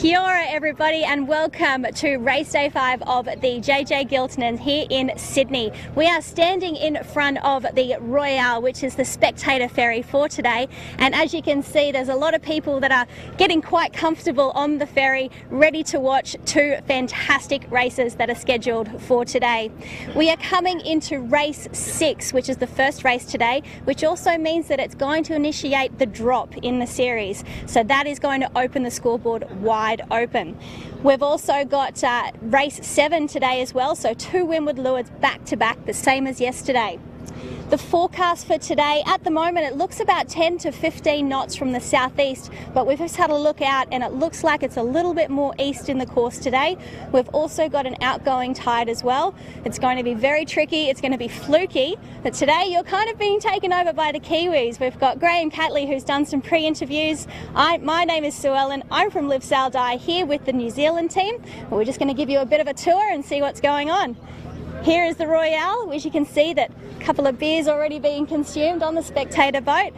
Kia ora everybody, and welcome to race day 5 of the JJ Giltinan here in Sydney. We are standing in front of the Royale, which is the spectator ferry for today, and as you can see there's a lot of people that are getting quite comfortable on the ferry, ready to watch two fantastic races that are scheduled for today. We are coming into race 6, which is the first race today, which also means that it's going to initiate the drop in the series, so that is going to open the scoreboard wide open. We've also got race 7 today as well, so 2 windward lures back to back, the same as yesterday. The forecast for today, at the moment, it looks about 10 to 15 knots from the southeast, but we've just had a look out and it looks like it's a little bit more east in the course today. We've also got an outgoing tide as well. It's going to be very tricky, it's going to be fluky, but today you're kind of being taken over by the Kiwis. We've got Graham Catley, who's done some pre-interviews. My name is Sue Ellen, I'm from Live Sail Die here with the New Zealand team. We're just going to give you a bit of a tour and see what's going on. Here is the Royale, which you can see that a couple of beers already being consumed on the spectator boat.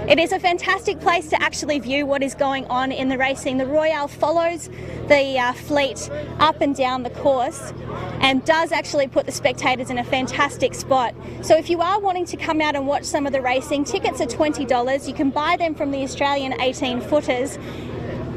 It is a fantastic place to actually view what is going on in the racing. The Royale follows the fleet up and down the course and does actually put the spectators in a fantastic spot. So if you are wanting to come out and watch some of the racing, tickets are $20. You can buy them from the Australian 18-footers.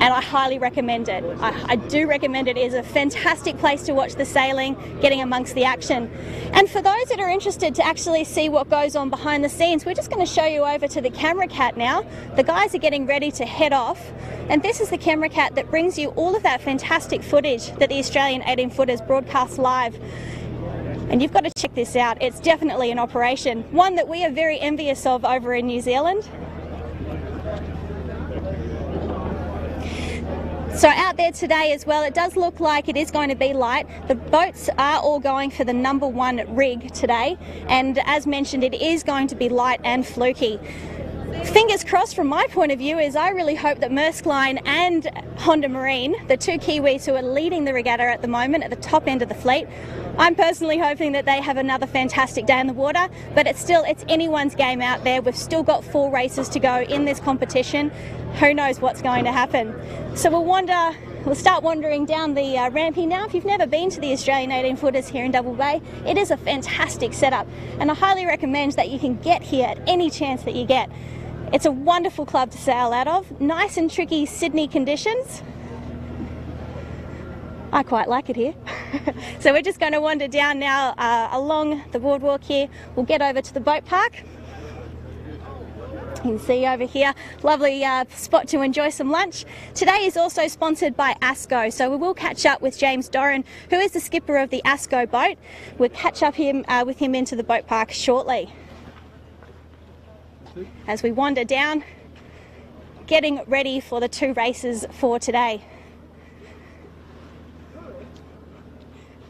And I highly recommend it. I do recommend it. It is a fantastic place to watch the sailing, getting amongst the action. And for those that are interested to actually see what goes on behind the scenes, we're just going to show you over to the camera cat now. The guys are getting ready to head off. And this is the camera cat that brings you all of that fantastic footage that the Australian 18-footers broadcast live. And you've got to check this out. It's definitely an operation, one that we are very envious of over in New Zealand. So out there today as well, it does look like it is going to be light. The boats are all going for the #1 rig today, and as mentioned, it is going to be light and fluky. Fingers crossed from my point of view is I really hope that Maersk Line and Honda Marine, the two Kiwis who are leading the regatta at the moment at the top end of the fleet, I'm personally hoping that they have another fantastic day in the water, but it's anyone's game out there. We've still got 4 races to go in this competition. Who knows what's going to happen? So we'll start wandering down the ramp here now. If you've never been to the Australian 18-footers here in Double Bay, it is a fantastic setup, and I highly recommend that you can get here at any chance that you get. It's a wonderful club to sail out of. Nice and tricky Sydney conditions. I quite like it here. So we're just going to wander down now along the boardwalk here. We'll get over to the boat park. You can see over here, lovely spot to enjoy some lunch. Today is also sponsored by ASCO, so we will catch up with James Doran, who is the skipper of the ASCO boat. We'll catch up with him into the boat park shortly. As we wander down, getting ready for the 2 races for today.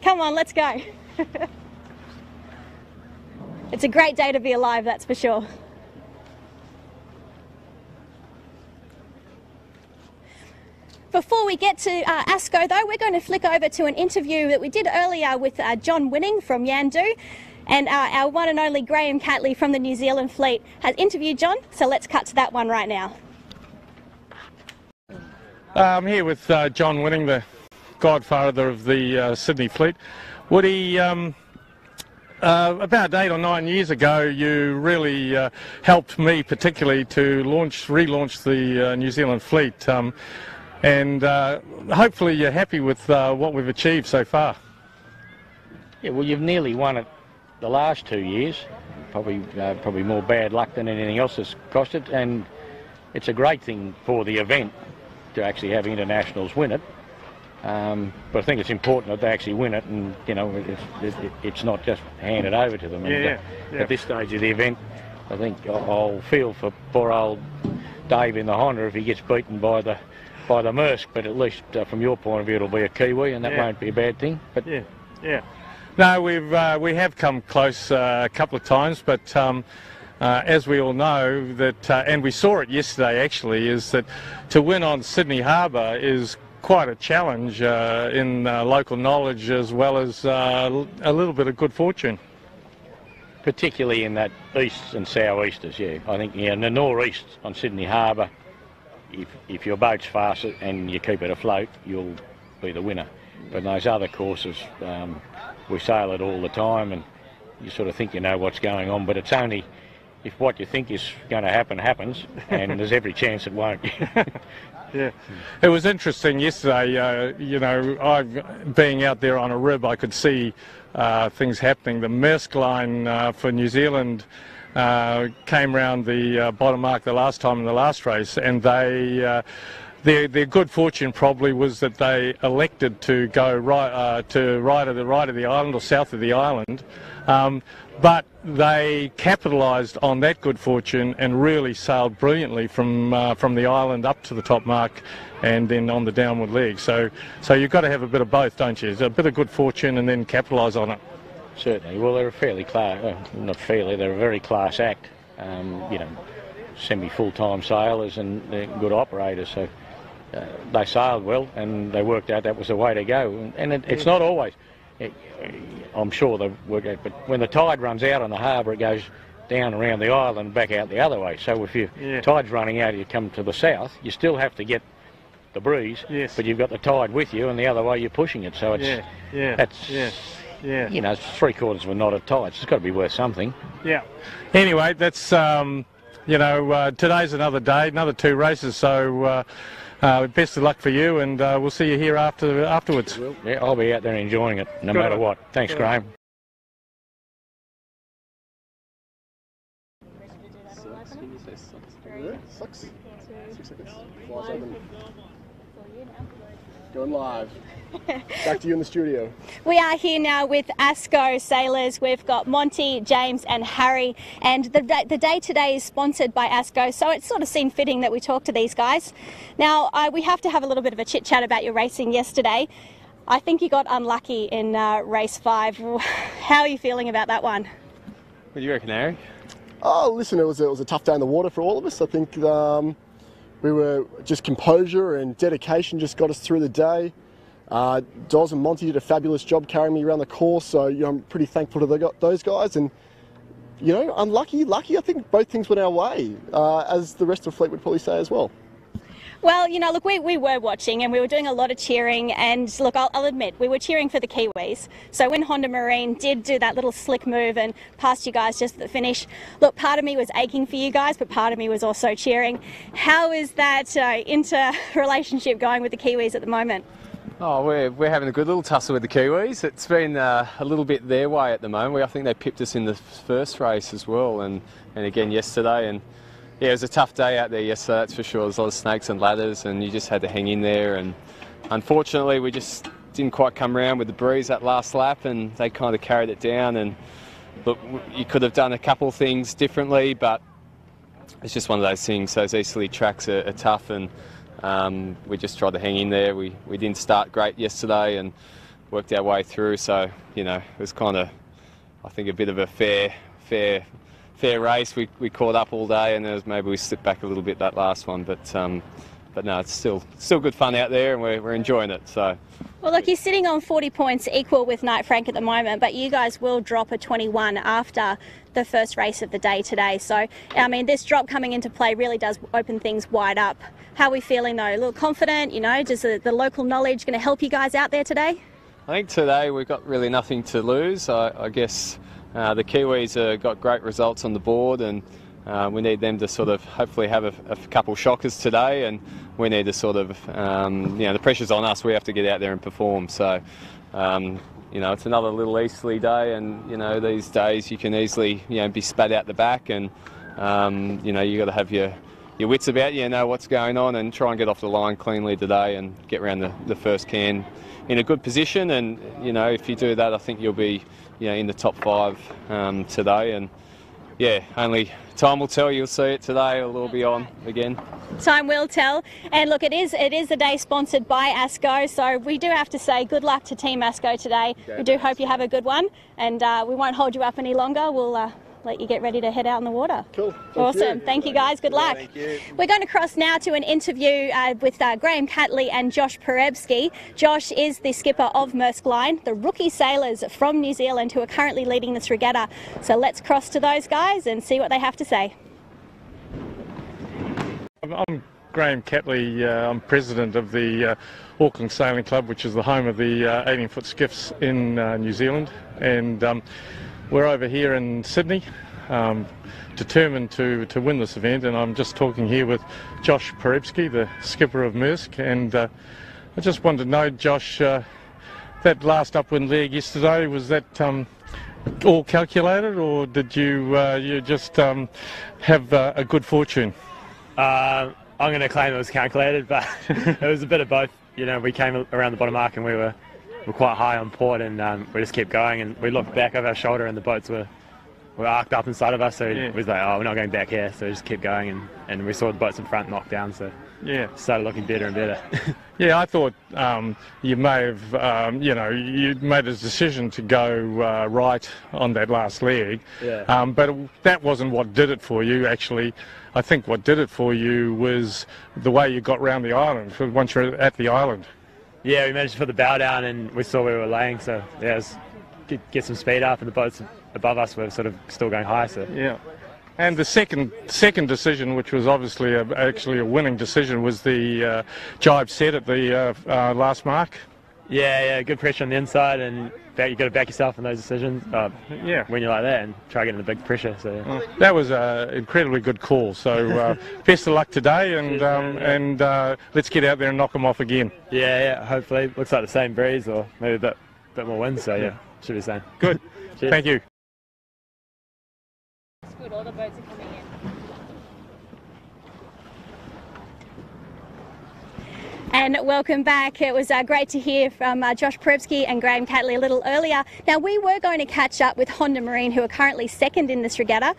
Come on, let's go. It's a great day to be alive, that's for sure. Before we get to ASCO though, we're going to flick over to an interview that we did earlier with John Winning from Yandu, and our one and only Graham Catley from the New Zealand fleet has interviewed John, so let's cut to that one right now. I'm here with John Winning, the godfather of the Sydney fleet. Woody, about 8 or 9 years ago, you really helped me particularly to relaunch the New Zealand fleet, and hopefully you're happy with what we've achieved so far. Yeah, well, you've nearly won it the last 2 years. Probably more bad luck than anything else has cost it, and it's a great thing for the event to actually have internationals win it. But I think it's important that they actually win it, and you know, it's not just handed over to them. And, at this stage of the event, I think I'll feel for poor old Dave in the Honda if he gets beaten by the Maersk. But at least from your point of view, it'll be a Kiwi, and that won't be a bad thing. But no, we have come close a couple of times, but as we all know, that and we saw it yesterday actually, is that to win on Sydney Harbour is quite a challenge in local knowledge as well as a little bit of good fortune. Particularly in that easts and southeasters, I think, in the northeast on Sydney Harbour, if your boat's fast and you keep it afloat, you'll be the winner. But in those other courses, we sail it all the time, and you sort of think you know what's going on, but it's only if what you think is going to happen happens, and there's every chance it won't. Yeah, it was interesting yesterday. You know, being out there on a rib, I could see things happening. The Maersk line for New Zealand came round the bottom mark the last time in the last race, and they. Their good fortune probably was that they elected to go right to right of the island or south of the island, but they capitalised on that good fortune and really sailed brilliantly from the island up to the top mark, and then on the downward leg. So you've got to have a bit of both, don't you? A bit of good fortune and then capitalise on it. Certainly. Well, they're a fairly not fairly. They're a very class act. You know, semi-full-time sailors, and they're good operators. So. They sailed well, and they worked out that was the way to go. And it's not always. I'm sure they work out, but when the tide runs out on the harbour, it goes down around the island and back out the other way. So if your tide's running out and you come to the south, you still have to get the breeze, but you've got the tide with you, and the other way you're pushing it. So it's you know, it's 3/4 of a knot of tide. So it's got to be worth something. Yeah. Anyway, that's you know, today's another day, another 2 races. So. Best of luck for you, and we'll see you here afterwards. Yeah, I'll be out there enjoying it, no matter what. Thanks, Graham. Sucks. 6 seconds. Flies open. Going live. Back to you in the studio. We are here now with ASCO sailors. We've got Monty, James and Harry, and the day today is sponsored by ASCO, so it sort of seemed fitting that we talk to these guys. Now, we have to have a little bit of a chit-chat about your racing yesterday. I think you got unlucky in race 5. How are you feeling about that one? What do you reckon, Harry? Oh, listen, it was a tough day in the water for all of us. I think we were just composure and dedication just got us through the day. Doz and Monty did a fabulous job carrying me around the course, so you know, I'm pretty thankful to those guys. And you know, unlucky, lucky. I think both things went our way, as the rest of the fleet would probably say as well. Well, you know, look, we were watching and we were doing a lot of cheering, and look, I'll admit, we were cheering for the Kiwis. So when Honda Marine did do that little slick move and passed you guys just at the finish, look, part of me was aching for you guys, but part of me was also cheering. How is that inter-relationship going with the Kiwis at the moment? Oh, we're having a good little tussle with the Kiwis. It's been a little bit their way at the moment. I think they pipped us in the first race as well, and again yesterday. And yeah, it was a tough day out there yesterday, that's for sure. There's a lot of snakes and ladders, and you just had to hang in there. And unfortunately, we just didn't quite come around with the breeze that last lap, and they kind of carried it down. And look, you could have done a couple of things differently, but it's just one of those things. Those easterly tracks are tough, and we just tried to hang in there. We didn't start great yesterday and worked our way through. So, you know, it was kind of, I think, a bit of a fair race. We caught up all day, and maybe we slipped back a little bit that last one. But no, it's still good fun out there, and we're enjoying it. So. Well, look, you're sitting on 40 points, equal with Knight Frank at the moment, but you guys will drop a 21 after the first race of the day today. So, I mean, this drop coming into play really does open things wide up. How are we feeling, though? A little confident, you know? Does the local knowledge going to help you guys out there today? I think today we've got really nothing to lose. I guess the Kiwis got great results on the board, and we need them to sort of hopefully have a couple shockers today, and we need to sort of, you know, the pressure's on us. We have to get out there and perform. So, you know, it's another little easterly day, and, you know, these days you can easily, you know, be spat out the back, and, you know, you got to have your wits about you, know what's going on, and try and get off the line cleanly today and get around the first can in a good position. And, you know, if you do that, I think you'll be, you know, in the top 5 today. And yeah, only time will tell. You'll see it today, it'll be on again. Time will tell. And look, it is a day sponsored by ASCO, so we do have to say good luck to Team ASCO today. We do hope you have a good one, and we won't hold you up any longer. We'll let you get ready to head out in the water. Cool. Awesome. Thank you, guys. Good luck. Thank you. We're going to cross now to an interview with Graham Catley and Josh Perebski. Josh is the skipper of Maersk Line, the rookie sailors from New Zealand who are currently leading this regatta. So let's cross to those guys and see what they have to say. I'm Graham Catley. I'm president of the Auckland Sailing Club, which is the home of the 18-foot skiffs in New Zealand. And we're over here in Sydney, determined to win this event. And I'm just talking here with Josh Perebski, the skipper of Maersk. And I just wanted to know, Josh, that last upwind leg yesterday, was that all calculated, or did you just have a good fortune? I'm going to claim it was calculated, but it was a bit of both. You know, we came around the bottom mark and we were quite high on port, and we just kept going, and we looked back over our shoulder and the boats were arced up inside of us, so it was like, oh, we're not going back here, so we just kept going, and we saw the boats in front knock down, so it started looking better and better. Yeah, I thought you may have, you made a decision to go right on that last leg, but that wasn't what did it for you, actually. I think what did it for you was the way you got round the island, once you're at the island. Yeah, we managed to put the bow down and we saw where we were laying, so yeah, get some speed up, and the boats above us were sort of still going high. So yeah. And the second decision, which was obviously actually a winning decision, was the jibe set at the last mark. Yeah, good pressure on the inside, and you've got to back yourself in those decisions when you're like that, and try getting the big pressure. So that was an incredibly good call. So best of luck today, and let's get out there and knock them off again. Yeah. Hopefully, looks like the same breeze, or maybe a bit more wind. So yeah, should be the same. Good. Thank you. It's good. All the boats are coming in. And welcome back. It was great to hear from Josh Perebski and Graham Catley a little earlier. Now, we were going to catch up with Honda Marine, who are currently second in this regatta,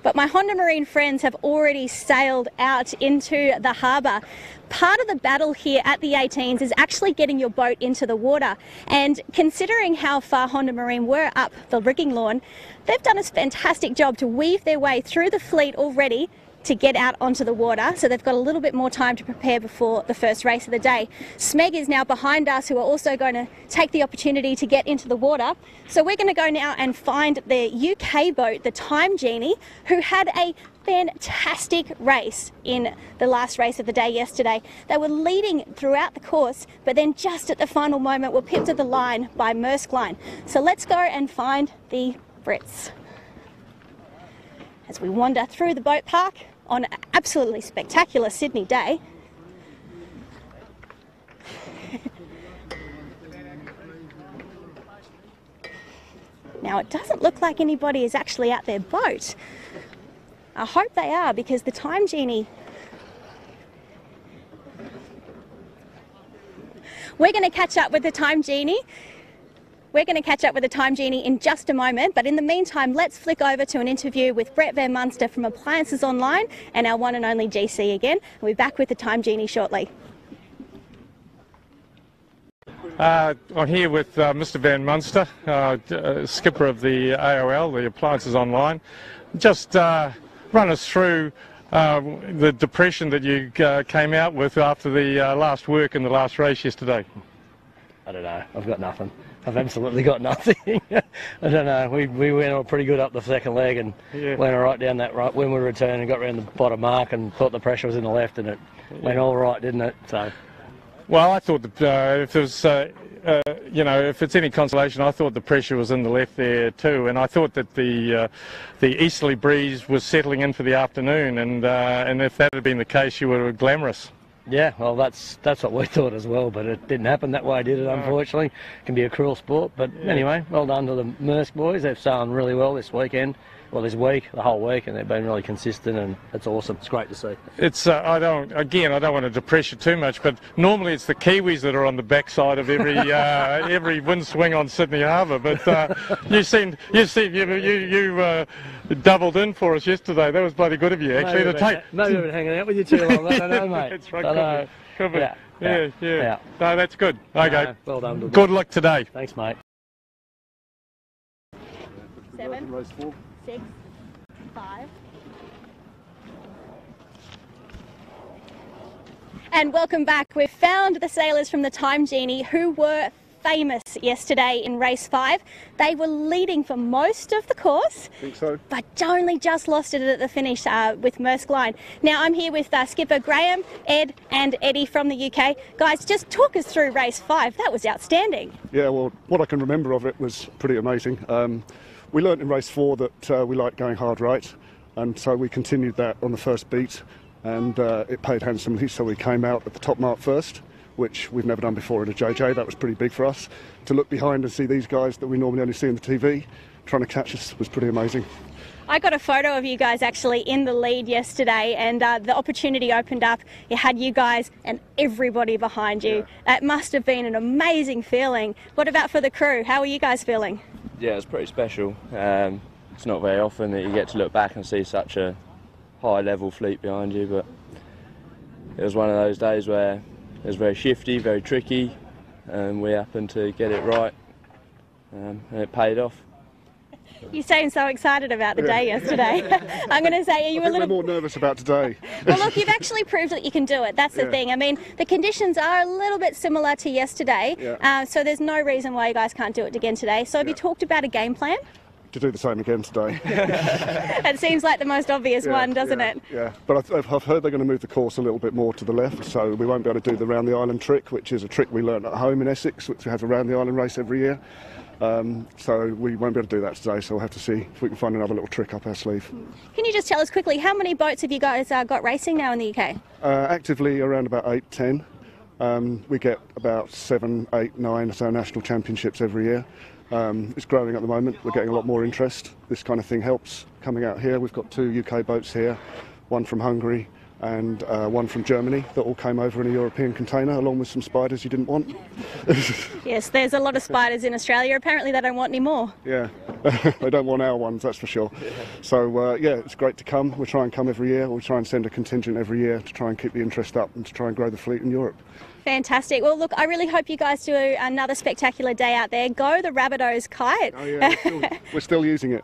but my Honda Marine friends have already sailed out into the harbour. Part of the battle here at the 18s is actually getting your boat into the water, and considering how far Honda Marine were up the rigging lawn, they've done a fantastic job to weave their way through the fleet already to get out onto the water, so they've got a little bit more time to prepare before the first race of the day. Smeg is now behind us, who are also going to take the opportunity to get into the water. So we're going to go now and find the UK boat, the Time Genie, who had a fantastic race in the last race of the day yesterday. They were leading throughout the course, but then just at the final moment were pipped at the line by Maersk Line. So let's go and find the Brits as we wander through the boat park on an absolutely spectacular Sydney day. Now, it doesn't look like anybody is actually at their boat. I hope they are, because the Time Genie... We're going to catch up with the Time Genie. We're going to catch up with the Time Genie in just a moment, but in the meantime, let's flick over to an interview with Brett Van Munster from Appliances Online and our one and only GC again. We'll be back with the Time Genie shortly. I'm here with Mr. Van Munster, skipper of the AOL, the Appliances Online. Just run us through the depression that you came out with after the last work in the last race yesterday. I don't know. I've got nothing. I've absolutely got nothing. I don't know. We went all pretty good up the second leg and went all right down that right when we returned and got around the bottom mark and thought the pressure was in the left, and it went all right, didn't it? So. Well, I thought that if there's, if it's any consolation, I thought the pressure was in the left there too, and I thought that the easterly breeze was settling in for the afternoon, and if that had been the case, you were glamorous. Yeah, well, that's what we thought as well, but it didn't happen that way, did it, unfortunately? It can be a cruel sport, but anyway, well done to the Maersk boys. They've sailed really well this weekend, well, this week, the whole week, and they've been really consistent, and it's awesome. It's great to see. It's I don't want to depress you too much, but normally it's the Kiwis that are on the backside of every wind swing on Sydney Harbour, but you doubled in for us yesterday. That was bloody good of you, actually. Maybe I've been hanging out with you too long. I don't know, mate. That's right. Could be. Yeah. No, that's good. Okay. No, well done. Good luck today. Thanks, mate. 7, 6, 5. And welcome back. We've found the sailors from the Time Genie who were famous yesterday in race 5. They were leading for most of the course, I think so. but only just lost it at the finish with Maersk line. Now I'm here with skipper Graham, Ed and Eddie from the UK. Guys, just talk us through race 5. That was outstanding. Yeah, well, what I can remember of it was pretty amazing. We learnt in race 4 that we like going hard right, and so we continued that on the first beat, and it paid handsomely, so we came out at the top mark first, which we've never done before in a JJ. That was pretty big for us. To look behind and see these guys that we normally only see on the TV trying to catch us was pretty amazing. I got a photo of you guys actually in the lead yesterday, and the opportunity opened up. You had you guys and everybody behind you. Yeah. It must have been an amazing feeling. What about for the crew? How are you guys feeling? Yeah, it's pretty special. It's not very often that you get to look back and see such a high-level fleet behind you, but it was one of those days where it was very shifty, very tricky, and we happened to get it right, and it paid off. You seem so excited about the day yesterday. I'm going to say, are you I think a little we're more nervous about today. Well, look, you've actually proved that you can do it. That's the Yeah. thing. I mean, the conditions are a little bit similar to yesterday, Yeah. so there's no reason why you guys can't do it again today. So have you talked about a game plan? To do the same again today. It seems like the most obvious one, doesn't it? Yeah, but I've heard they're going to move the course a little bit more to the left, so we won't be able to do the round the island trick, which is a trick we learnt at home in Essex, which we have a round the island race every year. So we won't be able to do that today, so we'll have to see if we can find another little trick up our sleeve. Can you just tell us quickly, how many boats have you guys got racing now in the UK? Actively around about 8, 10. We get about 7, 8, 9 so national championships every year. It's growing at the moment. We're getting a lot more interest. This kind of thing helps coming out here. We've got 2 UK boats here, one from Hungary and one from Germany that all came over in a European container along with some spiders you didn't want. Yes, there's a lot of spiders in Australia. Apparently they don't want any more. Yeah, they don't want our ones, that's for sure. So yeah, it's great to come. We try and come every year. We try and send a contingent every year to try and keep the interest up and to try and grow the fleet in Europe. Fantastic. Well, look, I really hope you guys do another spectacular day out there. Go the Rabbitohs Kite. Oh yeah, we're still using it.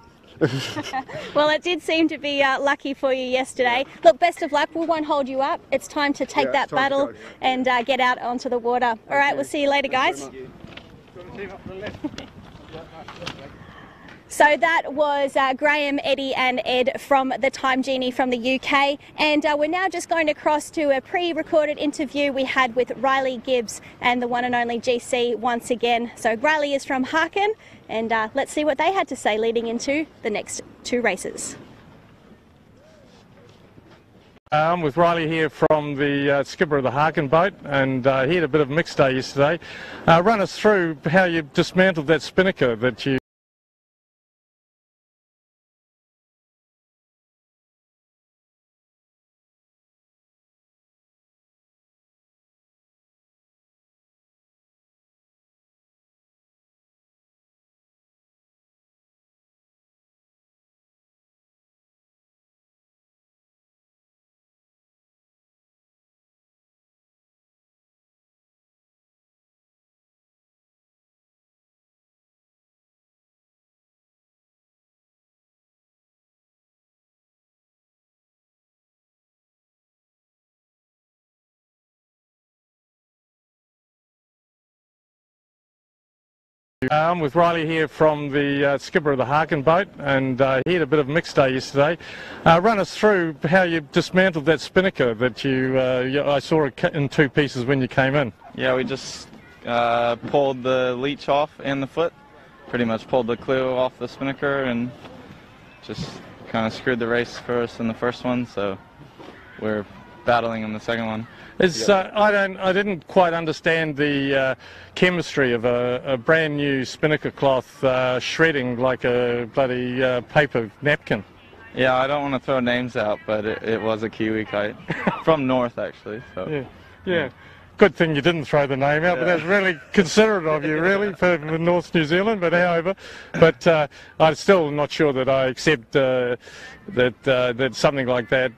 Well, it did seem to be lucky for you yesterday. Look, best of luck. We won't hold you up. It's time to take that battle and get out onto the water. All right, we'll see you later, guys. So that was Graham, Eddie and Ed from the Time Genie from the UK, and we're now just going to cross to a pre-recorded interview we had with Riley Gibbs and the one and only GC once again. So Riley is from Harkin, and let's see what they had to say leading into the next 2 races. With Riley here from the skipper of the Harkin boat, and he had a bit of a mixed day yesterday. Run us through how you dismantled that spinnaker that you... With Riley here from the skipper of the Harkin boat, and he had a bit of a mixed day yesterday. Run us through how you dismantled that spinnaker that I saw it cut in 2 pieces when you came in. Yeah, we just pulled the leech off and the foot, pretty much pulled the clue off the spinnaker and just kind of screwed the race for us in the first one, so we're battling in the second one. It's, I didn't quite understand the chemistry of a brand new spinnaker cloth shredding like a bloody paper napkin. Yeah, I don't want to throw names out, but it was a Kiwi kite from North actually. So. Yeah. Good thing you didn't throw the name out, but that's really considerate of you, really, for North New Zealand. But however, I'm still not sure that I accept that something like that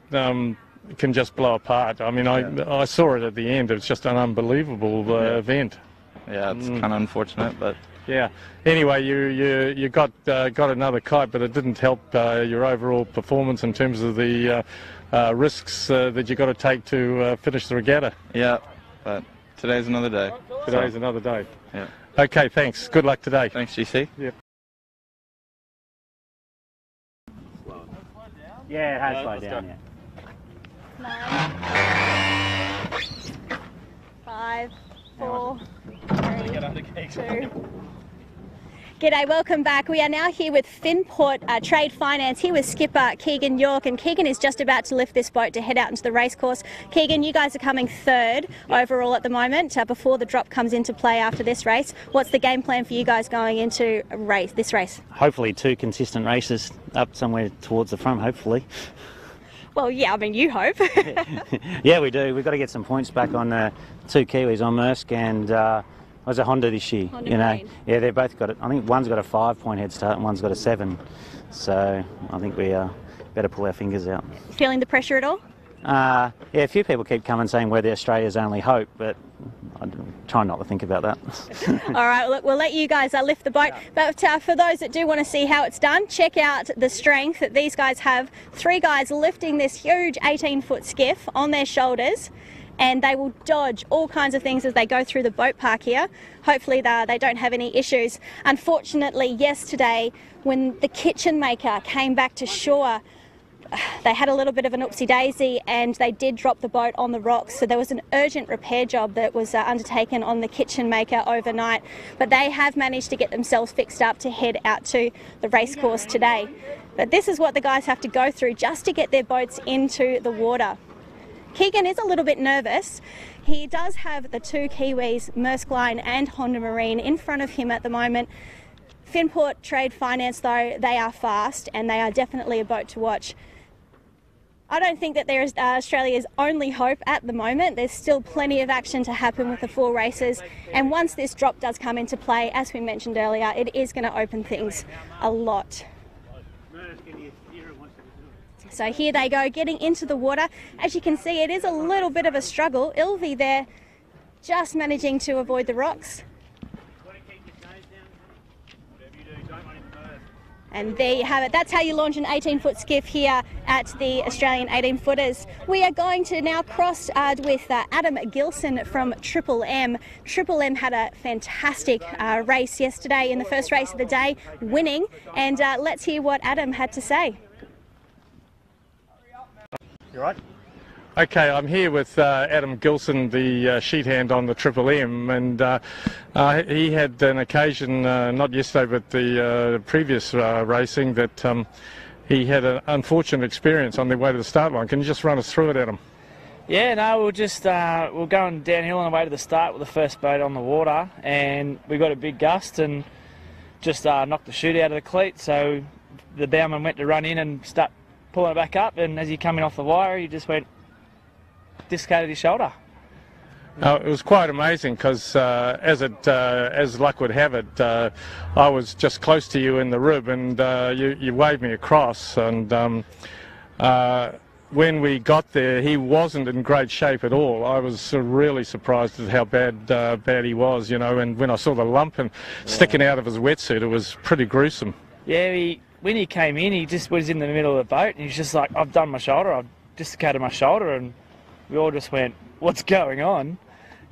can just blow apart. I mean, I saw it at the end. It was just an unbelievable event. Yeah, it's kind of unfortunate, but yeah. Anyway, you got another kite, but it didn't help your overall performance in terms of the risks that you got to take to finish the regatta. yeah. But today's another day. Today's another day. Yeah. Okay, thanks. Good luck today. Thanks, GC. Yeah. Yeah, it has slowed down, yeah. 9, 5, 4, 3, 2. G'day, welcome back. We are now here with Finport Trade Finance, here with skipper Keegan York, and Keegan is just about to lift this boat to head out into the racecourse. Keegan, you guys are coming third overall at the moment before the drop comes into play after this race. What's the game plan for you guys going into this race? Hopefully 2 consistent races up somewhere towards the front, hopefully. Well, yeah, I mean, you hope. Yeah, we do. We've got to get some points back on 2 Kiwis, on Maersk and was a Honda this year. Honda Marine. Yeah, they've both got it. I think one's got a 5-point head start and one's got a 7. So I think we better pull our fingers out. Feeling the pressure at all? Yeah, a few people keep coming saying we're the Australia's only hope, but I try not to think about that. All right, look, we'll let you guys lift the boat. But for those that do want to see how it's done, check out the strength that these guys have. 3 guys lifting this huge 18-foot skiff on their shoulders, and they will dodge all kinds of things as they go through the boat park here. Hopefully they don't have any issues. Unfortunately, yesterday, when the kitchen maker came back to shore, they had a little bit of an oopsie-daisy and they did drop the boat on the rocks. So there was an urgent repair job that was undertaken on the kitchen maker overnight. But they have managed to get themselves fixed up to head out to the racecourse today. But this is what the guys have to go through just to get their boats into the water. Keegan is a little bit nervous. He does have the 2 Kiwis, Maersk Line and Honda Marine, in front of him at the moment. Finport Trade Finance, though, they are fast and they are definitely a boat to watch. I don't think that there is Australia's only hope at the moment. There's still plenty of action to happen with the 4 races, and once this drop does come into play, as we mentioned earlier, it is going to open things a lot. So here they go, getting into the water. As you can see, it is a little bit of a struggle. Ilvi there just managing to avoid the rocks. And there you have it. That's how you launch an 18-foot skiff here at the Australian 18-footers. We are going to now cross with Adam Gilson from Triple M. Triple M had a fantastic race yesterday in the first race of the day, winning. And let's hear what Adam had to say. You right? Okay, I'm here with Adam Gilson, the sheet hand on the Triple M, and he had an occasion, not yesterday but the previous racing, that he had an unfortunate experience on their way to the start line. Can you just run us through it, Adam? Yeah, no, we're going downhill on the way to the start with the first boat on the water, and we got a big gust and just knocked the chute out of the cleat, so the bowman went to run in and start pulling it back up, and as he come in off the wire, he just dislocated his shoulder. It was quite amazing because, as luck would have it, I was just close to you in the rib, and you waved me across. And when we got there, he wasn't in great shape at all. I was really surprised at how bad he was, you know. And when I saw the lump and sticking out of his wetsuit, it was pretty gruesome. Yeah, when he came in, he just was in the middle of the boat, and he's just like, "I've done my shoulder. I've dislocated my shoulder," and we all just went, "What's going on?"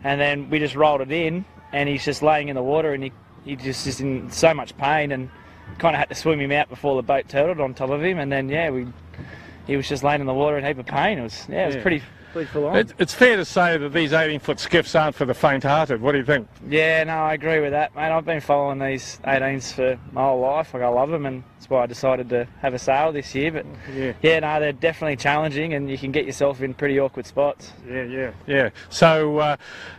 And then we just rolled it in, and he's just laying in the water, and he just is in so much pain, and kind of had to swim him out before the boat turtled on top of him, and then he was just laying in the water in a heap of pain. It was pretty full on. It's fair to say that these 18-foot skiffs aren't for the faint-hearted. What do you think? Yeah, no, I agree with that, mate. I've been following these 18s for my whole life. Like, I love them, and that's why I decided to have a sail this year. But yeah, no, they're definitely challenging, and you can get yourself in pretty awkward spots. Yeah. So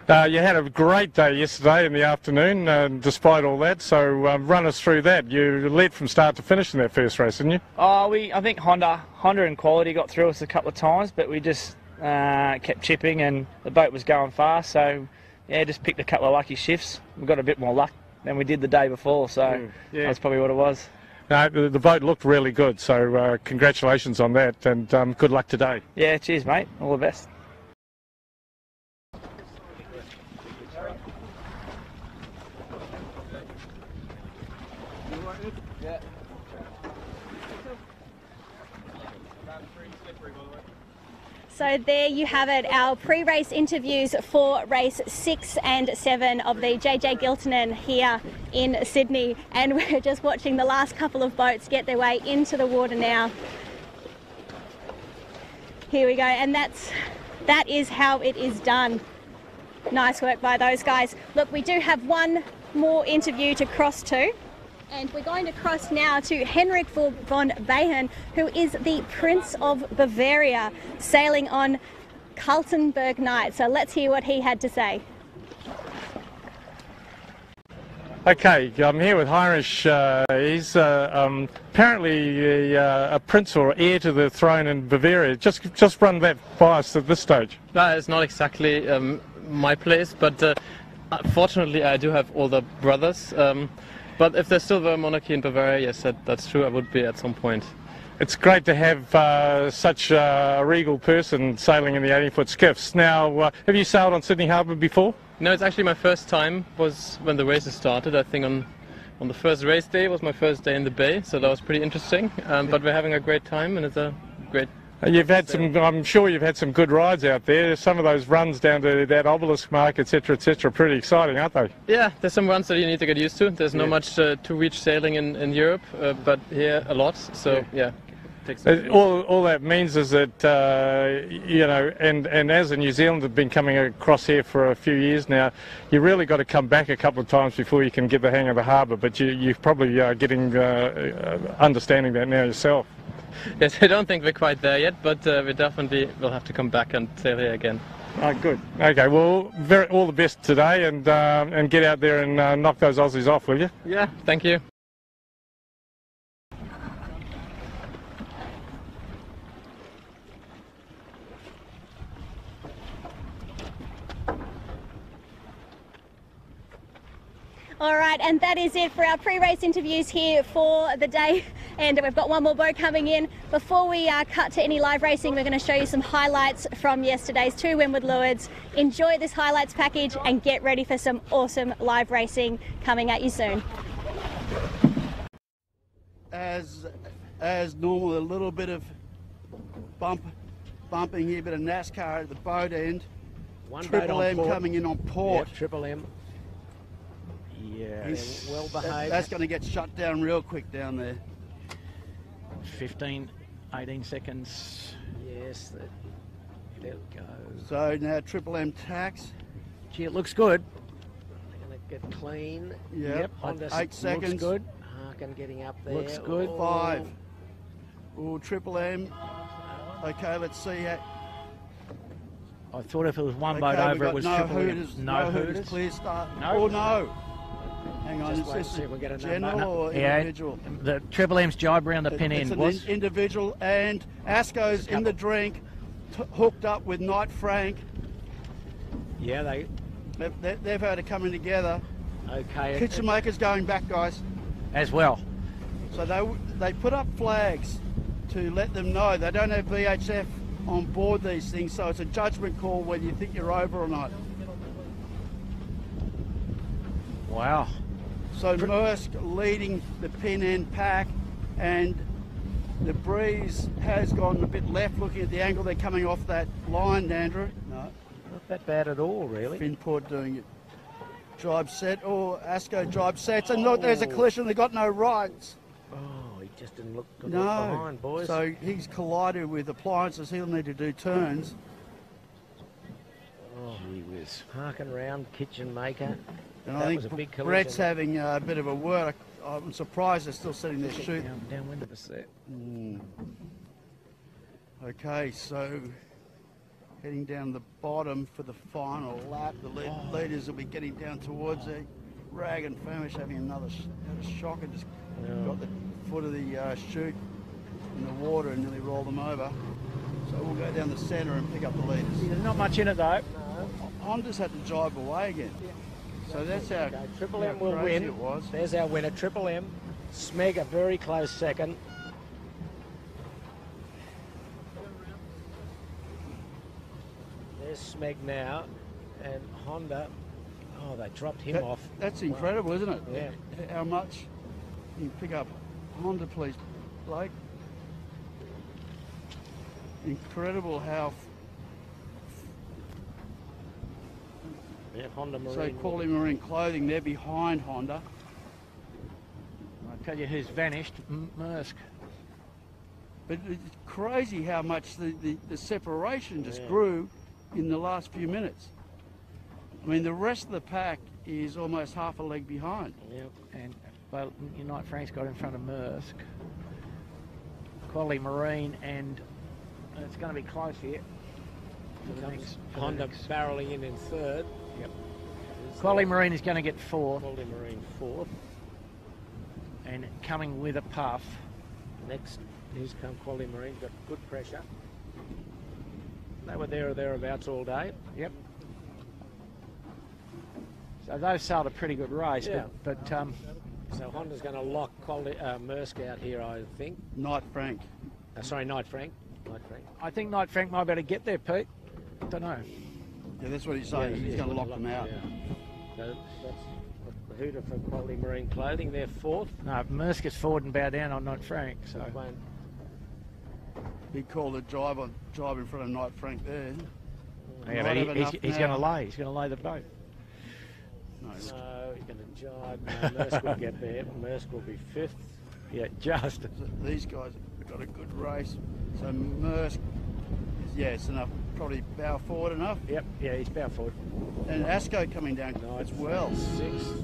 you had a great day yesterday in the afternoon, despite all that. So run us through that. You led from start to finish in that first race, didn't you? I think Honda and Quality got through us a couple of times, but we just kept chipping, and the boat was going fast. So yeah, just picked a couple of lucky shifts. We got a bit more luck than we did the day before. So that's probably what it was. No, the boat looked really good, so congratulations on that, and good luck today. Yeah, cheers, mate. All the best. So there you have it, our pre-race interviews for race 6 and 7 of the JJ Giltinan here in Sydney, and we're just watching the last couple of boats get their way into the water now. Here we go, and that is how it is done. Nice work by those guys. Look, we do have one more interview to cross to, and we're going to cross now to Henrik von Behen, who is the Prince of Bavaria, sailing on Kaltenberg Night. So let's hear what he had to say. Okay, I'm here with Heinrich. He's apparently a prince or heir to the throne in Bavaria. Just run that by us at this stage. No, it's not exactly my place, but fortunately I do have older brothers. But if there still were a monarchy in Bavaria, yes, that's true, I would be at some point. It's great to have such a regal person sailing in the 80-foot skiffs. Now, have you sailed on Sydney Harbour before? No, it's actually my first time was when the races started. I think on the first race day was my first day in the bay, so that was pretty interesting. But we're having a great time, and it's a great... You've had some, I'm sure you've had some good rides out there. Some of those runs down to that obelisk mark, etc., etc., pretty exciting, aren't they? Yeah, there's some runs that you need to get used to. There's not much two-reach sailing in Europe, but here a lot, so yeah. All that means is that, you know, and as a New Zealander have been coming across here for a few years now, you really got to come back a couple of times before you can get the hang of the harbour, but you're probably getting understanding that now yourself. Yes, I don't think we're quite there yet, but we definitely will have to come back and sail here again. Oh, good. Okay, well, all the best today, and get out there and knock those Aussies off, will you? Yeah, thank you. All right, and that is it for our pre-race interviews here for the day, and we've got one more boat coming in. Before we cut to any live racing, we're going to show you some highlights from yesterday's 2 Windward Lewards. Enjoy this highlights package and get ready for some awesome live racing coming at you soon. As normal, a little bit of bumping here, a bit of NASCAR at the boat end. Triple M coming in on port. Yep, Triple M. Yeah, well behaved. That's going to get shut down real quick down there. 15, 18 seconds. Yes, there it goes. So now Triple M tax. Gee, it looks good. They're going to get clean. Yep, 8 seconds. Looks good. Harkin getting up there. Looks good. 5. Oh, Triple M. Okay, let's see how. I thought if it was one boat over, it was Triple M. No Hooters. Clear start. No. Oh, no. Hang on, is this general or individual? The Triple M's job around the pin end was? It's an individual, and Asco's in the drink, hooked up with Knight Frank. Yeah, they've had it coming together. Okay. Kitchen Maker's going back, guys. As well. So they put up flags to let them know they don't have VHF on board these things, so it's a judgment call whether you think you're over or not. Wow. So Maersk leading the pin end pack, and the breeze has gone a bit left looking at the angle they're coming off that line, Andrew. No. Not that bad at all, really. Finport doing it. Drive set, or Asco drive sets, and look, there's a collision, they got no rights. Oh, he just didn't look behind, boys. So he's collided with appliances, he'll need to do turns. Oh, he was harking round, Kitchen Maker. And I think Brett's having a bit of a word. I'm surprised they're still setting their shoot. Downwind of the set. Okay, so heading down the bottom for the final lap. The leaders will be getting down towards it. Rag and Famish having another shocker. Just got the foot of the chute in the water and nearly rolled them over. So we'll go down the centre and pick up the leaders. There's not much in it though. No. Honda's had to drive away again. Yeah. So that's how Triple M will win. It was. There's our winner, Triple M. Smeg a very close second. There's Smeg now, and Honda. Oh, they dropped him off. That's incredible, isn't it? Yeah. How much? You pick up Honda, please, Blake. Incredible how Yeah, Honda Marine. So Quality Marine Clothing, they're behind Honda. I'll tell you who's vanished, Maersk. But it's crazy how much the separation just grew in the last few minutes. I mean, the rest of the pack is almost half a leg behind. Yep. And well, Unite Frank's got in front of Maersk. Quality Marine, and it's going to be close here. Honda barreling in third. Yep. Quality Marine is going to get fourth. Quality Marine fourth. And coming with a puff. Next, here's come Quality Marine, got good pressure. They were there or thereabouts all day. Yep. So they've sailed a pretty good race, Yeah. but So Honda's going to lock Maersk out here, I think. Knight Frank. Sorry, Knight Frank. I think Knight Frank might be able to get there, Pete. Don't know. Yeah, that's what he's saying. He's going to lock them out. So that's the hooter for Quality Marine Clothing. They're fourth. No, Maersk is forward and bow down on Knight Frank. So he called a drive in front of Knight Frank there. Yeah, but he's going to lay. He's going to lay the boat. No, he's going to jibe. No, Maersk will get there. Maersk will be fifth. Yeah, just. These guys have got a good race. So Maersk, it's enough. Probably bow forward enough. Yep, yeah, he's bow forward. And Asco coming down as well. Sixth.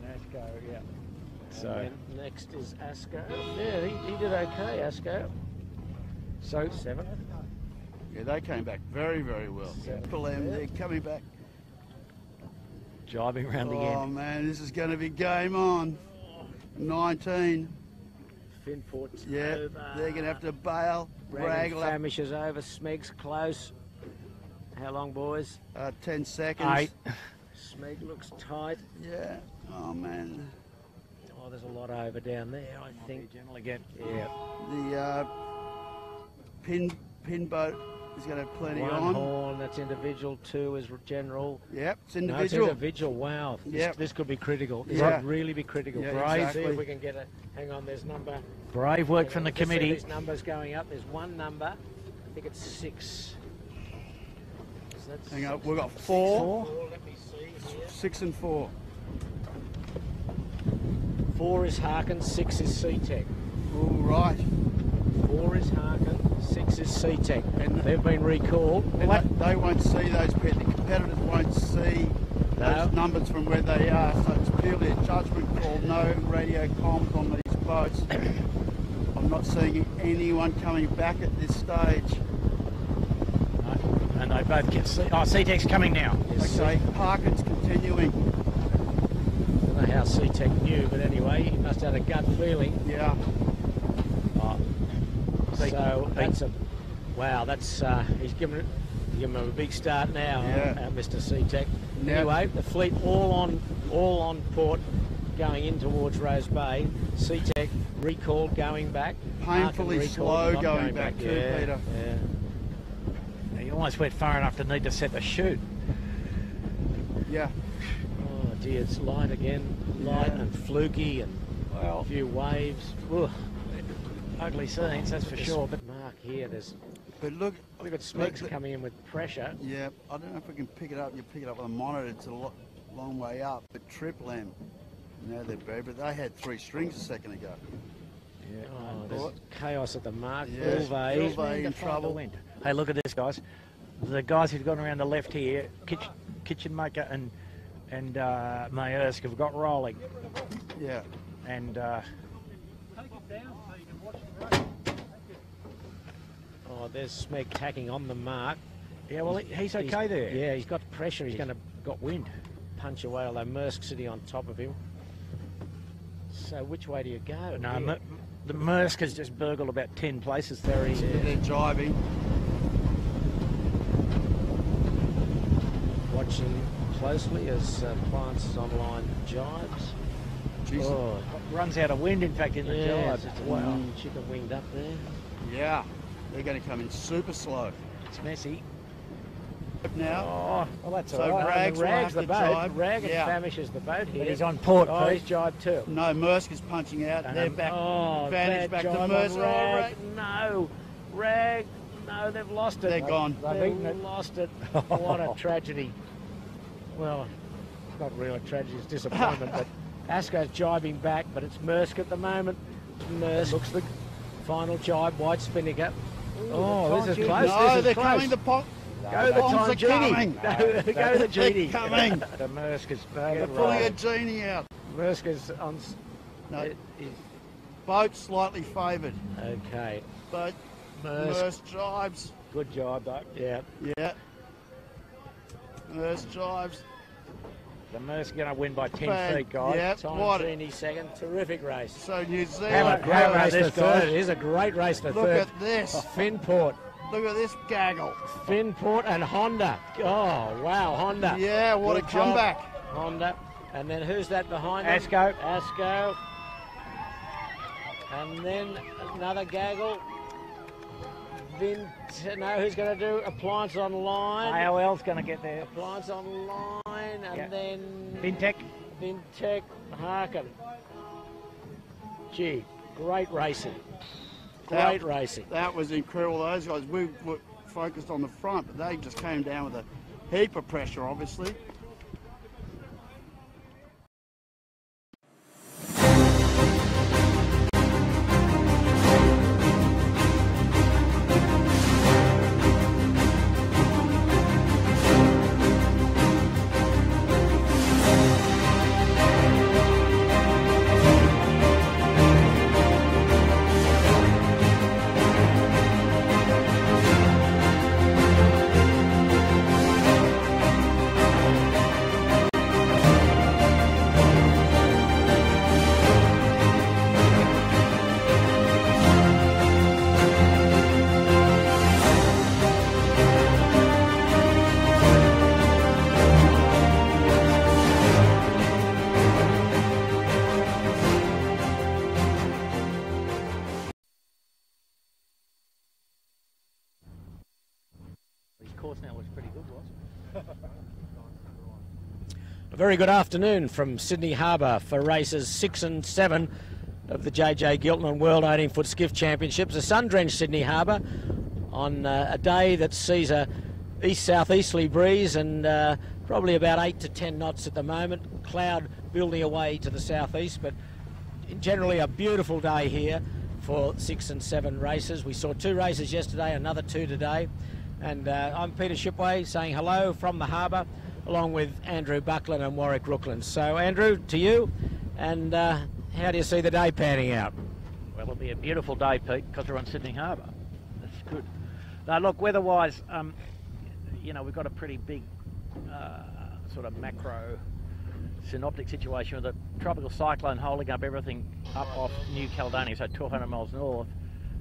Asco, yeah. So next is Asco. Yeah, he did okay, Asco. So seventh. Yeah, they came back very, very well. They're coming back. Driving around again. Oh man, this is going to be game on. 19. Finport's over. They're going to have to bail. Raglan Famish is over. Smeg's close. How long, boys? 10 seconds. 8. Smeg looks tight. Yeah. Oh man. Oh, there's a lot over down there, I think. General again. Yeah. The pin boat is going to have plenty One on. horn, that's individual. 2 is general. Yep, it's No, it's individual. individual. Wow. This could be critical. This Yeah. could really be critical. Yeah, Brave. exactly. See if we can get a. Hang on, there's number. Brave work from the Let's see committee. these numbers going up. There's one number. I think it's 6. So that's Hang on, we've got 4. 4. Let me see here. 6 and 4. 4 is Harkin, 6 is C-Tech. All right. 4 is Harkin, 6 is C-Tech. And they've been recalled. And they won't see those, the competitors won't see those numbers from where they are, so it's purely a judgment call, no radio comms on these boats. I'm not seeing anyone coming back at this stage. And they both get C-Tech's coming now. Yes, Okay, Harkin's continuing. I don't know how C-Tech knew, but anyway, he must have had a gut feeling. Yeah. So that's a wow. That's he's given him a big start now, Mr. C-Tech. Anyway, the fleet all on port, going in towards Rose Bay. C-Tech recalled, going back. Painfully Harkin slow recalled, going back too, Peter. Yeah. He almost went far enough to need to set the chute. Yeah. Oh dear, it's light again, light and fluky, and a few waves. Ugh. Ugly scenes, that's for sure. But Mark here, there's. But look at Smeg's coming in with pressure. Yeah, I don't know if we can pick it up. You pick it up with a monitor. It's a long way up. But Triple M, they're bad, but they had 3 strings a second ago. Yeah. Oh, there's chaos at the Mark. Yeah, Bouvet in trouble. Hey, look at this, guys. The guys who've gone around the left here, Kitchen Maker and Maersk have got rolling. Yeah. And oh, there's Smeg tacking on the Mark. Yeah, well, he's okay there. Yeah, he's got pressure. He's going to got wind. Punch away, although Maersk sitting on top of him. So which way do you go? No, the Maersk has just burgled about 10 places there. They're driving. Watching closely as Plants Online jives. Oh, runs out of wind, in fact, in the jives. Wow. Chicken winged up there. Yeah, they're going to come in super slow. It's messy. Now. Oh, well, that's so all right. Rag's the boat. Jibe. Rag and Famish is the boat here. But he's on port, Oh, Pete. he's jibed too. No, Maersk is punching out. They're back. Oh, Vantage back to jibe on Maersk. Rag. No. Rag. No, they've lost it. They're gone. They've lost it. What a tragedy. Well, it's not really a tragedy, it's disappointment, but Asko's jibing back, but it's Maersk at the moment. Maersk looks the final jibe, White Spinnaker. Oh, this is close. No, this is they're close. coming. The Go the bombs are Genie. coming. Go the Genie. They're coming. The Maersk is They're pulling a Genie out. Maersk is on. No, boat slightly favoured. Okay. But Maersk jibes. Good jibe, though. Yeah. Yeah. Maersk jibes. The Maersk going to win by 10 feet, guys. Yeah, Tom Genie second. Terrific race. So New Zealand. Great race for third. It is a great race for third. Look at this. Finport. Look at this gaggle. Finport and Honda. Oh, wow, Honda. Yeah, what Good a comeback. Job. Honda. And then who's that behind them? Asko. Asko. And then another gaggle. No, who's going to do Appliance Online? AOL's going to get there. Appliance Online, and then Vintech Harkin. Gee, great racing. Great racing. That was incredible. Those guys, we were focused on the front, but they just came down with a heap of pressure, obviously. A very good afternoon from Sydney Harbour for races 6 and 7 of the JJ Giltinan World 18-foot Skiff Championships. A sun-drenched Sydney Harbour on a day that sees a east-southeasterly breeze and probably about 8 to 10 knots at the moment. Cloud building away to the southeast, but generally a beautiful day here for 6 and 7 races. We saw 2 races yesterday, another 2 today. And I'm Peter Shipway saying hello from the harbour, along with Andrew Buckland and Warwick Rookland. So, Andrew, to you, and how do you see the day panning out? Well, it'll be a beautiful day, Pete, because we're on Sydney Harbour. That's good. Now, look, weather-wise, you know, we've got a pretty big sort of macro synoptic situation with a tropical cyclone holding up everything up off New Caledonia, so 1,200 miles north,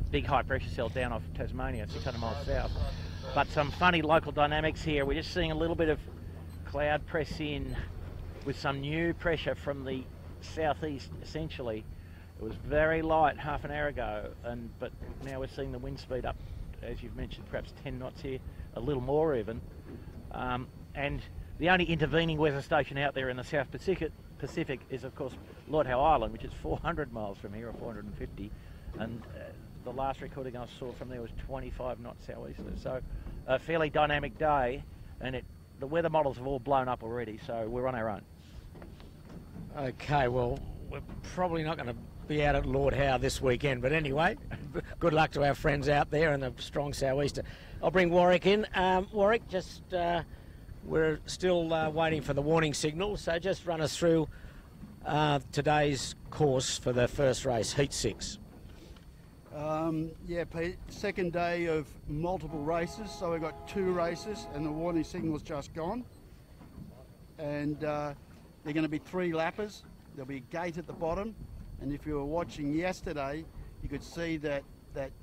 big high-pressure cell down off Tasmania, 600 miles south. But some funny local dynamics here. We're just seeing a little bit of cloud press in with some new pressure from the southeast, essentially. It was very light half an hour ago, but now we're seeing the wind speed up, as you've mentioned, perhaps 10 knots here, a little more even. And the only intervening weather station out there in the South Pacific is, of course, Lord Howe Island, which is 400 miles from here, or 450. And the last recording I saw from there was 25 knots southeaster. So a fairly dynamic day, and the weather models have all blown up already, so we're on our own. Okay, well, we're probably not going to be out at Lord Howe this weekend, but anyway, good luck to our friends out there in the strong southeaster. I'll bring Warwick in. Warwick, just we're still waiting for the warning signal, so just run us through today's course for the first race, Heat 6. Yeah, Pete, second day of multiple races, so we've got 2 races and the warning signal's just gone. And they're going to be 3 lappers. There'll be a gate at the bottom, and if you were watching yesterday, you could see that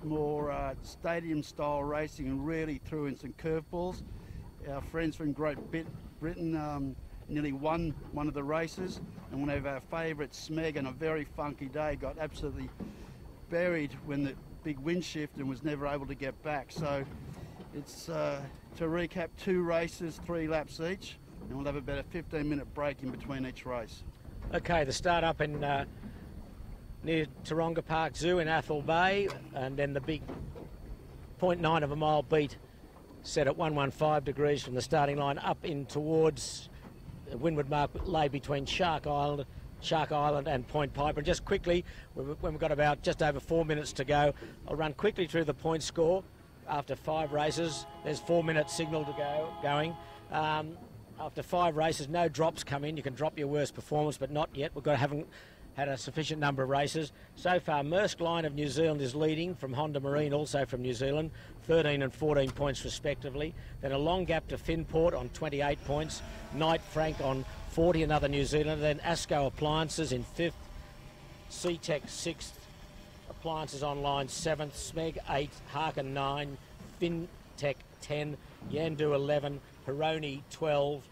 more stadium-style racing really threw in some curveballs. Our friends from Great Britain nearly won one of the races, and one of our favourites, Smeg, on a very funky day, got absolutely buried when the big wind shift and was never able to get back. So it's to recap, 2 races, 3 laps each, and we'll have about a 15-minute break in between each race. Okay, the start up in near Taronga Park Zoo in Athol Bay, and then the big 0.9 of a mile beat set at 115 degrees from the starting line up in towards the windward mark lay between Shark Island and Point Piper. And just quickly, when we've got about just over 4 minutes to go, I'll run quickly through the point score after 5 races. There's 4 minute signal to going. After 5 races, no drops come in. You can drop your worst performance, but not yet. Haven't had a sufficient number of races. So far, Maersk Line of New Zealand is leading from Honda Marine, also from New Zealand, 13 and 14 points respectively. Then a long gap to Finport on 28 points, Knight Frank on 40, another New Zealander. Then Asco Appliances in 5th, C-Tech 6th, Appliances Online 7th, Smeg 8th, Harkin 9, FinTech 10, Yandu 11, Peroni 12,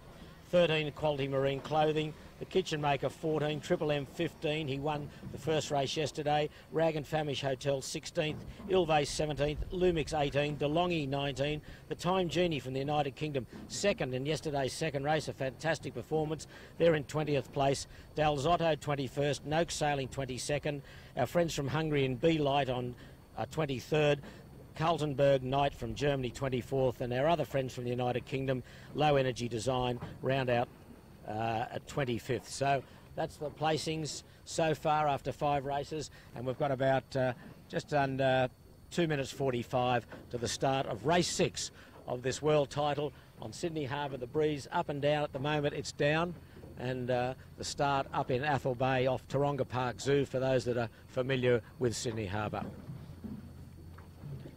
13 Quality Marine Clothing, the Kitchen Maker 14, Triple M 15, he won the first race yesterday, Rag and Famish Hotel 16th, Ilvay 17th, Lumix 18, DeLonghi 19, the Time Genie from the United Kingdom 2nd in yesterday's second race, a fantastic performance, they're in 20th place, Dalzotto 21st, Noak Sailing 22nd, our friends from Hungary in B-Light on 23rd, Kaltenberg Knight from Germany 24th, and our other friends from the United Kingdom, Low Energy Design, round out at 25th. So that's the placings so far after 5 races, and we've got about just under 2 minutes 45 to the start of race 6 of this world title on Sydney Harbour. The breeze up and down at the moment, it's down, and the start up in Athol Bay off Taronga Park Zoo for those that are familiar with Sydney Harbour.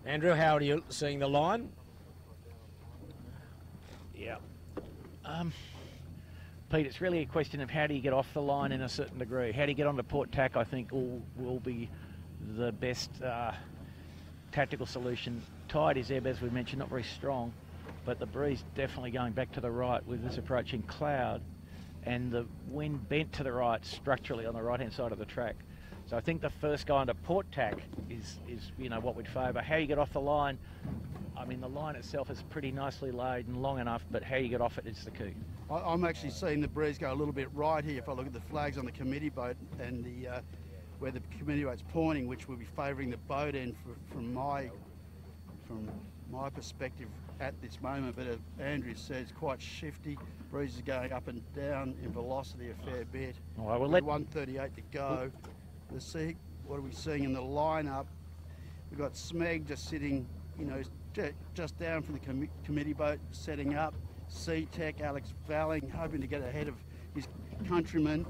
Andrew, how are you seeing the line? Yeah. Pete, it's really a question of how do you get off the line in a certain degree. How do you get onto port tack, I think, will be the best tactical solution. Tide is ebb, as we mentioned, not very strong, but the breeze definitely going back to the right with this approaching cloud, and the wind bent to the right structurally on the right-hand side of the track. So I think the first guy onto port tack is what we'd favour. How you get off the line, I mean, the line itself is pretty nicely laid and long enough, but how you get off it is the key. I'm actually seeing the breeze go a little bit right here if I look at the flags on the committee boat and where the committee boat's pointing, which will be favouring the boat end from my perspective at this moment. But as Andrew says, quite shifty. Breeze is going up and down in velocity a fair bit. All right, we'll let 1:38 to go. Let's see what are we seeing in the lineup. We've got Smeg just sitting, just down from the committee boat, setting up. C-Tech, Alex Valling, hoping to get ahead of his countrymen.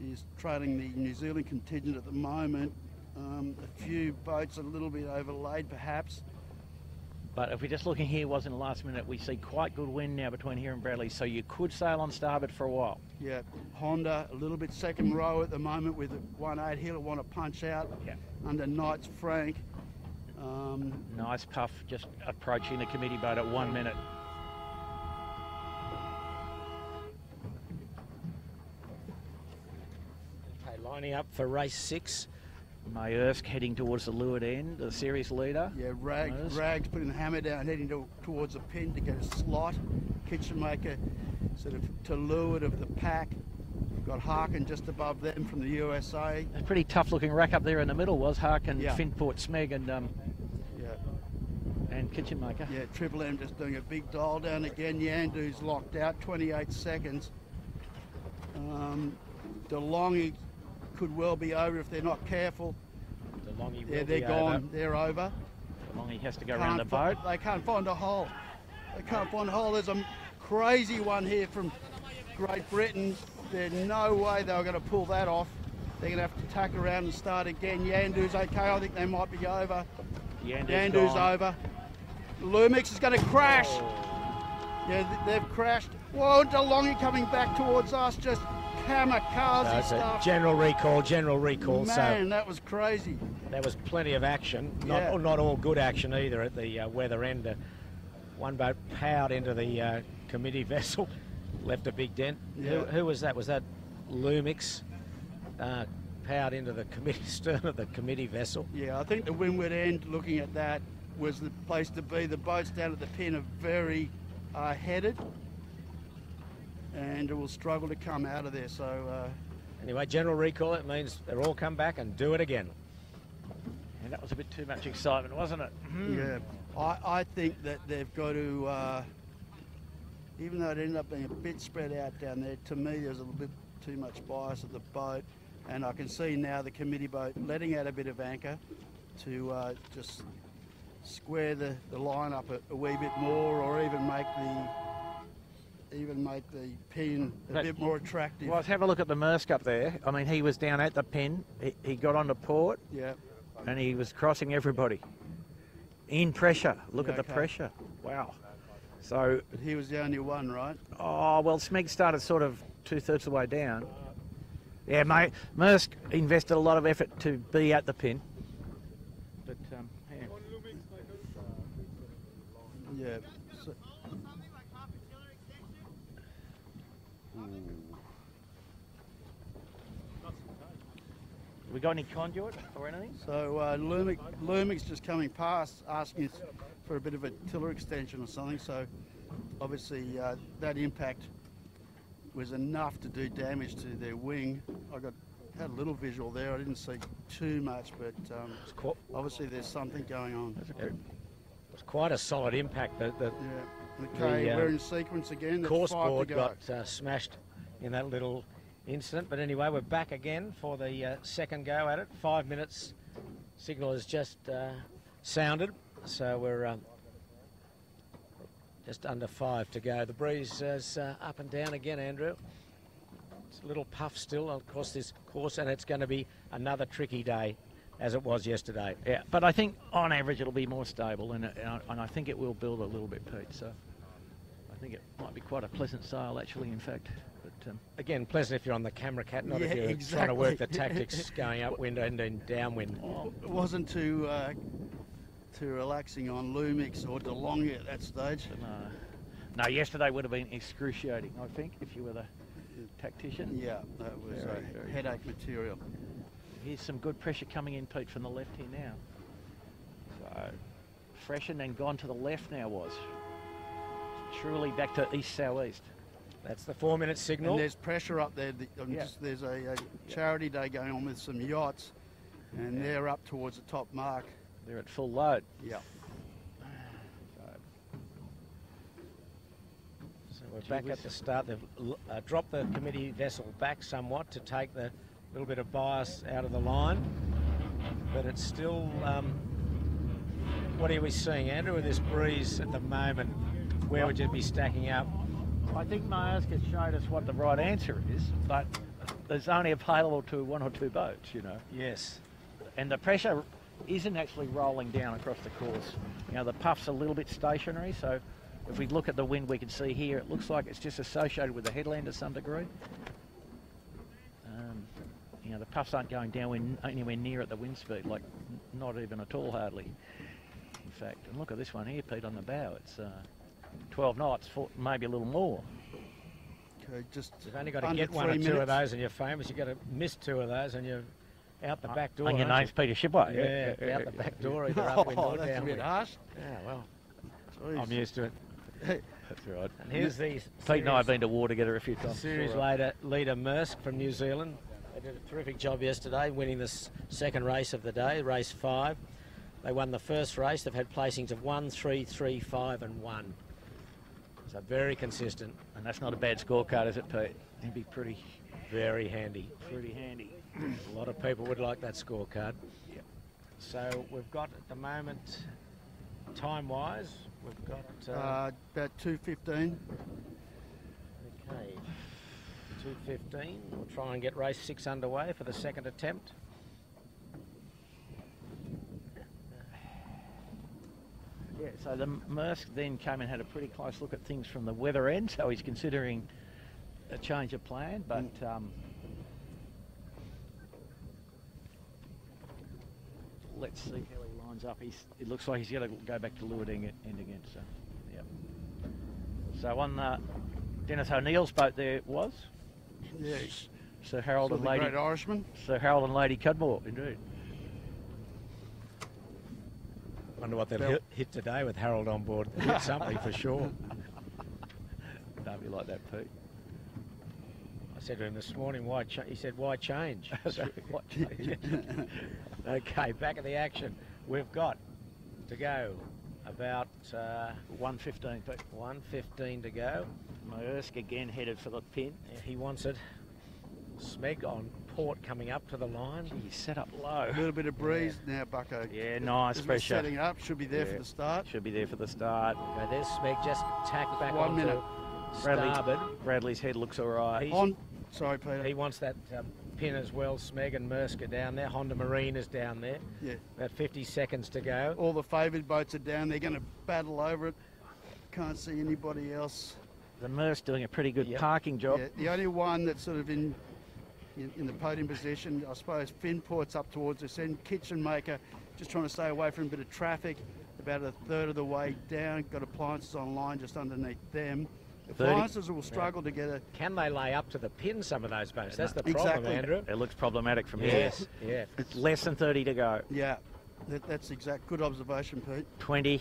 He's trailing the New Zealand contingent at the moment. A few boats a little bit overlaid, perhaps. But if we're just looking here, was in the last minute, we see quite good wind now between here and Bradley, so you could sail on starboard for a while. Yeah, Honda a little bit second row at the moment with 1-8. He'll want to punch out under Knight's Frank. Nice puff, just approaching the committee boat at 1 minute. Okay, lining up for race 6. Maersk heading towards the leeward end, the series leader. Yeah, Rag's putting the hammer down, heading towards the pin to get a slot. Kitchen Maker sort of to leeward of the pack. Got Harkin just above them from the USA. A pretty tough looking rack up there in the middle was Harkin, Finport, Smeg and Kitchen Maker. Yeah, Triple M just doing a big dial down again. Yandu's locked out, 28 seconds. DeLonghi could well be over if they're not careful. They're gone. Over. They're over. DeLonghi has to go around the boat. They can't find a hole. They can't find a hole. There's a crazy one here from Great Britain. There's no way they were going to pull that off. They're going to have to tack around and start again. Yandu's okay. I think they might be over. Yandu's over. Lumix is going to crash. Oh. Yeah, they've crashed. Whoa, DeLonghi coming back towards us. Just kamikaze stuff. General recall. Man, that was crazy. There was plenty of action. Not all good action either at the weather end. One boat powered into the committee vessel, left a big dent. Yeah. Who was that? Was that Lumix? Powered into the stern of the committee vessel. Yeah, I think the windward end, looking at that, was the place to be. The boats down at the pin are very headed, and it will struggle to come out of there. So anyway, general recall, it means they'll all come back and do it again. mean, that was a bit too much excitement, wasn't it? Yeah, I think that they've got to, even though it ended up being a bit spread out down there, to me there's a little bit too much bias at the boat, and I can see now the committee boat letting out a bit of anchor to just square the line up a wee bit more, or even make the pin a bit more attractive. Well, have a look at the Maersk up there. I mean, he was down at the pin. He got onto port. Yeah. And he was crossing everybody. In pressure. Look at the pressure. Wow. So. But he was the only one, right? Oh, well, Smeg started sort of 2/3 of the way down. Yeah, mate. Maersk invested a lot of effort to be at the pin. But, yeah. Yeah. So, We got any conduit or anything? So Lumic's just coming past, asking us for a bit of a tiller extension or something. So obviously that impact was enough to do damage to their wing. Had a little visual there. I didn't see too much, but obviously there's something going on. It was quite a solid impact. Okay, we're in sequence again. Course board got smashed in that little incident, but anyway, we're back again for the second go at it. 5 minutes. Signal has just sounded, so we're just under 5 to go. The breeze is up and down again, Andrew. It's a little puff still, of course, this course, and it's going to be another tricky day, as it was yesterday. Yeah, but I think on average it'll be more stable, and I think it will build a little bit, Pete. So I think it might be quite a pleasant sail, actually, in fact. But again, pleasant if you're on the camera, Cat, not if you're trying to work the tactics going upwind and then downwind. It wasn't too relaxing on Lumix or DeLonghi at that stage. No, yesterday would have been excruciating, I think, if you were the tactician. Yeah, that was headache material. Here's some good pressure coming in, Pete, from the left here now. So, freshened and gone to the left now was. Truly back to east-southeast. That's the 4 minute signal. And there's pressure up there. There's a charity day going on with some yachts, and they're up towards the top mark. They're at full load. Yeah. So we're back at the start. They've dropped the committee vessel back somewhat to take the little bit of bias out of the line, but it's still. What are we seeing, Andrew, with this breeze at the moment? Where would you be stacking up? I think Maersk has showed us what the right answer is, but there's only available to 1 or 2 boats, you know. Yes. And the pressure isn't actually rolling down across the course. You know, the puff's a little bit stationary, so if we look at the wind, we can see here, it looks like it's just associated with the headland to some degree. You know, the puffs aren't going down anywhere near at the wind speed, like not even at all, hardly. In fact, and look at this one here, Pete, on the bow. It's 12 knots, maybe a little more. Okay, you've only got to get 1 or 2 of those and you're famous. You've got to miss 2 of those and you're out the back door. And your name's Peter Shipway. Yeah, out the back door, either upwind or downwind. That's a bit harsh. Yeah, well, Jeez. I'm used to it. That's right. And here's the Pete and I have been to war together a few times. Series leader Maersk from New Zealand. They did a terrific job yesterday, winning the second race of the day, race 5. They won the first race. They've had placings of 1, 3, 3, 5 and 1. So very consistent. And that's not a bad scorecard, is it, Pete? It'd be pretty... Very handy. Pretty handy. A lot of people would like that scorecard. Yep. So we've got, at the moment, time-wise, we've got... about 2:15. Okay. 2:15. We'll try and get race 6 underway for the second attempt. Yeah, so the Maersk then came and had a pretty close look at things from the weather end, so he's considering a change of plan, but let's see how he lines up. It looks like he's going to go back to leeward end again, so yeah. So on Dennis O'Neill's boat there it was. Yes. Sir Harold and Lady... Great Irishman. Sir Harold and Lady Cudmore, indeed. Wonder what they'll hit today with Harold on board. They'll hit something for sure. Don't be like that, Pete. I said to him this morning, he said, why change? So, what change? Okay, back of the action. We've got to go about 1:15. 1:15 to go. Maersk again headed for the pin. Yeah, he wants it. Smeg on port coming up to the line. He's set up low. A little bit of breeze now, Bucko. Yeah, nice pressure. Setting up, should be there for the start. Should be there for the start. Okay, there's Smeg just tacked back 1 onto minute. starboard. Bradley's head looks all right. Sorry, Peter. He wants that pin as well. Smeg and Maersk are down there. Honda Marine is down there. Yeah. About 50 seconds to go. All the favoured boats are down. They're going to battle over it. Can't see anybody else. The Maersk doing a pretty good parking job. Yeah, the only one that's sort of in the podium position, I suppose, Finport's up towards us end. Kitchen Maker just trying to stay away from a bit of traffic. About a third of the way down. Got appliances on line just underneath them. Appliances will struggle to get a... Can they lay up to the pin, some of those boats? That's the problem, exactly. Andrew. It looks problematic from here. Yes, yeah. It's less than 30 to go. Yeah, that's exact. Good observation, Pete. 20.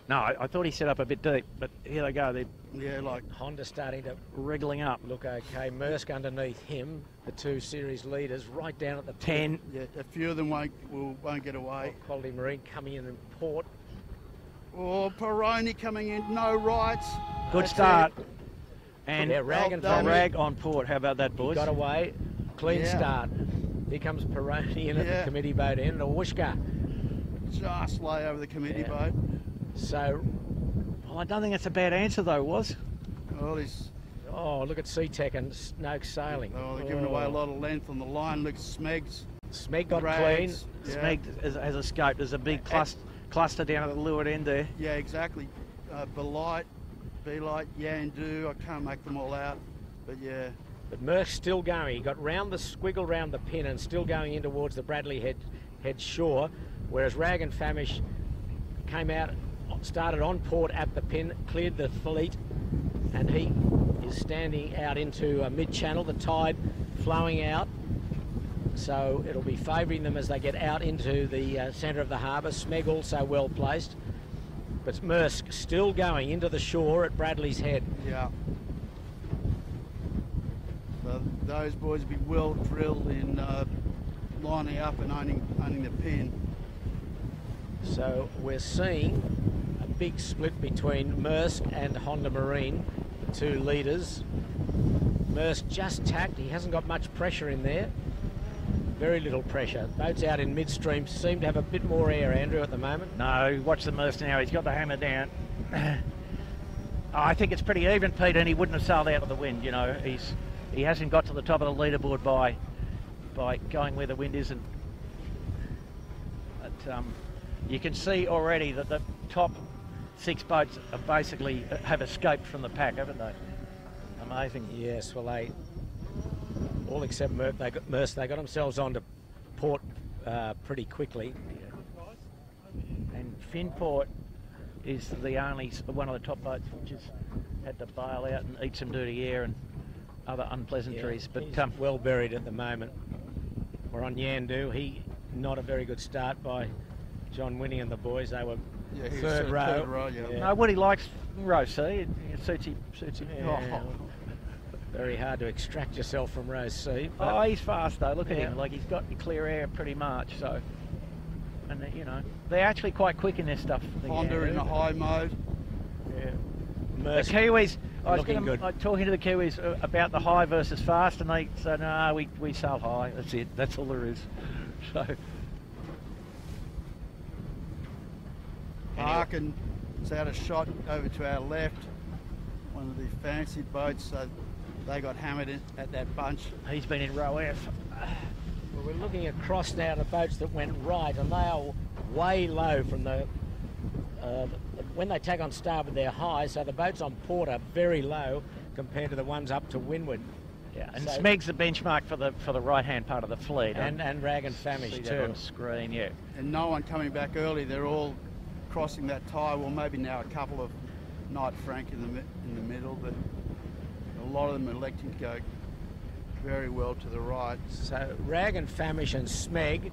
No, I thought he set up a bit deep, but here they go. They're Honda starting to wriggling up. Look okay. Maersk underneath him, the two series leaders, right down at the 10. Yeah, a few of them won't get away. Quality Marine coming in port. Oh, Peroni coming in, no rights. Good That's start. it. And Rag on port. How about that, boys? Got away. Clean start. Here comes Peroni in at the committee boat end. A whooshka. Just lay over the committee boat. So, I don't think that's a bad answer, though, was. Well, he's... Oh, look at SeaTech and Snoke sailing. Oh, they're giving away a lot of length on the line. Look, Smeg got clean. Smeg has escaped. There's a big cluster down at the leeward end there. Yeah, exactly. Belite, Yandu, I can't make them all out, but yeah. But Maersk's still going. He got round the squiggle round the pin and still going in towards the Bradley head shore, whereas Rag and Famish came out, started on port at the pin, cleared the fleet, and he is standing out into mid-channel, the tide flowing out. So it'll be favouring them as they get out into the centre of the harbour. Smeg also well placed. But Maersk still going into the shore at Bradley's head. Yeah. So those boys will be well drilled in lining up and owning the pin. So we're seeing a big split between Maersk and Honda Marine, the two leaders. Maersk just tacked. He hasn't got much pressure in there. Very little pressure. Boats out in midstream seem to have a bit more air, Andrew, at the moment. No, watch the Maersk now. He's got the hammer down. I think it's pretty even, Pete, and he wouldn't have sailed out of the wind. You know, he hasn't got to the top of the leaderboard by going where the wind isn't. But you can see already that the top 6 boats have escaped from the pack, haven't they? Amazing. Yes, well, they all except Maersk, they got themselves onto port pretty quickly. And Finport is the only one of the top boats which has had to bail out and eat some dirty air and other unpleasantries. Yeah, but well buried at the moment. We're on Yandu. Not a very good start by John Winning and the boys. They were third row. No, Woody likes row C. It suits him. Yeah. Very hard to extract yourself from row C. Oh, he's fast though. Look at him. Like he's got clear air pretty much. So, and you know, they're actually quite quick in this stuff. Honda in a high mode. Yeah. Maersk the Kiwis. I was good. talking to the Kiwis about the high versus fast, and they said, "No, we sail high. That's it. That's all there is." So. Parkin is out of shot over to our left. One of the fancy boats, so they got hammered at that bunch. He's been in row F. Well, we're looking across now to boats that went right, and they are way low from the... when they tack on starboard, they're high, so the boats on port are very low compared to the ones up to windward. Yeah, and so, Smeg's the benchmark for the right-hand part of the fleet. And Rag and Famish too. On screen, yeah. And no one coming back early. They're all crossing that tie. Well, maybe now a couple of Knight Frank in the middle, but a lot of them are electing to go very well to the right. So Rag and Famish and Smeg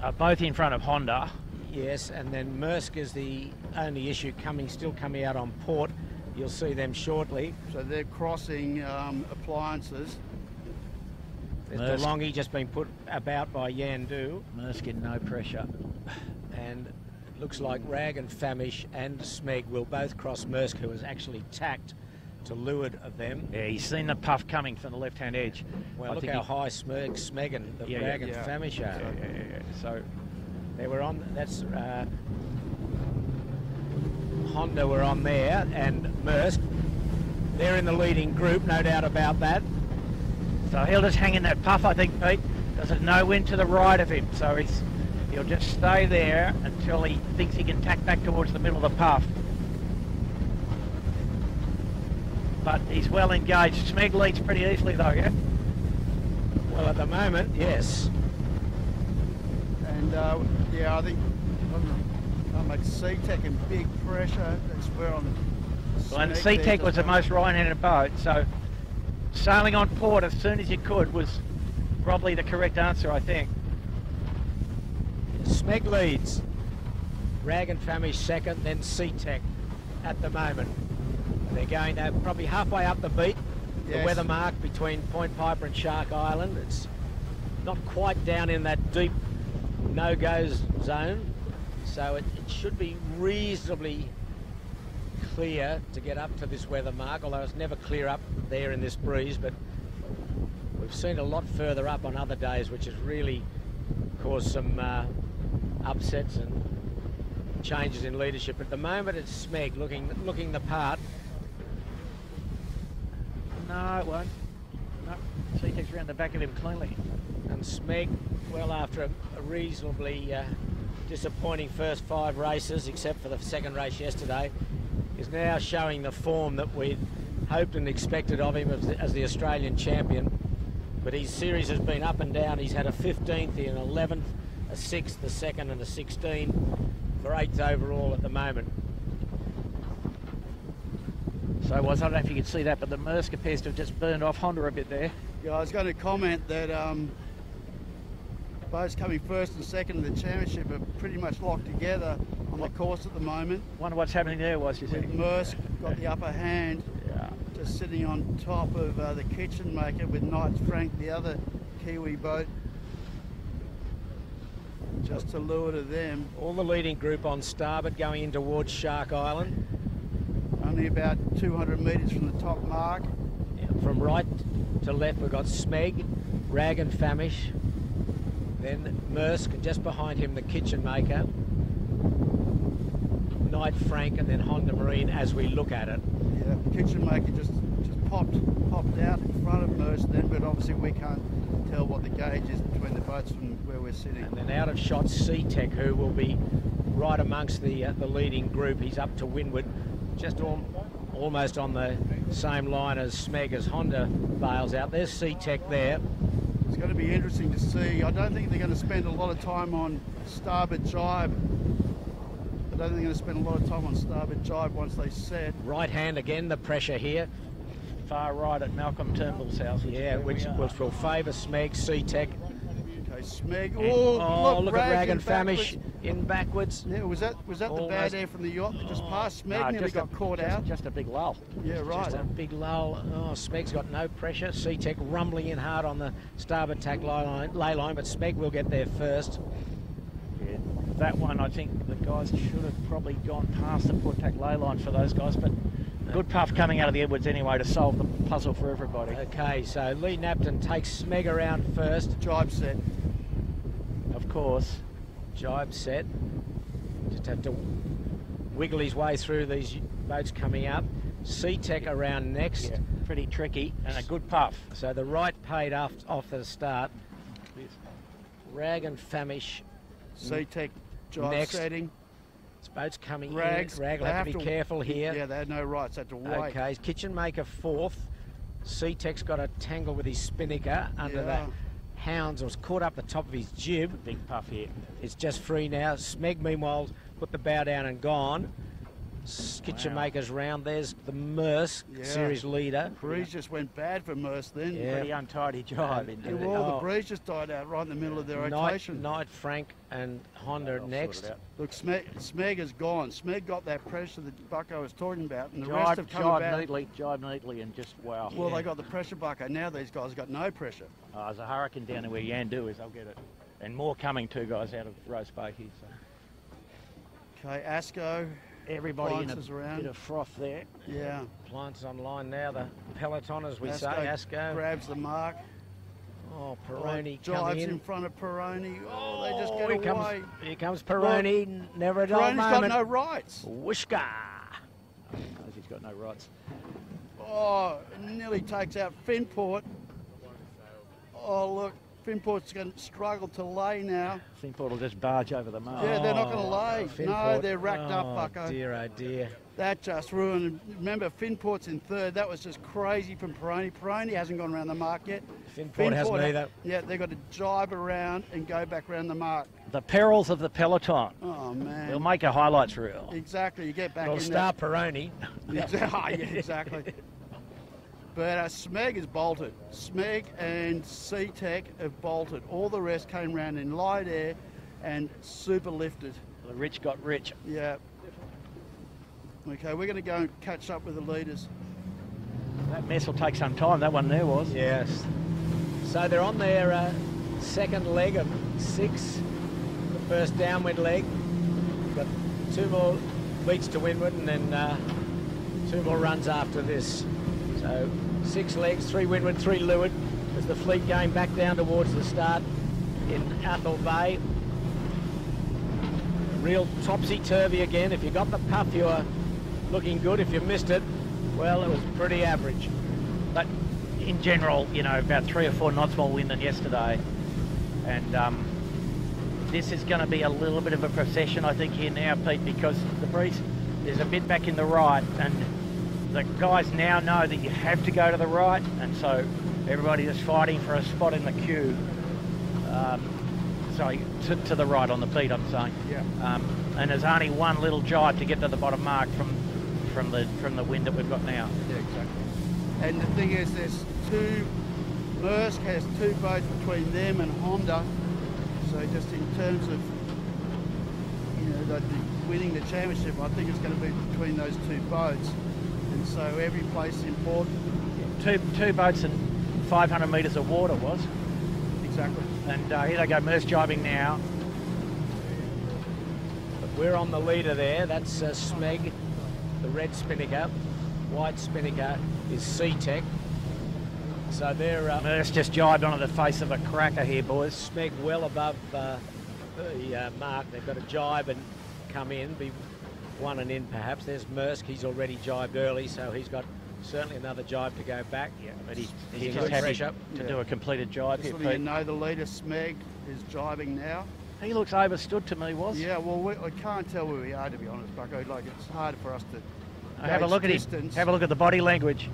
are both in front of Honda. Yes, and then Maersk is the only issue still coming out on port. You'll see them shortly. So they're crossing appliances. There's DeLonghi just been put about by Yandu. Maersk in no pressure. And it looks like Rag and Famish and Smeg will both cross Maersk, who has actually tacked to leeward of them. Yeah, he's seen the puff coming from the left-hand edge. Well, look how high Smeg and the Rag and Famish are. So they were on, that's Honda were on there, and Maersk. They're in the leading group, no doubt about that. So he'll just hang in that puff, I think, Pete. There's no wind to the right of him, so he'll just stay there until he thinks he can tack back towards the middle of the puff. But he's well engaged. Smeg leads pretty easily though, yeah? Well, at the moment, yes. And yeah, I think I'm at Sea-Tech in big pressure. That's where I'm. Well, and Sea-Tech was the most right-handed boat, so sailing on port as soon as you could was probably the correct answer, I think. Smeg leads. Rag and Famish second, then Sea-Tech at the moment. They're going probably halfway up the beat, the weather mark between Point Piper and Shark Island. It's not quite down in that deep no-go zone, so it should be reasonably clear to get up to this weather mark, although it's never clear up there in this breeze, but we've seen a lot further up on other days, which has really caused some upsets and changes in leadership. At the moment it's Smeg looking the part. No, it won't. No, Sea-Tech's around the back of him cleanly. And Smeg, well, after a reasonably disappointing first 5 races, except for the second race yesterday, is now showing the form that we'd hoped and expected of him as the Australian champion. But his series has been up and down. He's had a 15th, an 11th, a 6th, a 2nd and a 16 for 8th overall at the moment. So I don't know if you can see that, but the Maersk appears to have just burned off Honda a bit there. Yeah, I was going to comment that boats coming first and second in the championship are pretty much locked together on the course at the moment. Wonder what's happening there, was you think? Maersk got the upper hand, just sitting on top of the Kitchen Maker with Knight Frank, the other Kiwi boat, just to lure to them. All the leading group on starboard going in towards Shark Island. Only about 200 metres from the top mark. Yeah, from right to left we've got Smeg, Rag and Famish, then Maersk, and just behind him the Kitchen Maker, Knight Frank, and then Honda Marine as we look at it. Yeah, Kitchen Maker just popped out in front of Maersk then, but obviously we can't tell what the gauge is between the boats from where we're sitting. And then out of shot Sea-Tech, who will be right amongst the leading group. He's up to windward, just almost on the same line as Smeg as Honda bails out. There's Sea-Tech there. It's going to be interesting to see. I don't think they're going to spend a lot of time on starboard jibe. I don't think they're going to spend a lot of time on starboard jibe once they set. Right hand again, the pressure here. Far right at Malcolm Turnbull's house. Which will favour Smeg, Sea-Tech. Okay, Smeg. Oh, look at Rag and Famish Famish in backwards. Yeah, was that the bad air from the yacht that just passed Smeg? Nearly got caught out. Just a big lull. Yeah, right. Just a big lull. Oh, Smeg's got no pressure. Sea-Tech rumbling in hard on the starboard tack lay line, but Smeg will get there first. Yeah, that one I think the guys should have probably gone past the port tack lay line for those guys, but good puff coming out of the Edwards anyway to solve the puzzle for everybody. Okay, so Lee Napton takes Smeg around first. Jibe set. Of course. Jibe set. Just have to wiggle his way through these boats coming up. Sea-Tech around next. Yeah, pretty tricky and a good puff. So the right paid off the start. Rag and Famish. Sea-Tech jibe next. setting. This boat's coming Rags, in. Rag will have to be careful here. Yeah, they had no rights, had to wait. Okay, Kitchen Maker fourth. Sea-Tech's got a tangle with his spinnaker under that. Hounds was caught up the top of his jib. Big puff here. It's just free now. Smeg, meanwhile, put the bow down and gone. Kitchen Maker's round. There's the Maersk series leader. Breeze just went bad for Maersk then. Yeah. Pretty untidy job. The breeze just died out right in the middle of their rotation. Knight, Frank and Honda next. Look, Smeg is gone. Smeg got that pressure that Bucko was talking about, and the rest have come about. Jive neatly, and just wow. Well, they got the pressure, Bucko. Now these guys got no pressure. There's a hurricane down there where Yandu is. They'll get it. And more coming, two guys out of Roast Bakey. So. Okay, Asco. Everybody in a around. bit of froth there. Yeah. Plants online now. The peloton, as we say. Asco grabs the mark. Oh, Peroni drives in front of Peroni. Oh, they just get away. Here comes Peroni. Well, never a dull moment. Peroni's got no rights. Wishka. He's got no rights. Oh, nearly takes out Finport. Oh, look. Finport's going to struggle to lay now. Finport will just barge over the mark. Yeah, they're not going to lay. Finport. No, they're racked up, Bucko. Dear, oh dear. That just ruined. Remember, Finport's in third. That was just crazy from Peroni. Peroni hasn't gone around the mark yet. Finport hasn't either. Yeah, they've got to jibe around and go back around the mark. The perils of the peloton. Oh, man. They'll make a highlights reel. Exactly. You get back It'll in start Peroni. Yeah, exactly. But Smeg has bolted. Smeg and C-Tech have bolted. All the rest came round in light air and super lifted. The rich got rich. Yeah. Okay, we're going to go and catch up with the leaders. That mess will take some time. That one there was. Yes. So they're on their second leg of 6. The first downwind leg. Got 2 more beats to windward and then 2 more runs after this. So 6 legs, 3 windward, 3 leeward, as the fleet going back down towards the start in Athol Bay. Real topsy-turvy again. If you got the puff, you were looking good. If you missed it, well, it was pretty average. But in general, you know, about 3 or 4 knots more wind than yesterday. And this is going to be a little bit of a procession, I think, here now, Pete, because the breeze is a bit back in the right, and the guys now know that you have to go to the right, and so everybody is fighting for a spot in the queue. Sorry, to the right on the beat, I'm saying. Yeah. And there's only one little jibe to get to the bottom mark from the wind that we've got now. Yeah, exactly. And the thing is, there's 2. Maersk has 2 boats between them and Honda. So just in terms of, you know, winning the championship, I think it's going to be between those 2 boats. And so every place is important. Two boats and 500 metres of water was. Exactly. And here they go, Maersk jibing now. But we're on the leader there. That's Smeg, the red spinnaker. White spinnaker is C-Tech. So they're... Maersk just jibed onto the face of a cracker here, boys. Smeg well above the mark. They've got to jibe and come in, be 1 and in perhaps. There's Maersk. He's already jibed early, so he's got certainly another jibe to go back. Yeah, but he's just happy to do a completed jibe just here, Pete. You know, the leader, Smeg, is jibing now. He looks overstood to me, was. Yeah, well, I can't tell where we are, to be honest, Bucko. Like, it's hard for us to have a look at him. Have a look at the body language.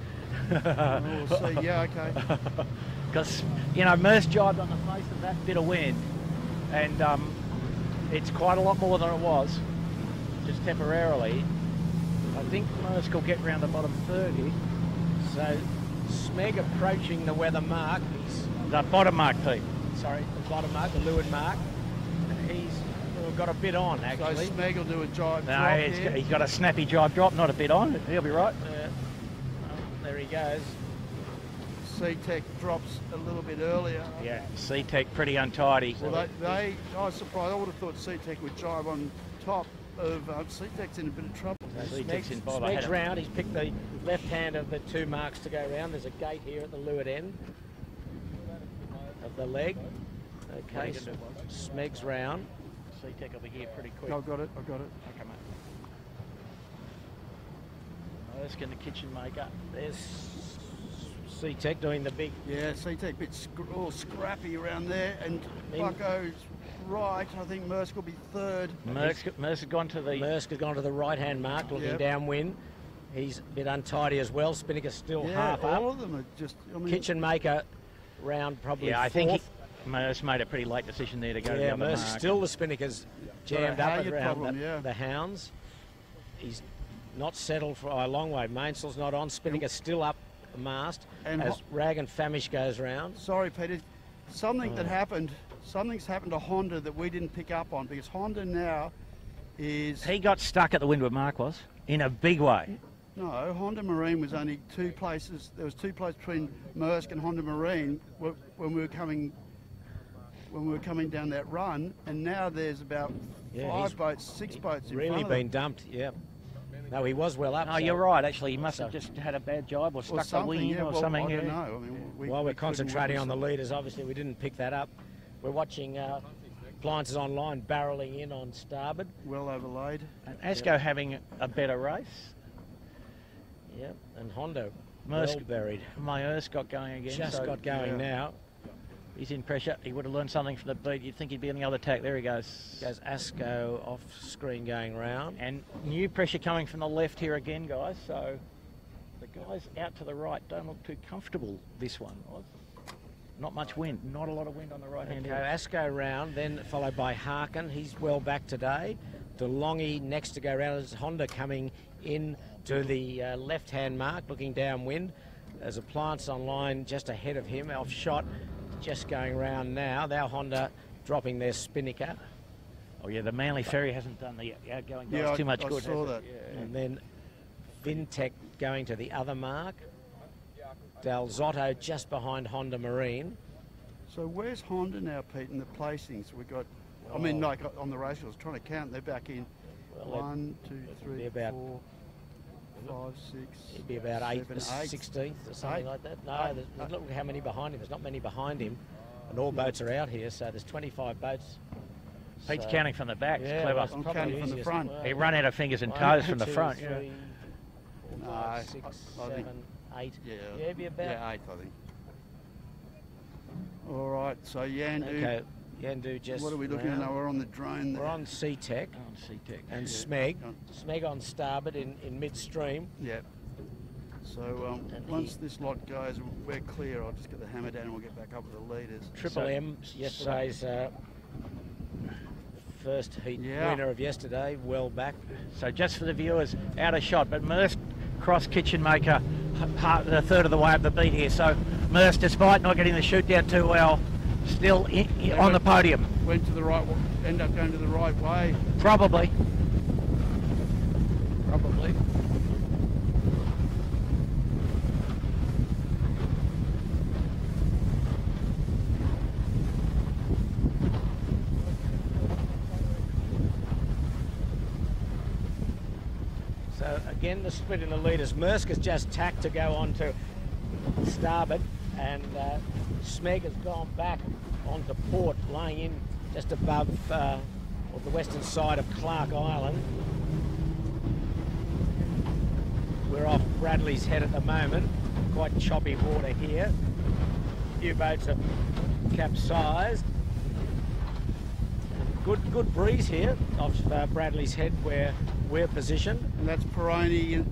We'll see. Yeah, okay. Because, you know, Maersk jibed on the face of that bit of wind, and it's quite a lot more than it was, just temporarily. I think Maersk will get round the bottom 30. So Smeg approaching the weather mark. He's the bottom mark, Pete. Sorry, the bottom mark, the leeward mark. He's got a bit on, actually. So Smeg will do a jibe no, drop he's got a snappy jibe drop, not a bit on. He'll be right. There he goes. C-Tech drops a little bit earlier. Yeah, C-Tech pretty untidy. Well, I was surprised. I would have thought C-Tech would jibe on top of C-Tech's in a bit of trouble. Smeg's round. He's picked the left hand of the 2 marks to go round. There's a gate here at the leeward end of the leg. Okay, Smeg's round. C-Tech will be here pretty quick. I've got it. Okay, mate. Maersk and the kitchen maker. There's C-Tech doing the big... Yeah, C-Tech a bit all scrappy around there, and Bucko's right. I think Maersk will be 3rd. Maersk has gone to the... Maersk has gone to the right-hand mark, looking downwind. He's a bit untidy as well. Spinnaker's still half up. All of them are just... I mean, kitchen maker round probably 4th. I think Maersk made a pretty late decision there to go to the other mark. Still the Spinnaker's jammed up around the hounds. He's not settled for a long way. Mainsail's not on. Spinnaker's still up the mast And as Rag and Famish goes round. Sorry, Peter. Something's happened to Honda that we didn't pick up on, because Honda now is... He got stuck at the windward mark, was, in a big way. No, Honda Marine was only 2 places. There was 2 places between Maersk and Honda Marine when we were coming down that run, and now there's about 5 boats, 6 boats in really front of been them. dumped, yeah. No, he was well up. No, so- you're right, actually. He must have just had a bad job or stuck the wing or something. I don't know. I mean, While we're couldn't concentrating on the witness leaders, obviously we didn't pick that up. We're watching Appliances Online barrelling in on starboard. it. Well overlaid. And Asco having a better race. Yep, and Honda Maersk well buried. Maersk got going again. Just so got going now. He's in pressure. He would have learned something from the beat. You'd think he'd be on the other tack. There he goes. Goes Asco off screen going round. And new pressure coming from the left here again, guys. So the guys out to the right don't look too comfortable this one. Not much wind. Not a lot of wind on the right hand Okay, edge. Asco round, then followed by Harkin. He's well back today. DeLonghi next to go round. As Honda coming in to the left-hand mark, looking downwind. There's Appliance Online just ahead of him, off shot, just going round now. Now Honda dropping their spinnaker. Oh yeah, the Manly Ferry hasn't done the outgoing guys Yeah, too much I good. saw has that. it? And then Vintech going to the other mark. Del Zotto just behind Honda Marine. So where's Honda now, Pete, in the placings? We got, I mean, like on the race, I was trying to count. They're back in Well, 1, 2, 3, about- 4, 5, 6. It'd be about 8th, 7, 16th or something like that. No, Eight. look how many behind him. There's not many behind him. And all boats are out here, so there's 25 boats. Pete's So- counting from the back. It's clever. well, I'm probably counting from the easiest. front. Well, He run out of fingers and 1, toes from the 2, front. 3, Yeah. 4, No, 5, 6, I think- 7, 8. Yeah, Yeah, be about. yeah, 8, I think. All right, so Yandu. Okay, Yandu just. What are we looking at round. now? We're on the drone there. We're on Sea-Tech On C-Tech. and Yeah. Smeg. On- Smeg on starboard in midstream. Yeah. So And once this lot goes, we're clear. I'll just get the hammer down and we'll get back up with the leaders. Triple M, yesterday's first heat Yeah. winner of yesterday, well back. So just for the viewers, out of shot, but Maersk cross kitchen maker a third of the way up the beat here. So Maersk, despite not getting the shoot down too well, still on the podium. Went to the right, end up going to the right way. Probably. So again, the split in the leaders. Maersk has just tacked to go on to starboard, and Smeg has gone back onto port, laying in just above or the western side of Clark Island. We're off Bradley's Head at the moment. Quite choppy water here. A few boats have capsized. Good breeze here off Bradley's Head where we're positioned. And that's Peroni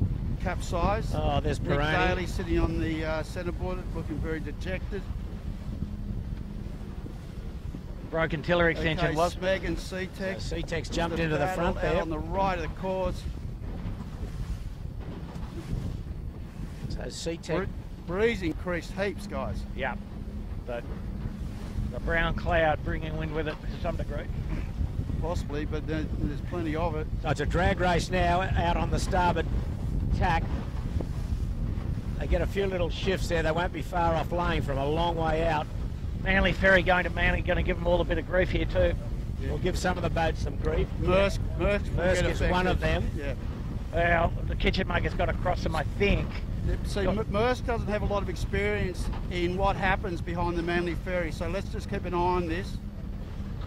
capsized. Oh, there's Nick Peroni. Daly sitting on the centreboard, looking very dejected. Broken tiller extension Okay, was. Smeg and C-Tech. C-Tech's jumped into the front Out there. on the right of the cause. So C-Tech. Breeze increased heaps, guys. Yeah. But the brown cloud bringing wind with it to some degree. Possibly, but there's plenty of it. So it's a drag race now out on the starboard tack. They get a few little shifts there. They won't be far off laying from a long way out. Manly Ferry going to Manly, going to give them all a bit of grief here too. We'll give some of the boats some grief. Maersk is one of them. Yeah. Well, the kitchen maker's got to cross them, I think. See, Maersk doesn't have a lot of experience in what happens behind the Manly Ferry, so let's just keep an eye on this.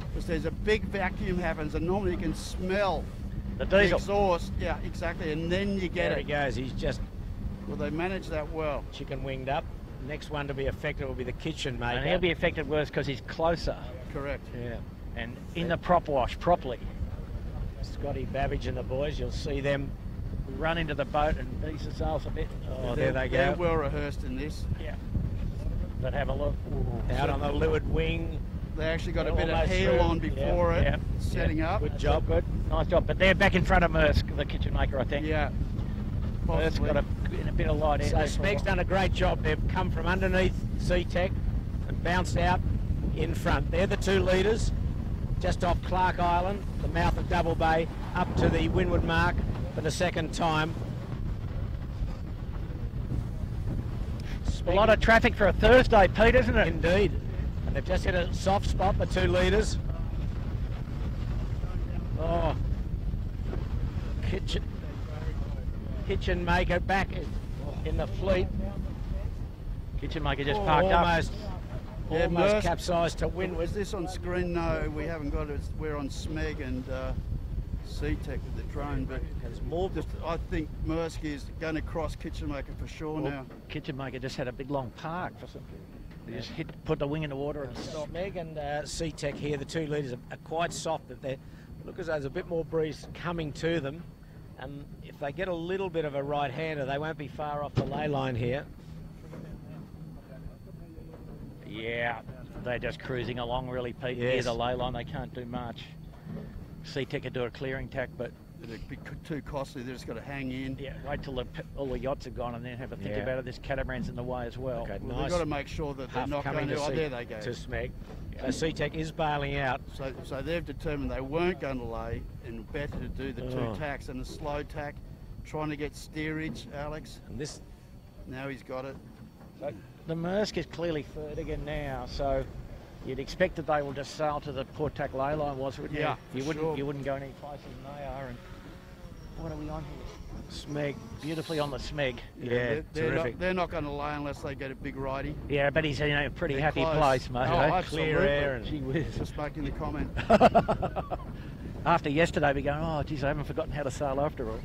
Because there's a big vacuum happens, and normally you can smell the diesel exhaust. Yeah, exactly, and then you get There it. he goes. He's just Well, they manage that well. chicken winged up. Next one to be affected will be the kitchen maker. And he'll be affected worse because he's closer. Correct. Yeah. And in the prop wash properly. Scotty Babbage and the boys, you'll see them. Run into the boat and ease themselves a bit. Oh, there they They're go. well rehearsed in this. Yeah. But have a look. Out on the leeward wing. They actually got a bit of Almost heel through. on before it, Yeah. setting up. Good job. Good. Nice job. But they're back in front of Maersk, the kitchen maker, I think. Yeah. It's got a bit of light So air. Smeg's done a great job. They've come from underneath C-Tech and bounced out in front. They're the two leaders, just off Clark Island, the mouth of Double Bay, up to the windward mark for the second time. A lot of traffic for a Thursday, Pete, isn't it? Indeed. And they've just hit a soft spot, the two leaders. Oh, Kitchen Maker back in the fleet. Kitchen Maker just parked up. Almost capsized to windward. Is this on screen? No, we haven't got it. We're on Smeg and C-Tech with the drone, but I think Maersk is going to cross Kitchen Maker for sure now. Kitchen Maker just had a big long park for something. They just put the wing in the water and stopped. Smeg and C-Tech here, the two leaders, are quite soft, but they look as though there's a bit more breeze coming to them. And if they get a little bit of a right-hander, they won't be far off the ley line here. Yeah, they're just cruising along really, Pete. Near Yes. the ley line, they can't do much. C-Tech could do a clearing tack, but it'd be too costly. They're just got to hang in. yeah, wait till all the yachts are gone and then have a think Yeah. about it. This catamaran's in the way as well. Okay, Well, nice. they've got to make sure that they're Huff not coming going to. to Oh, there they go. To Smeg. So C-Tech is bailing out. So they've determined they weren't going to lay, and better to do the two Oh. tacks and the slow tack, trying to get steerage, Alex. And this. Now he's got it. So the Maersk is clearly third again now, so you'd expect that they will just sail to the port tack ley line, wouldn't Yeah, you? for sure. You wouldn't go any closer than they are. And what are we on here? Smeg. Beautifully on the Smeg. Yeah, terrific. They're not going to lay unless they get a big righty. Yeah, but he's in a pretty They're happy close. place, mate. Oh, eh? absolutely. Clear air and Gee whiz. Just making the comment. After yesterday, we going, oh, geez, I haven't forgotten how to sail after all.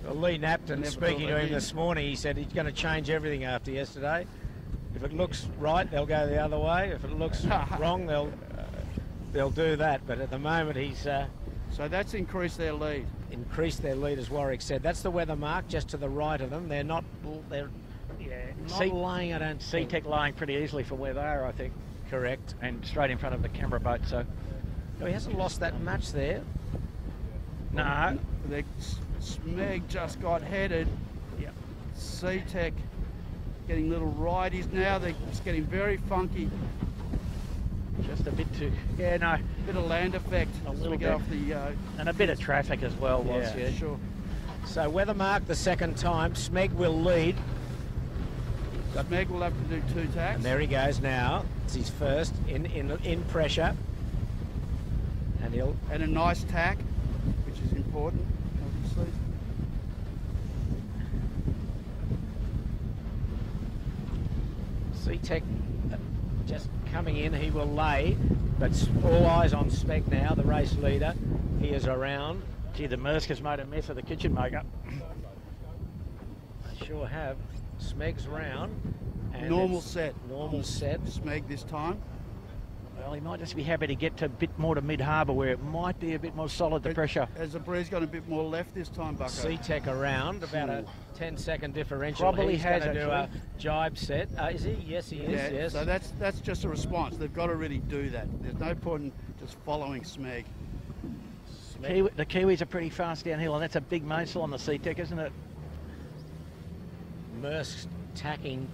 Well, Lee Napton, Never speaking thought to him they'd this morning, he said he's going to change everything after yesterday. If it looks right, they'll go the other way. If it looks wrong, they'll do that. But at the moment, he's So that's increased their lead. increased their lead, as Warwick said. That's the weather mark just to the right of them. They're not laying, I don't see. C-Tech laying pretty easily from where they are, I think. Correct. And straight in front of the Canberra boat, so... No, he hasn't lost that much there. No. Smeg just got headed. Yep. C-Tech getting little righties now. They're just getting very funky. Just a bit too... Yeah, no. Bit of land effect A as little we bit. go off the... And a bit of traffic as well was, Yeah. yeah. Sure. So weather mark the second time. Smeg will lead. Smeg will have to do two tacks. And there he goes now. It's his first in pressure. And he'll... And a nice tack, which is important, obviously. C-Tech just coming in, he will lay, but all eyes on Smeg now, the race leader. He is around. Gee, the Maersk has made a mess of the kitchen maker. They sure have. Smeg's round. And Normal it's set. Normal set. Smeg this time. Well, he might just be happy to get to a bit more to mid-harbour where it might be a bit more solid, the pressure. Has the breeze gone a bit more left this time, Bucko? C-Tech around, about a 10-second differential. Probably He's has, going to do a actually. jibe set. Is he? Yes, he is, Yeah, yes. so that's just a response. They've got to really do that. There's no point in just following Smeg. The Kiwis are pretty fast downhill, and that's a big mainsail on the C-Tech, isn't it? Maersk tacking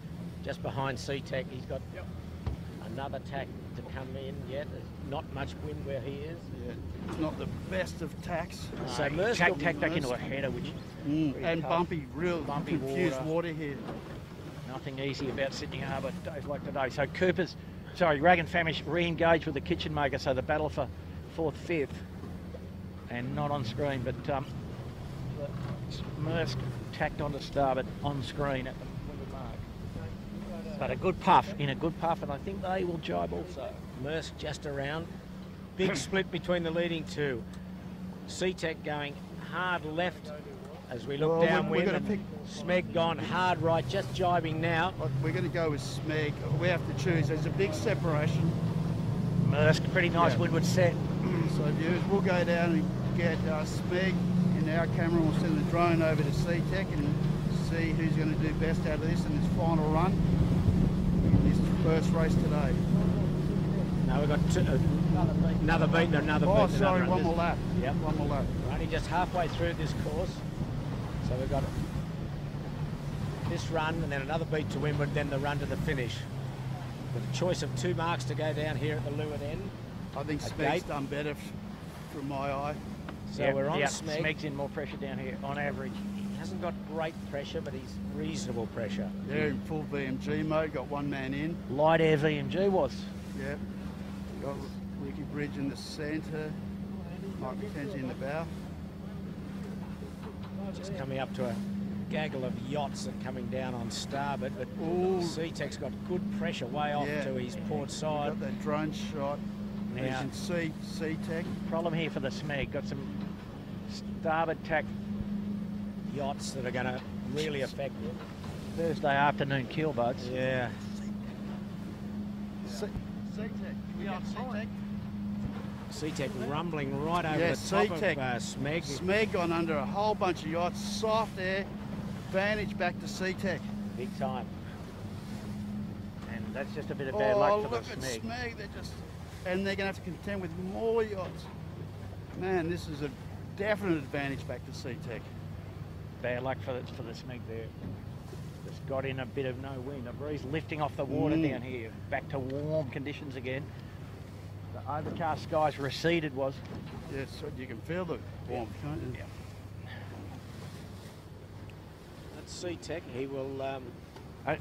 just behind C-Tech. He's got another tack to come in yet. There's not much wind where he is. Yeah, it's not the best of tacks. So Maersk tack back into a header, which and tough. bumpy, real Bumpy confused water. water here. Nothing easy about Sydney Harbour days like today. So Rag and Famish re-engaged with the kitchen maker, so the battle for 4th, 5th, and not on screen, but Maersk tacked onto starboard on screen at the windward mark. But a good puff, and I think they will jibe also. Maersk just around. Big split between the leading two. C-Tech going hard left as we look Well, downwind. we're gonna Smeg gone hard right, just jibing now. We're going to go with Smeg. We have to choose. There's a big separation. Maersk, pretty nice windward set. So viewers, we'll go down and get Smeg in our camera. We'll send the drone over to C-Tech and see who's going to do best out of this in this final run in this first race today. Now we've got another beat and another beat. Oh, sorry, one more lap. Yep. One more lap. We're only just halfway through this course. So we've got this run and then another beat to windward, then the run to the finish. With a choice of 2 marks to go down here at the leeward end. I think Smeg's done better from my eye. So we're on Smeg. Smeg's in more pressure down here on average. He hasn't got great pressure, but he's reasonable pressure. Yeah, in full VMG mode, got 1 man in. Light air VMG was. Yep. Got Ricky Bridge in the centre, Mike McKenzie in the bow. Just coming up to a gaggle of yachts that are coming down on starboard, but SeaTech's got good pressure way off to his port side. Got that drone shot. Now, you can see SeaTech. Problem here for the Smeg, got some starboard tack yachts that are going to really affect it. Thursday afternoon keel boats. Yeah. SeaTech. We on SeaTech. SeaTech rumbling right over the top of Smeg. Smeg gone under a whole bunch of yachts, soft air, advantage back to SeaTech. Big time. And that's just a bit of bad luck for the Smeg. Look at Smeg, and they're going to have to contend with more yachts. Man, this is a definite advantage back to SeaTech. Bad luck for the Smeg there. Just got in a bit of no wind. A breeze lifting off the water down here. Back to warm conditions again. The overcast skies receded was. Yes, you can feel the warmth, can't you? Yeah. That's SeaTech. He will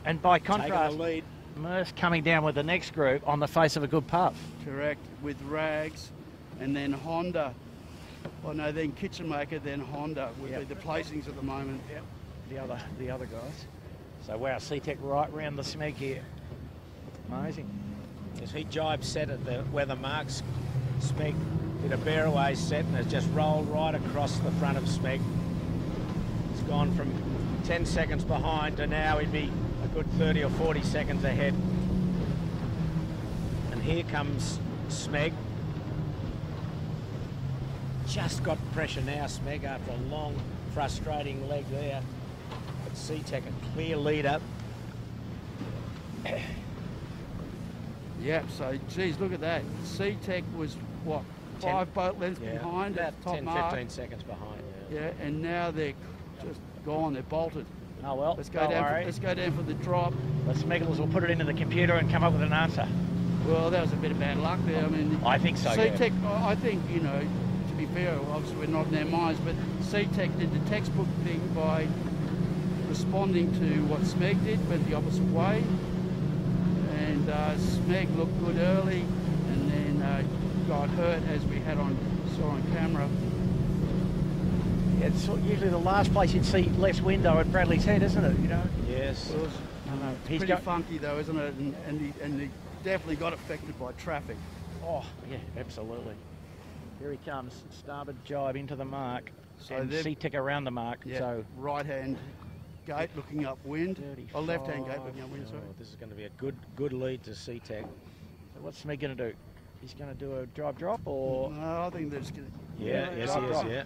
and by take contrast, the lead. Maersk coming down with the next group on the face of a good puff. Correct, with Rags and then Honda. Oh no, then Kitchenmaker, then Honda with the placings at the moment. Yep. The other guys. So wow, SeaTech right round the Smeg here. Amazing. As he jibe set at where the Maersk Smeg did a bear away set and has just rolled right across the front of Smeg. It's gone from 10 seconds behind to now he'd be a good 30 or 40 seconds ahead. And here comes Smeg. Just got pressure now, Smeg, after a long, frustrating leg there. But SeaTech a clear leader. Yeah, so, geez, look at that. SeaTech was, what, 5 boat lengths behind about at top 10, mark. 15 seconds behind. Yeah, and now they're just gone, they're bolted. Oh, well, let's go down for the drop. The Smegglers will put it into the computer and come up with an answer. Well, that was a bit of bad luck there. I mean, I think so, SeaTech, I think, you know, to be fair, obviously we're not in their minds, but SeaTech did the textbook thing by responding to what Smeg did, went the opposite way. And Smeg looked good early and then got hurt, as we saw on camera. Yeah, it's usually the last place you'd see less window at Bradley's Head, isn't it? You know. Yes. Well, it's pretty funky though, isn't it? And he definitely got affected by traffic. Oh yeah, absolutely. Here he comes, starboard jibe into the mark, so and SeaTech around the mark. Yeah, so right hand gate looking upwind, or left hand gate looking upwind. Sorry. This is going to be a good lead to SeaTech. So what's Smeg going to do? He's going to do a drive drop, or no? I think they're just going to. Yeah, yes, he is. Yeah.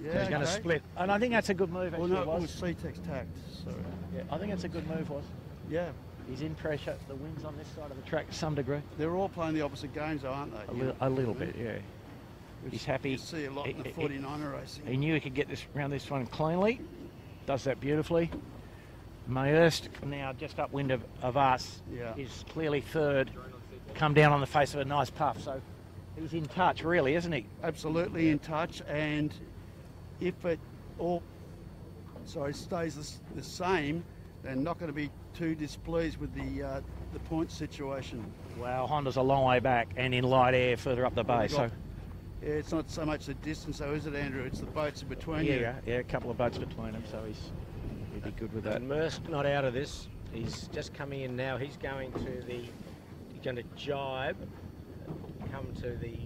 Yeah, so he's going to split. And I think that's a good move, actually. Well, no, it was SeaTech's tact. So. Yeah, I think that's a good move, was. Yeah. He's in pressure. The wind's on this side of the track to some degree. They're all playing the opposite games, though, aren't they? A little bit, yeah. He's happy. You see a lot in the 49er racing. He knew he could get this around this one cleanly. Does that beautifully. Maersk, now just upwind of us, is clearly third. Come down on the face of a nice puff. So he's in touch, really, isn't he? Absolutely in touch. And if it all stays the same, they're not going to be too displeased with the point situation. Well, Honda's a long way back and in light air further up the bay. So yeah, it's not so much the distance, though, is it, Andrew? It's the boats in between. Yeah, a couple of boats between them. So he'd be good with that. And Maersk not out of this. He's just coming in now. He's going to jibe, come to the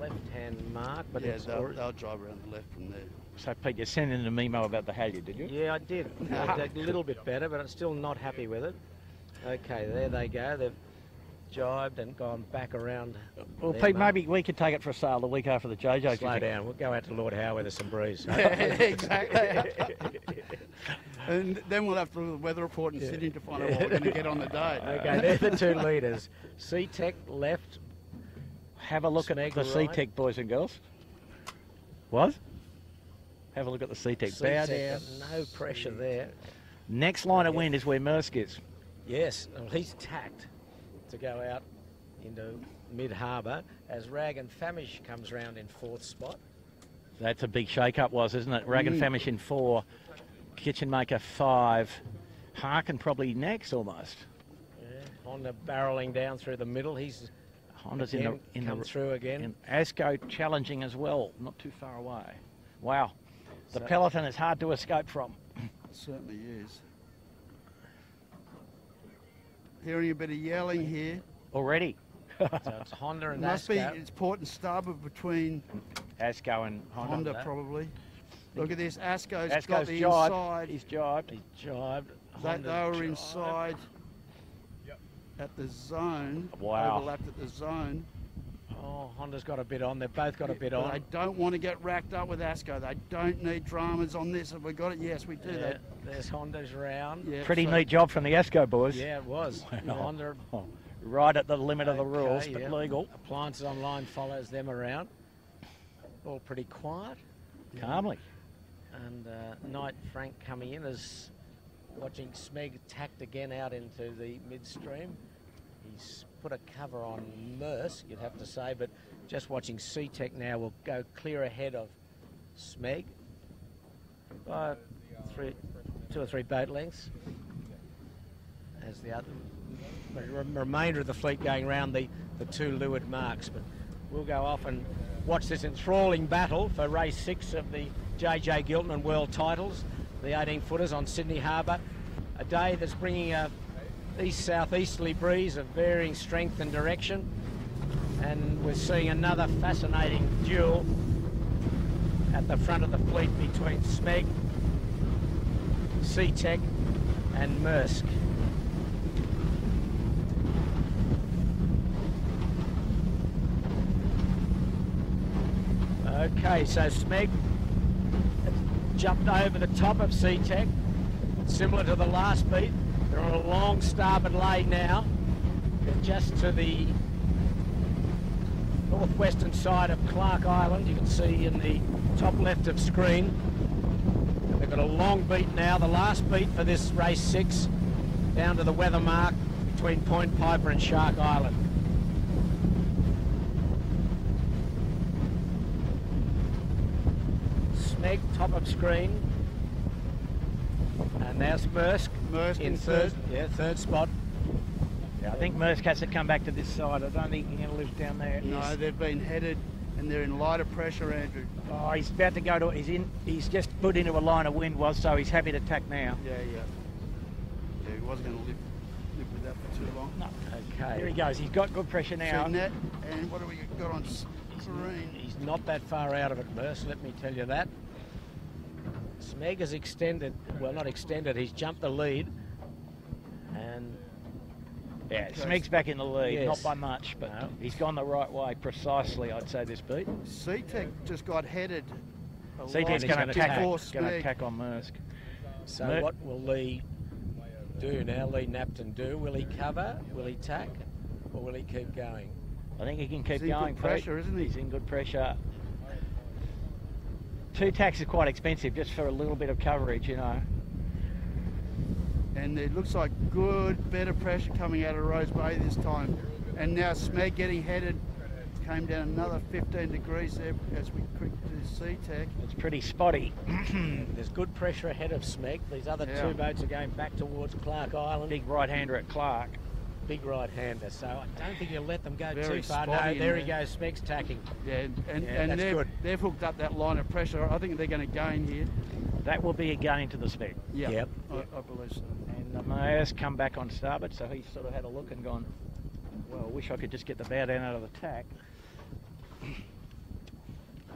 left-hand mark, but yeah, they'll drive around the left from there. So, Pete, you sent in a memo about the halyard, did you? Yeah, I did. A little bit better, but I'm still not happy with it. Okay, there they go. They've jibed and gone back around. Well, Pete, maybe we could take it for a sail the week after the JJ. Slow down. We'll go out to Lord Howe where there's some breeze. Yeah, exactly. And then we'll have to do the weather report in Sydney to find out what we're going to get on the day. Okay, they're the two leaders. SeaTech left. Have a look at the SeaTech, boys and girls. What? Have a look at the SeaTech. Bow down. No pressure there. Next line of wind is where Maersk is. Yes, well, he's tacked to go out into mid-harbour as Rag and Famish comes round in 4th spot. That's a big shake-up, isn't it? Rag and Famish in 4, Kitchen Maker 5, Harkin probably next almost. Yeah, Honda barrelling down through the middle. Honda's again, in come through again. And Asco challenging as well, not too far away. Wow, the peloton is hard to escape from. It certainly is. Hearing a bit of yelling here. Already. So it's Honda and Must Asco. be, it's port and starboard between Asco and Honda probably. Look at this, Asco's Asco's got the jibed. inside. He's jibed. He's jibed. They were inside at the zone. Wow. Overlapped at the zone. Oh, Honda's got a bit on. They've both got a bit But on. they don't want to get racked up with Asco. They don't need dramas on this. Have we got it? Yes, we do. Yeah, there's Honda's round. Yeah, Pretty neat job from the Asco boys. Yeah, it was. Wow. Honda. Right at the limit of the rules, Okay, but yeah. legal. Appliances Online follows them around. All pretty quiet. Calmly. And Knight Frank coming in as watching Smeg tacked again out into the midstream. He's put a cover on Maersk, you'd have to say, but just watching C-Tech now will go clear ahead of Smeg by 2 or 3 boat lengths. As the other remainder of the fleet going round the 2 leeward marks. But we'll go off and watch this enthralling battle for race 6 of the JJ Giltinan World Titles, the 18-footers on Sydney Harbour. A day that's bringing a east-southeasterly breeze of varying strength and direction, and we're seeing another fascinating duel at the front of the fleet between Smeg, C-Tech and Maersk. Okay, so Smeg jumped over the top of C-Tech, similar to the last beat. They're on a long starboard lay now. They're just to the northwestern side of Clark Island. You can see in the top left of screen. And they've got a long beat now, the last beat for this race 6, down to the weather mark between Point Piper and Shark Island. Smeg, top of screen. And there's Maersk in third. Yeah, 3rd spot. Yeah, I think Maersk has to come back to this side. I don't think he's going to live down there. No, they've been headed and they're in lighter pressure, Andrew. Oh, he's about to go to. He's just put into a line of wind, so he's happy to tack now. Yeah. Yeah, he wasn't going to live with that for too long. No. Okay. Here he goes. He's got good pressure now. See net, and what have we got on screen? He's not that far out of it, Maersk, let me tell you that. Smeg has extended, well, not extended, he's jumped the lead. And yeah, Smeg's back in the lead, yes. not by much, but he's gone the right way precisely, I'd say, this beat. C-Tech just got headed. C-Tech's going to attack on Maersk. So what will Lee do now? Lee Napton do? Will he cover? Will he tack? Or will he keep going? I think he can keep He's going. in good pressure, isn't he? He's in good pressure. 2 tacks is quite expensive just for a little bit of coverage, you know. And it looks like good, better pressure coming out of Rose Bay this time. And now Smeg getting headed. Came down another 15 degrees there as we quick to C-Tech. It's pretty spotty. There's good pressure ahead of Smeg. These other 2 boats are going back towards Clark Island. Big right-hander at Clark. Big right-hander, so I don't think you'll let them go Very too far. spotty No, there he goes, Smeg's tacking. Yeah, and that's good. they've hooked up that line of pressure. I think they're going to gain here. That will be a gain to the Smeg. Yeah, yep. I believe so. And the Maersk come back on starboard, so he's sort of had a look and gone, well, I wish I could just get the bow down out of the tack.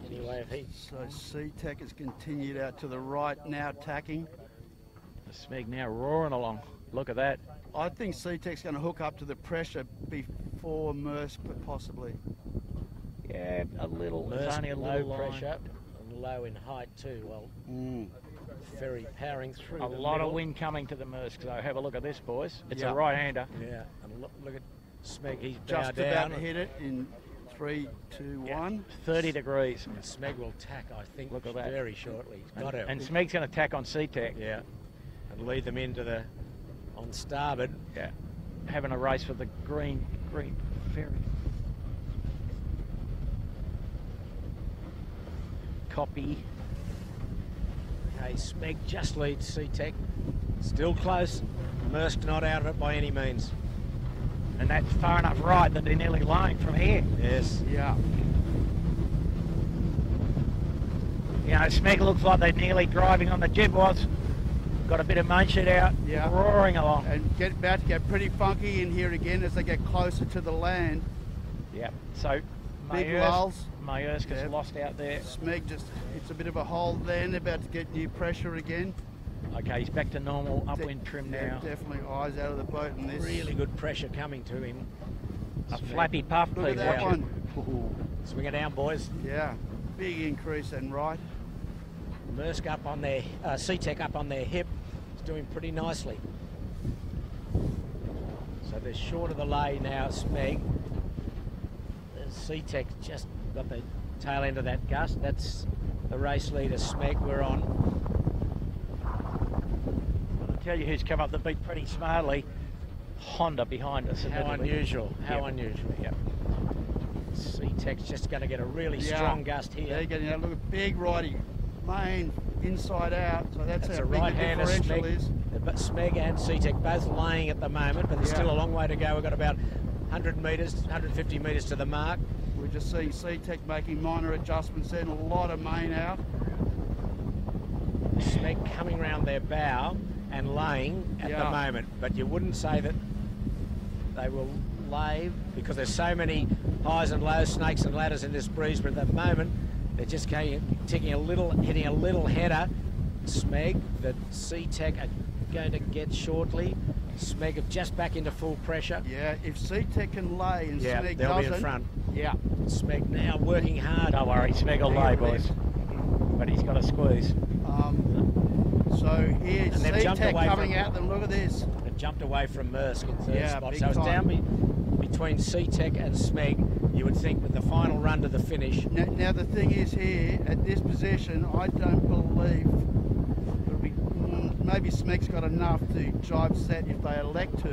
Anyway, So C-Tech has continued out to the right, now tacking. The Smeg now roaring along. Look at that. I think C-Tech's going to hook up to the pressure before Maersk, possibly. Yeah, a little. Maersk, It's only a low little pressure and low in height too. Well, ferry powering through. A lot of wind coming to the Maersk, so have a look at this, boys. It's Yeah. a right-hander. Yeah, and look at Smeg. He's Just bow about down. to hit it in 3, 2, 1. 30 degrees. And Smeg will tack, I think, Look at that. very shortly. He's got it. And Smeg's going to tack on C-Tech. Yeah. and lead them into the on starboard. Yeah, having a race for the green ferry. Copy. Okay, Smeg just leads C-Tech. Still close. Maersk not out of it by any means. And that's far enough right that they're nearly lying from here. Yes. Yeah. You know, Smeg looks like they're nearly driving on the jib was. Got a bit of main sheet out, Yeah. roaring along. And about to get pretty funky in here again as they get closer to the land. Yeah, so Big lulls. Maersk has lost out there. Smeg just, it's a bit of a hole then, about to get new pressure again. Okay, he's back to normal upwind trim now. Definitely eyes out of the boat in this. Really good pressure coming to him. A flappy puff, Look please. at that one. Swing it down, boys. Yeah, big increase and right. Maersk up on their, C-Tech up on their hip. It's doing pretty nicely. So they're short of the lay now, Smeg. C-Tech just got the tail end of that gust. That's the race leader, Smeg. We're on. I'll tell you who's come up the beat pretty smartly. Honda behind us. How unusual. How unusual. Yep. C-Tech's just going to get a really strong gust here. They're getting a look at big righty main inside out. So that's how a big right-hander the differential Smeg. is. But Smeg and C-Tech both laying at the moment, but there's still a long way to go. We've got about 100 metres, 150 metres to the mark. We're just seeing C-Tech making minor adjustments then, a lot of main out. Smeg coming round their bow and laying at the moment, but you wouldn't say that they will lay because there's so many highs and lows, snakes and ladders in this breeze, but at the moment they're just hitting a little header. Smeg that C-Tech are going to get shortly. Smeg are just back into full pressure. Yeah, if C-Tech can lay and Smeg they'll doesn't. be in front. Yeah. Smeg now working hard. Don't worry, Smeg will lay, boys. But he's got to squeeze. So here's And they've jumped C-Tech away coming from- out, then look at this. They've jumped away from Maersk in third Yeah, spot. big So it's time. down between C-Tech and Smeg. You would think with the final run to the finish. Now the thing is here, at this position, I don't believe it'll be, maybe Smeg's got enough to jibe set if they elect to,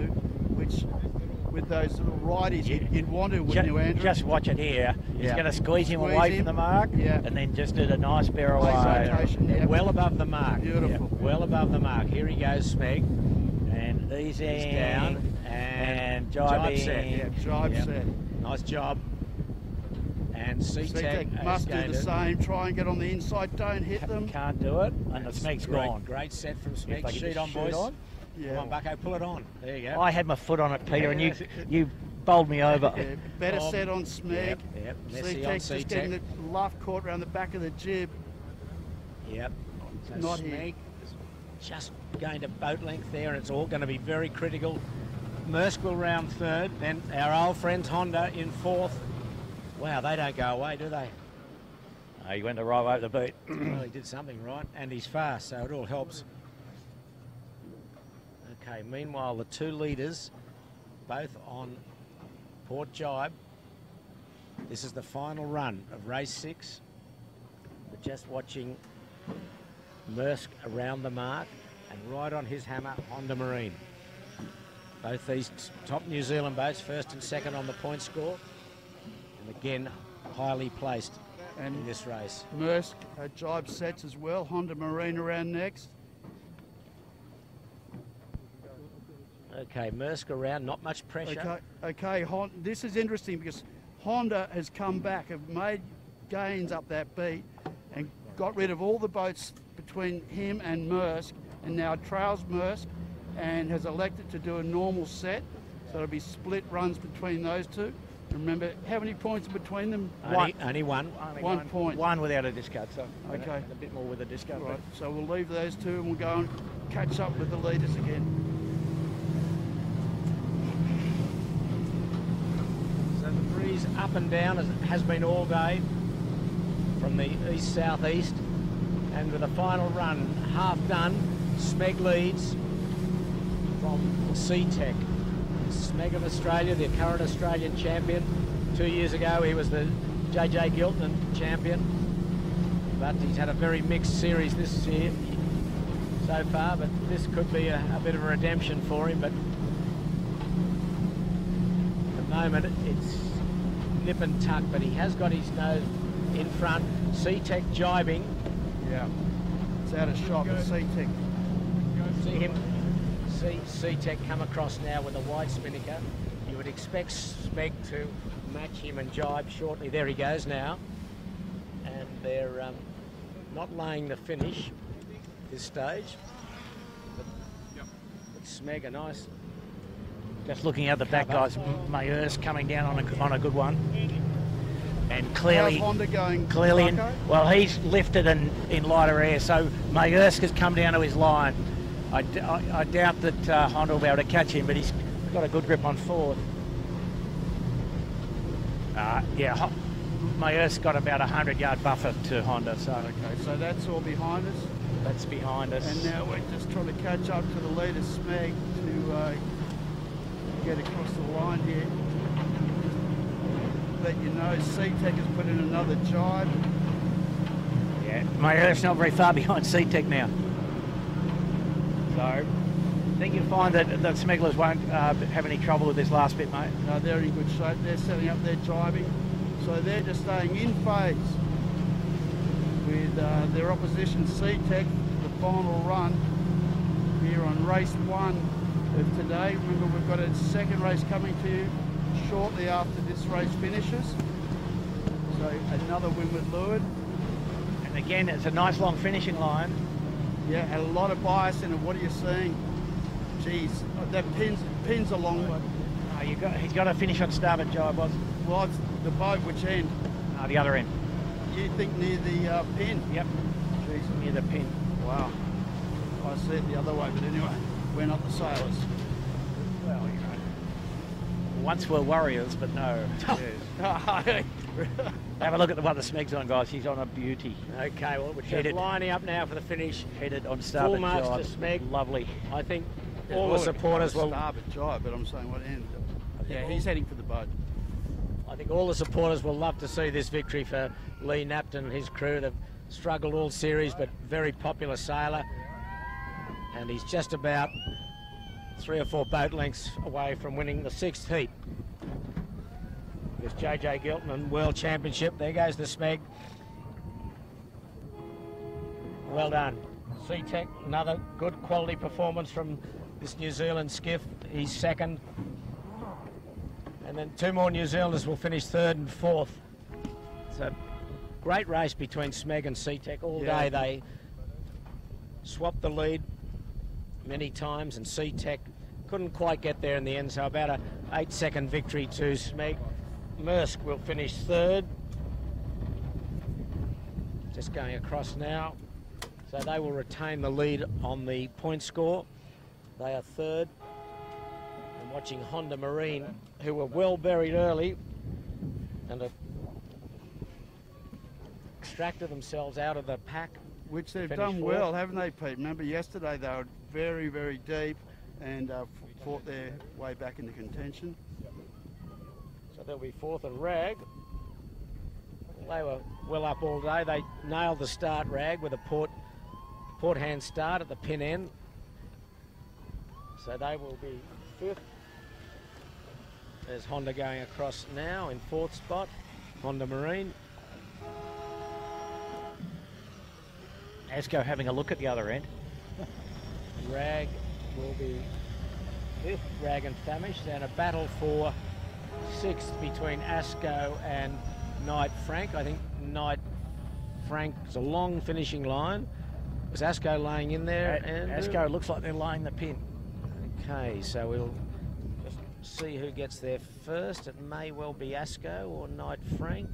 which with those little righties you'd want to, wouldn't you, Andrew? Just watch it here. He's Yeah. going to squeeze him Squeeze away him. from the mark and then just did a nice bear away. rotation, yeah. Well above the mark. Beautiful. Yeah, well above the mark. Here he goes, Smeg. And easy. He's down. And jibe jibing. set. Yeah, jibe Yep. set. Nice job. And C-Tech C-Tech must do the same. Try and get on the inside. Don't hit them. Can't do it. And the Smeg's gone. Great set from If Smeg. they get Sheet the on, sheet boys. on. Yeah. Come on, Bucko, pull it on. There you go. I had my foot on it, Peter, and you bowled me over. Yeah, better set on Smeg. Yep. Messy on C-Tech's just getting C-Tech. the luff caught around the back of the jib. Yep. So Not Smeg here. is just going to boat length there, and it's all going to be very critical. Maersk will round third, then our old friends Honda in fourth. Wow, they don't go away, do they? He went the right way up the beat. Well, he did something right, and he's fast, so it all helps. Okay, meanwhile, the two leaders, both on port jibe. This is the final run of race 6. We're just watching Maersk around the mark, and right on his hammer, Honda Marine. Both these top New Zealand boats, first and second on the point score, and again, highly placed in this race. Maersk jibe sets as well. Honda Marine around next. Okay, Maersk around, not much pressure. Okay. This is interesting because Honda has come back, have made gains up that beat, and got rid of all the boats between him and Maersk, and now trails Maersk, and has elected to do a normal set. So it'll be split runs between those two. Remember, how many points are between them? Only one. Only 1 point. One without a discard, so Okay. a bit more with a discard. Right, so we'll leave those two and we'll go and catch up with the leaders again. So the breeze up and down as it has been all day from the east-southeast, and with the final run half done, Smeg leads from C-Tech. Smeg of Australia, the current Australian champion. 2 years ago he was the JJ Giltinan champion, but he's had a very mixed series this year. so far, but this could be a bit of a redemption for him. But at the moment, it's nip and tuck, but he has got his nose in front. C-Tech jibing. Yeah, it's out of shot with C-Tech. See him, see C-Tech come across now with a wide spinnaker. You would expect Smeg to match him and jibe shortly. There he goes now. And they're not laying the finish at this stage. But Smeg a nice. Just looking at the back, guys, Maersk coming down on a good one. And clearly, how's Honda going? Clearly, well, he's lifted in lighter air, so Maersk has come down to his line. I doubt that Honda will be able to catch him, but he's got a good grip on fourth. Yeah, Maersk got about a 100-yard buffer to Honda. So okay, so that's all behind us. That's behind us. And now we're just trying to catch up to the leader, Smeg, to get across the line here. Let you know, C-Tech has put in another jibe. Yeah, Maersk's not very far behind C-Tech now. So I think you'll find that the smugglers won't have any trouble with this last bit, mate. No, they're in good shape. They're setting up their jibing. So they're just staying in phase with their opposition C-Tech, the final run here on race 1 of today. Remember, we've got a second race coming to you shortly after this race finishes. So another win with Leeward. And again, it's a nice long finishing line. Yeah, and a lot of bias in it. What are you seeing? Geez, that pin's a long way. He's got to finish on starboard jibe, was it? Well, it's the boat, which end? The other end. You think near the pin? Yep. Jeez. Near the pin. Wow. I see it the other way, but anyway, we're not the sailors. Well, you know. Once we're warriors, but no. Have a look at the one the Smeg's on, guys. She's on a beauty. Okay, well, we're just lining up now for the finish. Headed on starboard jibe. Full marks to Smeg. Lovely. I think all the supporters will... Starboard jibe, but I'm saying what end? Yeah, he's heading for the boat. I think all the supporters will love to see this victory for Lee Napton and his crew. They've struggled all series, but very popular sailor. And he's just about 3 or 4 boat lengths away from winning the 6th heat. This JJ Giltinan World Championship. There goes the Smeg. Well done. C-Tech, another good quality performance from this New Zealand skiff. He's second. And then 2 more New Zealanders will finish 3rd and 4th. It's a great race between Smeg and C-Tech. All day they swapped the lead many times, and C-Tech couldn't quite get there in the end, so about a 8-second victory to Smeg. Maersk will finish 3rd. Just going across now. So they will retain the lead on the point score. They are 3rd. I'm watching Honda Marine, who were well buried early and have extracted themselves out of the pack. Which they've done well, haven't they, Pete? Remember yesterday they were very, very deep and fought their way back into contention. So they'll be 4th and Rag. They were well up all day. They nailed the start, Rag, with a port hand start at the pin end. So they will be 5th. There's Honda going across now in 4th spot. Honda Marine. Asco having a look at the other end. Rag will be 5th, Rag and Famish. Then a battle for 6th between Asco and Knight Frank. I think Knight Frank is a long finishing line. Was Asco laying in there? And Asco looks like they're laying the pin. Okay, so we'll just see who gets there first. It may well be Asco or Knight Frank.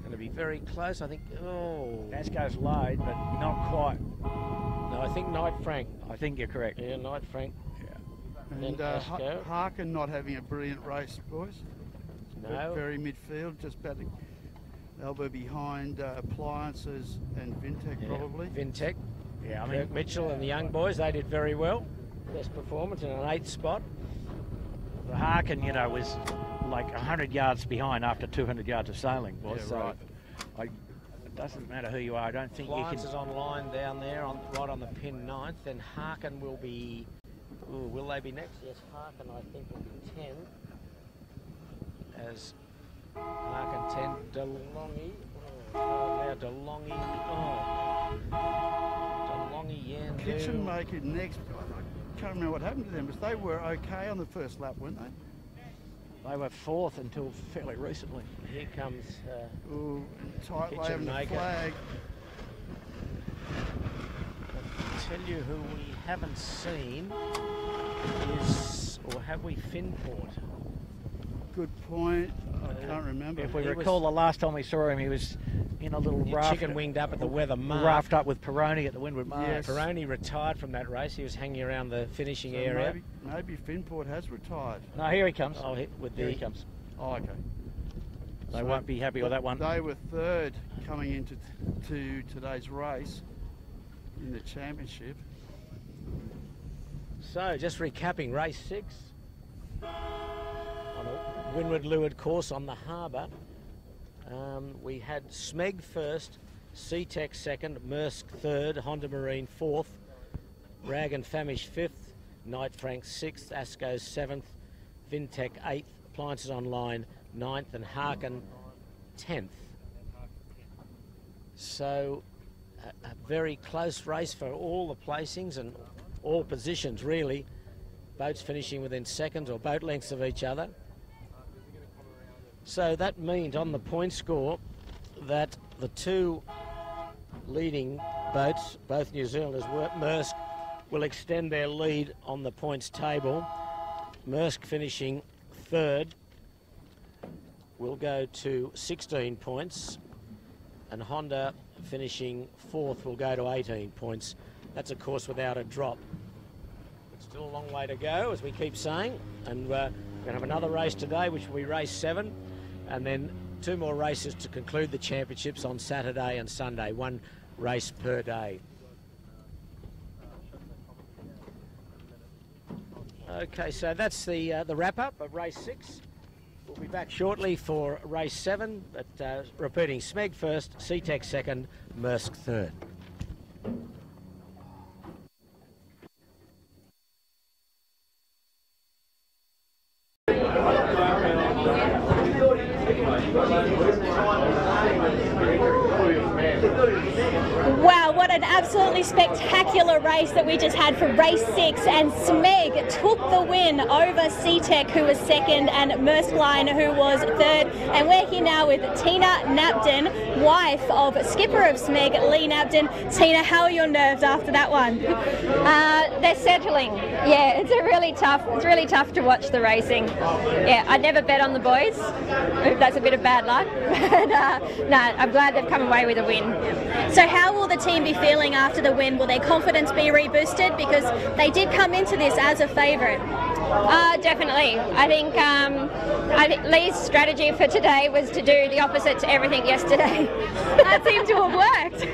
Going to be very close, I think. Oh, Asco's laid, but not quite. No, I think Knight Frank. I think you're correct. Yeah, Knight Frank. Yeah. And Harkin not having a brilliant race, boys. No. Very midfield, just about to elbow behind Appliances and Vintech probably. Vintech. Yeah, I mean, Kirk Mitchell and the young boys, they did very well. Best performance in an 8th spot. The Harkin, you know, was like 100 yards behind after 200 yards of sailing. Yeah, so right. I doesn't matter who you are. I don't think Appliance you is can. on line down there, right on the pin 9th. Then Harkin will be. Ooh, will they be next? Yes, Harkin I think will be 10. As Harkin 10, DeLonghi. Oh, now DeLonghi. Oh, DeLonghi, Yandu. Kitchen maker next. I can't remember what happened to them, but they were okay on the first lap, weren't they? They were 4th until fairly recently. Here comes Ooh, tight lay Kitchen on the maker. flag. I'll tell you who we haven't seen is, or have we, Finport? Good point. I can't remember. If we recall, the last time we saw him, he was in a little raft. Chicken winged up at the weather mark. Raft up with Peroni at the Windward Mark. Yes. Peroni retired from that race. He was hanging around the finishing area. Maybe Finport has retired. No, here he comes. Oh, here he comes. Oh, okay. They won't be happy with that one. They were 3rd coming into to today's race in the championship. So, just recapping race 6 on a windward leeward course on the harbour. We had Smeg first, Seatech second, Maersk third, Honda Marine 4th, Rag and Famish 5th, Knight Frank 6th, Asco 7th, Vintech 8th, Appliances Online 9th, and Harkin 10th. So a very close race for all the placings and all positions really. Boats finishing within seconds or boat lengths of each other. So that means on the point score that the 2 leading boats, both New Zealanders, Maersk, will extend their lead on the points table. Maersk finishing 3rd will go to 16 points, and Honda finishing 4th will go to 18 points. That's of course without a drop. It's still a long way to go, as we keep saying, and we're going to have another race today, which will be race 7, and then 2 more races to conclude the championships on Saturday and Sunday, 1 race per day. Okay, so that's the wrap-up of race 6. We'll be back shortly for race 7, but repeating, Smeg first, Seatech second, Maersk third. Wow, what an absolutely spectacular race that we just had for race 6, and Smeg took the win over Seatech, who was 2nd, and Maersk Line, who was 3rd. And we're here now with Tina Napton, wife of skipper of Smeg, Lee Napton. Tina, how are your nerves after that one? They're settling. Yeah, it's really tough to watch the racing. Yeah, I'd never bet on the boys. That's a bit of bad luck. But no, I'm glad they've come away with a win. So how will the team be feeling after the win? Will their confidence be reboosted? Because they did come into this as a favourite. Definitely. I think Lee's strategy for today was to do the opposite to everything yesterday. That seemed to have worked.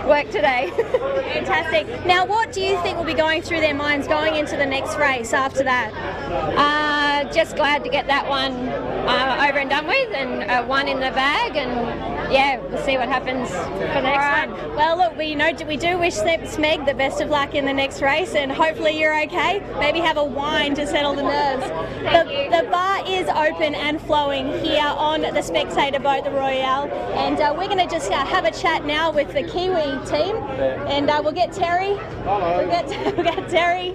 Worked today. Fantastic. Now, what do you think will be going through their minds going into the next race after that? Just glad to get that one over and done with, and 1 in the bag, and yeah, we'll see what happens for the next one. Well, look, we do wish Smeg the best of luck in the next race, and hopefully you're okay. Maybe have a wine to settle the nerves. The bar is open and flowing here on the spectator boat, the Royale, and we're going to just have a chat now with the Kiwi team, and we'll get Terry. Hello. We'll get Terry.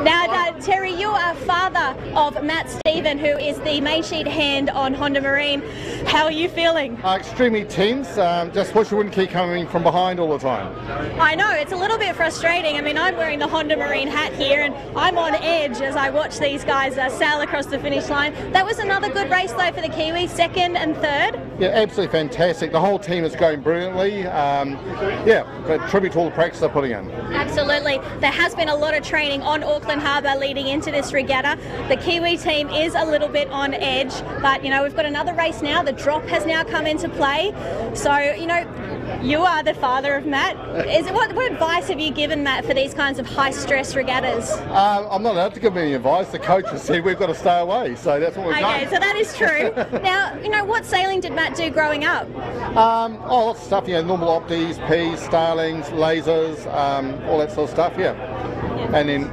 Now, Terry, you are father of Matt Stephen, who is the main sheet hand on Honda Marine. How are you feeling? Extremely tense. Just wish we wouldn't keep coming from behind all the time. I know, it's a little bit frustrating. I mean, I'm wearing the Honda Marine hat here, and I'm on edge as I watch these guys sail across the finish line. That was another good race, though, for the Kiwis, 2nd and 3rd. Yeah, absolutely fantastic. The whole team is going brilliantly. Yeah, but tribute to all the practice they're putting in. Absolutely. There has been a lot of training on Auckland Harbour leading into this regatta. The Kiwi team is a little bit on edge, but, you know, we've got another race now. The drop has now come into play. So, you know, You are the father of Matt. What advice have you given Matt for these kinds of high-stress regattas? I'm not allowed to give any advice. The coach has said we've got to stay away, so that's what we've done. Okay, so that is true. Now, you know, what sailing did Matt do growing up? Lots of stuff, normal opties, P's, starlings, lasers, all that sort of stuff, yeah. And then,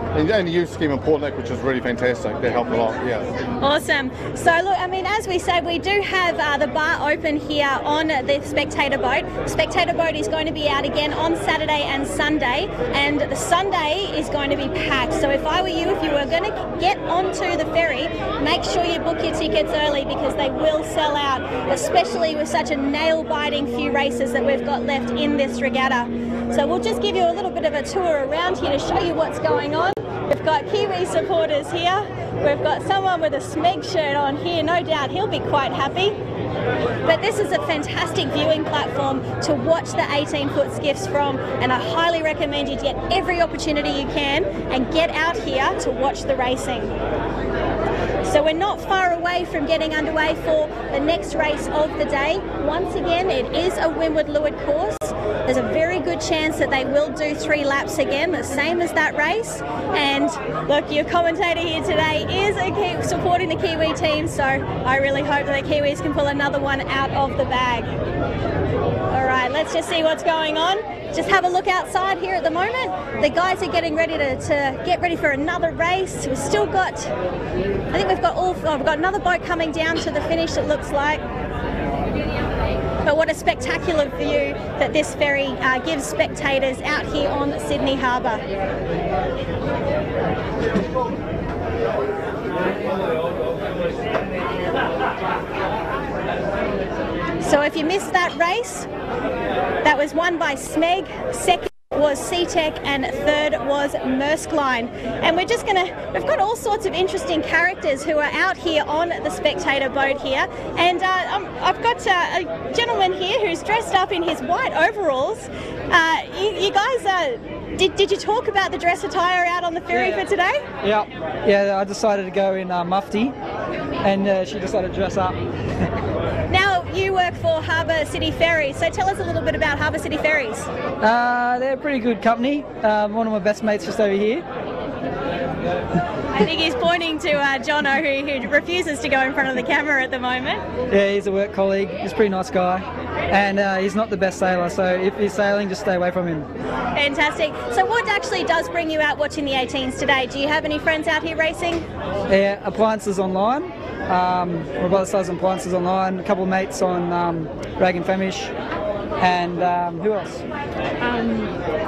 and the youth scheme in Port Nick, which is really fantastic. That helped a lot, yeah. Awesome. So look, I mean, as we say, we do have the bar open here on the spectator boat. The spectator boat is going to be out again on Saturday and Sunday, and the Sunday is going to be packed. So if I were you, if you were going to get onto the ferry, make sure you book your tickets early because they will sell out, especially with such a nail-biting few races that we've got left in this regatta. So we'll just give you a little bit of a tour around here to show you what's going on. We've got Kiwi supporters here. We've got someone with a Smeg shirt on here. No doubt he'll be quite happy. But this is a fantastic viewing platform to watch the 18-foot skiffs from, and I highly recommend you get every opportunity you can and get out here to watch the racing. So we're not far away from getting underway for the next race of the day. Once again, it is a windward leeward course. There's a very good chance that they will do 3 laps again, the same as that race. And look, your commentator here today is supporting the Kiwi team, so I really hope that the Kiwis can pull another one out of the bag. All right, let's just see what's going on. Just have a look outside here at the moment. The guys are getting ready to get ready for another race. We've still got, I think we've got another boat coming down to the finish, it looks like. But what a spectacular view that this ferry gives spectators out here on Sydney Harbour. So if you missed that race, that was won by Smeg, second was SeaTech, and third was Maersk Line. And we've got all sorts of interesting characters who are out here on the spectator boat here. And I've got a gentleman here who's dressed up in his white overalls. You guys, did you talk about the dress attire out on the ferry for today? Yeah, I decided to go in mufti, and she decided to dress up. Now, you work for Harbour City Ferries, so tell us a little bit about Harbour City Ferries. They're a pretty good company. One of my best mates just over here. I think he's pointing to Jono, who refuses to go in front of the camera at the moment. Yeah, he's a work colleague. He's a pretty nice guy. And he's not the best sailor, so if he's sailing, just stay away from him. Fantastic. So what actually does bring you out watching the 18s today? Do you have any friends out here racing? Yeah, Appliances Online. My brother sells Appliances Online. A couple of mates on Rag and Famish. And who else?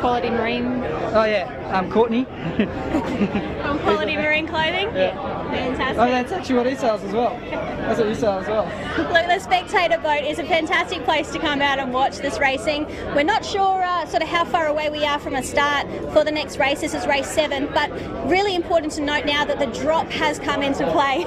Quality Marine. Oh yeah, Courtney. From Quality Marine Clothing? Yeah. Fantastic. Oh, that's actually what he sells as well. That's what he sells as well. Look, the spectator boat is a fantastic place to come out and watch this racing. We're not sure sort of how far away we are from a start for the next race. This is race 7, but really important to note now that the drop has come into play.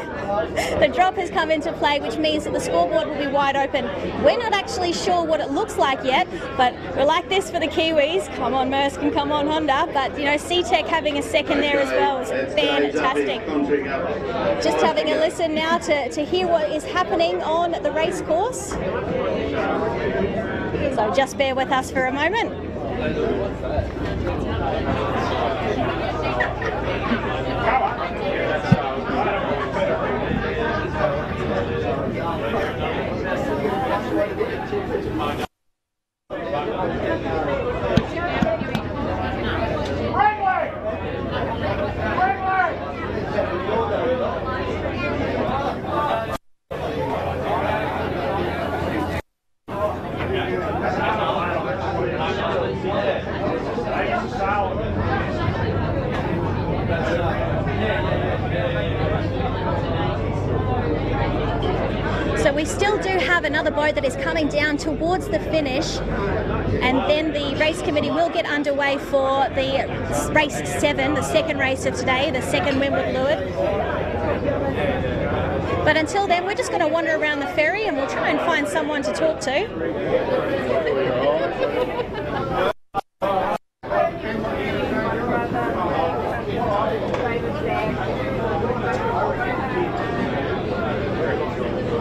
The drop has come into play, which means that the scoreboard will be wide open. We're not actually sure what it looks like yet, but we're like this for the Kiwis. Come on Maersk and come on Honda, but you know, SeaTech having a second there as well is fantastic. Just having a listen now to hear what is happening on the race course. So just bear with us for a moment. So we still do have another boat that is coming down towards the finish, and then the race committee will get underway for the race 7, the second race of today, the second windward leeward. But until then, we're just going to wander around the ferry and we'll try and find someone to talk to.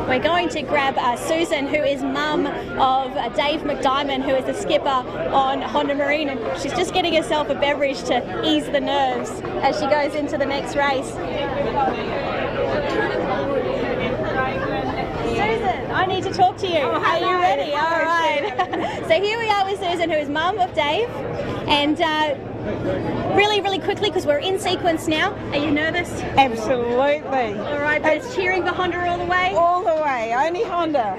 We're going to grab Susan, who is mum of Dave McDiamond, who is the skipper on Honda Marine, and she's just getting herself a beverage to ease the nerves as she goes into the next race. Susan, I need to talk to you. Are you ready? All right. So here we are with Susan, who is mum of Dave, and really quickly, because we're in sequence now. Are you nervous? Absolutely. All right, but it's cheering for Honda all the way? All the way, only Honda.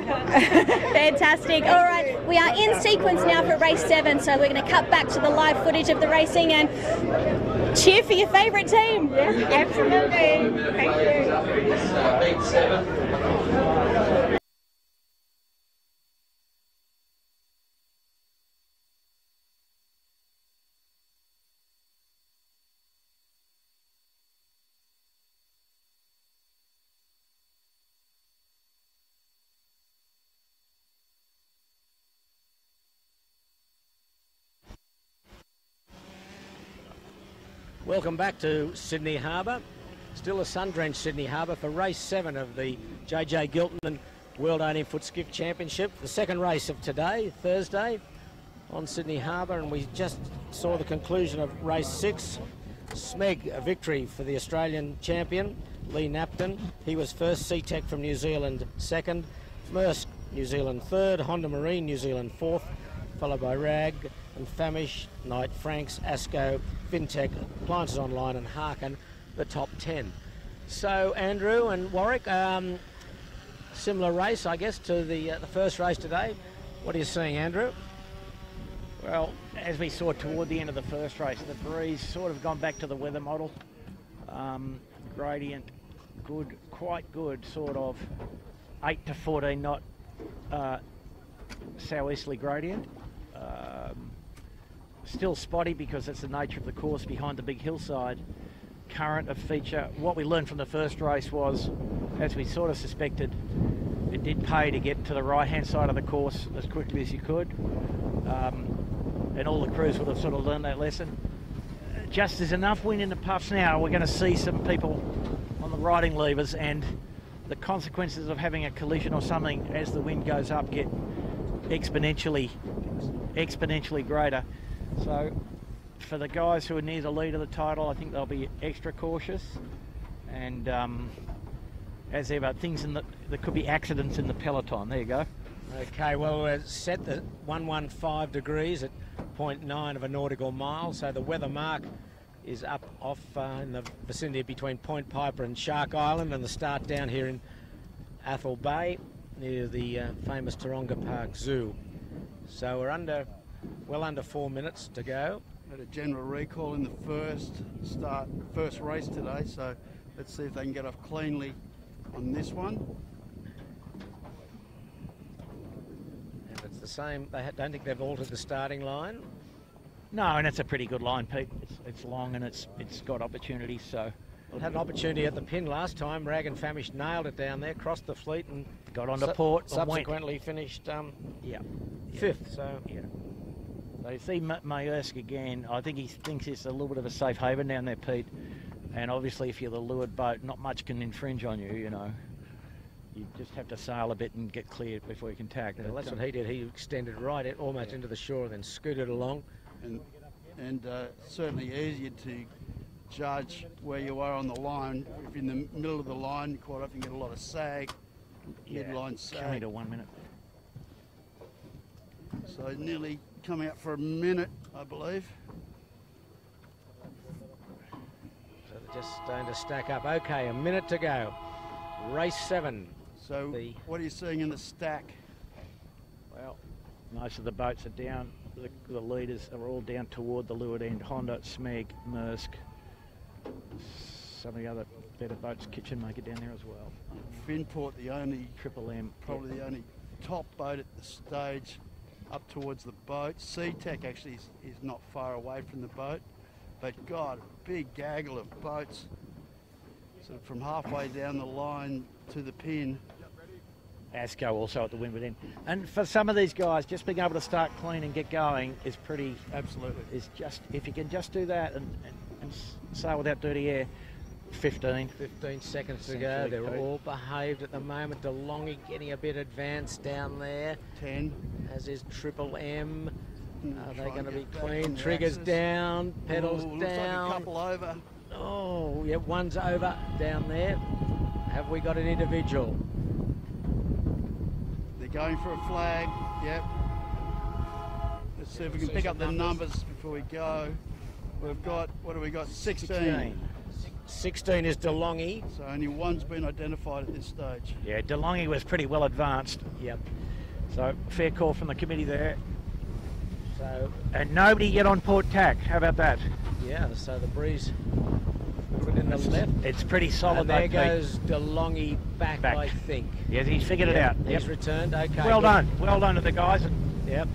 Fantastic. All right, we are in sequence now for race 7, so we're going to cut back to the live footage of the racing and cheer for your favourite team. Yes, absolutely. Thank you. Welcome back to Sydney Harbour. Still a sun-drenched Sydney Harbour for race 7 of the JJ Giltinan World 18-foot Skiff Championship. The second race of today, Thursday, on Sydney Harbour, and we just saw the conclusion of race 6. Smeg, a victory for the Australian champion, Lee Napton. He was first, SeaTech from New Zealand second, Maersk, New Zealand third, Honda Marine, New Zealand fourth, followed by Rag and Famish, Knight Franks, Asco, Fintech, Appliances Online and Harkin, the top 10. So Andrew and Warwick, similar race I guess to the first race today. What are you seeing, Andrew? Well, as we saw toward the end of the first race, the breeze sort of gone back to the weather model. Gradient good, quite good, sort of 8 to 14 knot southeasterly gradient. Still spotty because it's the nature of the course behind the big hillside. Current a feature. What we learned from the first race was, as we sort of suspected, it did pay to get to the right-hand side of the course as quickly as you could. And all the crews would have sort of learned that lesson. Just there's enough wind in the puffs now, we're going to see some people on the riding levers, and the consequences of having a collision or something as the wind goes up get exponentially greater. So for the guys who are near the lead of the title, I think they'll be extra cautious, and as ever, there could be accidents in the peloton. There you go. Okay, well, we're set at 115 degrees at 0.9 of a nautical mile, so the weather mark is up off in the vicinity between Point Piper and Shark Island, and the start down here in Athol Bay near the famous Taronga Park Zoo. So we're well under 4 minutes to go. Had a general recall in the first race today, so let's see if they can get off cleanly on this one. And it's the same. Don't think they've altered the starting line. No, and it's a pretty good line, Pete. It's long and it's got opportunities. So well, had an opportunity at the pin last time. Rag and Famish nailed it down there, crossed the fleet and got onto port. Subsequently finished fifth. So yeah. So you see Maersk again. I think he thinks it's a little bit of a safe haven down there, Pete. And obviously, if you're the leeward boat, not much can infringe on you. You know, you just have to sail a bit and get cleared before you can tack. Well, that's what he did. He extended right almost into the shore, then scooted along. And certainly easier to judge where you are on the line. If you're in the middle of the line, quite often you get a lot of sag, midline sag. Coming to 1 minute. So nearly come out for a minute, I believe. So they're just starting to stack up. Okay, a minute to go. Race 7. So what are you seeing in the stack? Well, most of the boats are down. The leaders are all down toward the leeward end. Honda, Smeg, Maersk. Some of the other better boats, Kitchen, make it down there as well. Finport, the only Triple M, probably the only top boat at the stage up towards the boat. SeaTech actually is not far away from the boat, but God, a big gaggle of boats, sort of from halfway down the line to the pin. Asco also at the windward end. And for some of these guys, just being able to start clean and get going is pretty... Absolutely. Is just, if you can just do that and sail without dirty air. 15. 15 seconds to go. They're all behaved at the moment. DeLonghi getting a bit advanced down there. 10. As is Triple M. Are they going to be back clean? on the Triggers axis. down, pedals Ooh, down. looks like a couple over. Oh, yeah, one's over down there. Have we got an individual? They're going for a flag. Yep. Let's see if we can pick up the numbers before we go. We've got, what have we got? 16. 16 is DeLonghi. So only one's been identified at this stage. Yeah, DeLonghi was pretty well advanced. Yep. So fair call from the committee there. So, and nobody yet on port tack. How about that? Yeah, so the breeze put it in the left. It's pretty solid. And there goes DeLonghi back, I think. Yes, he's figured it out. He's returned. Okay. Well good. done. Well done to the guys. Yep.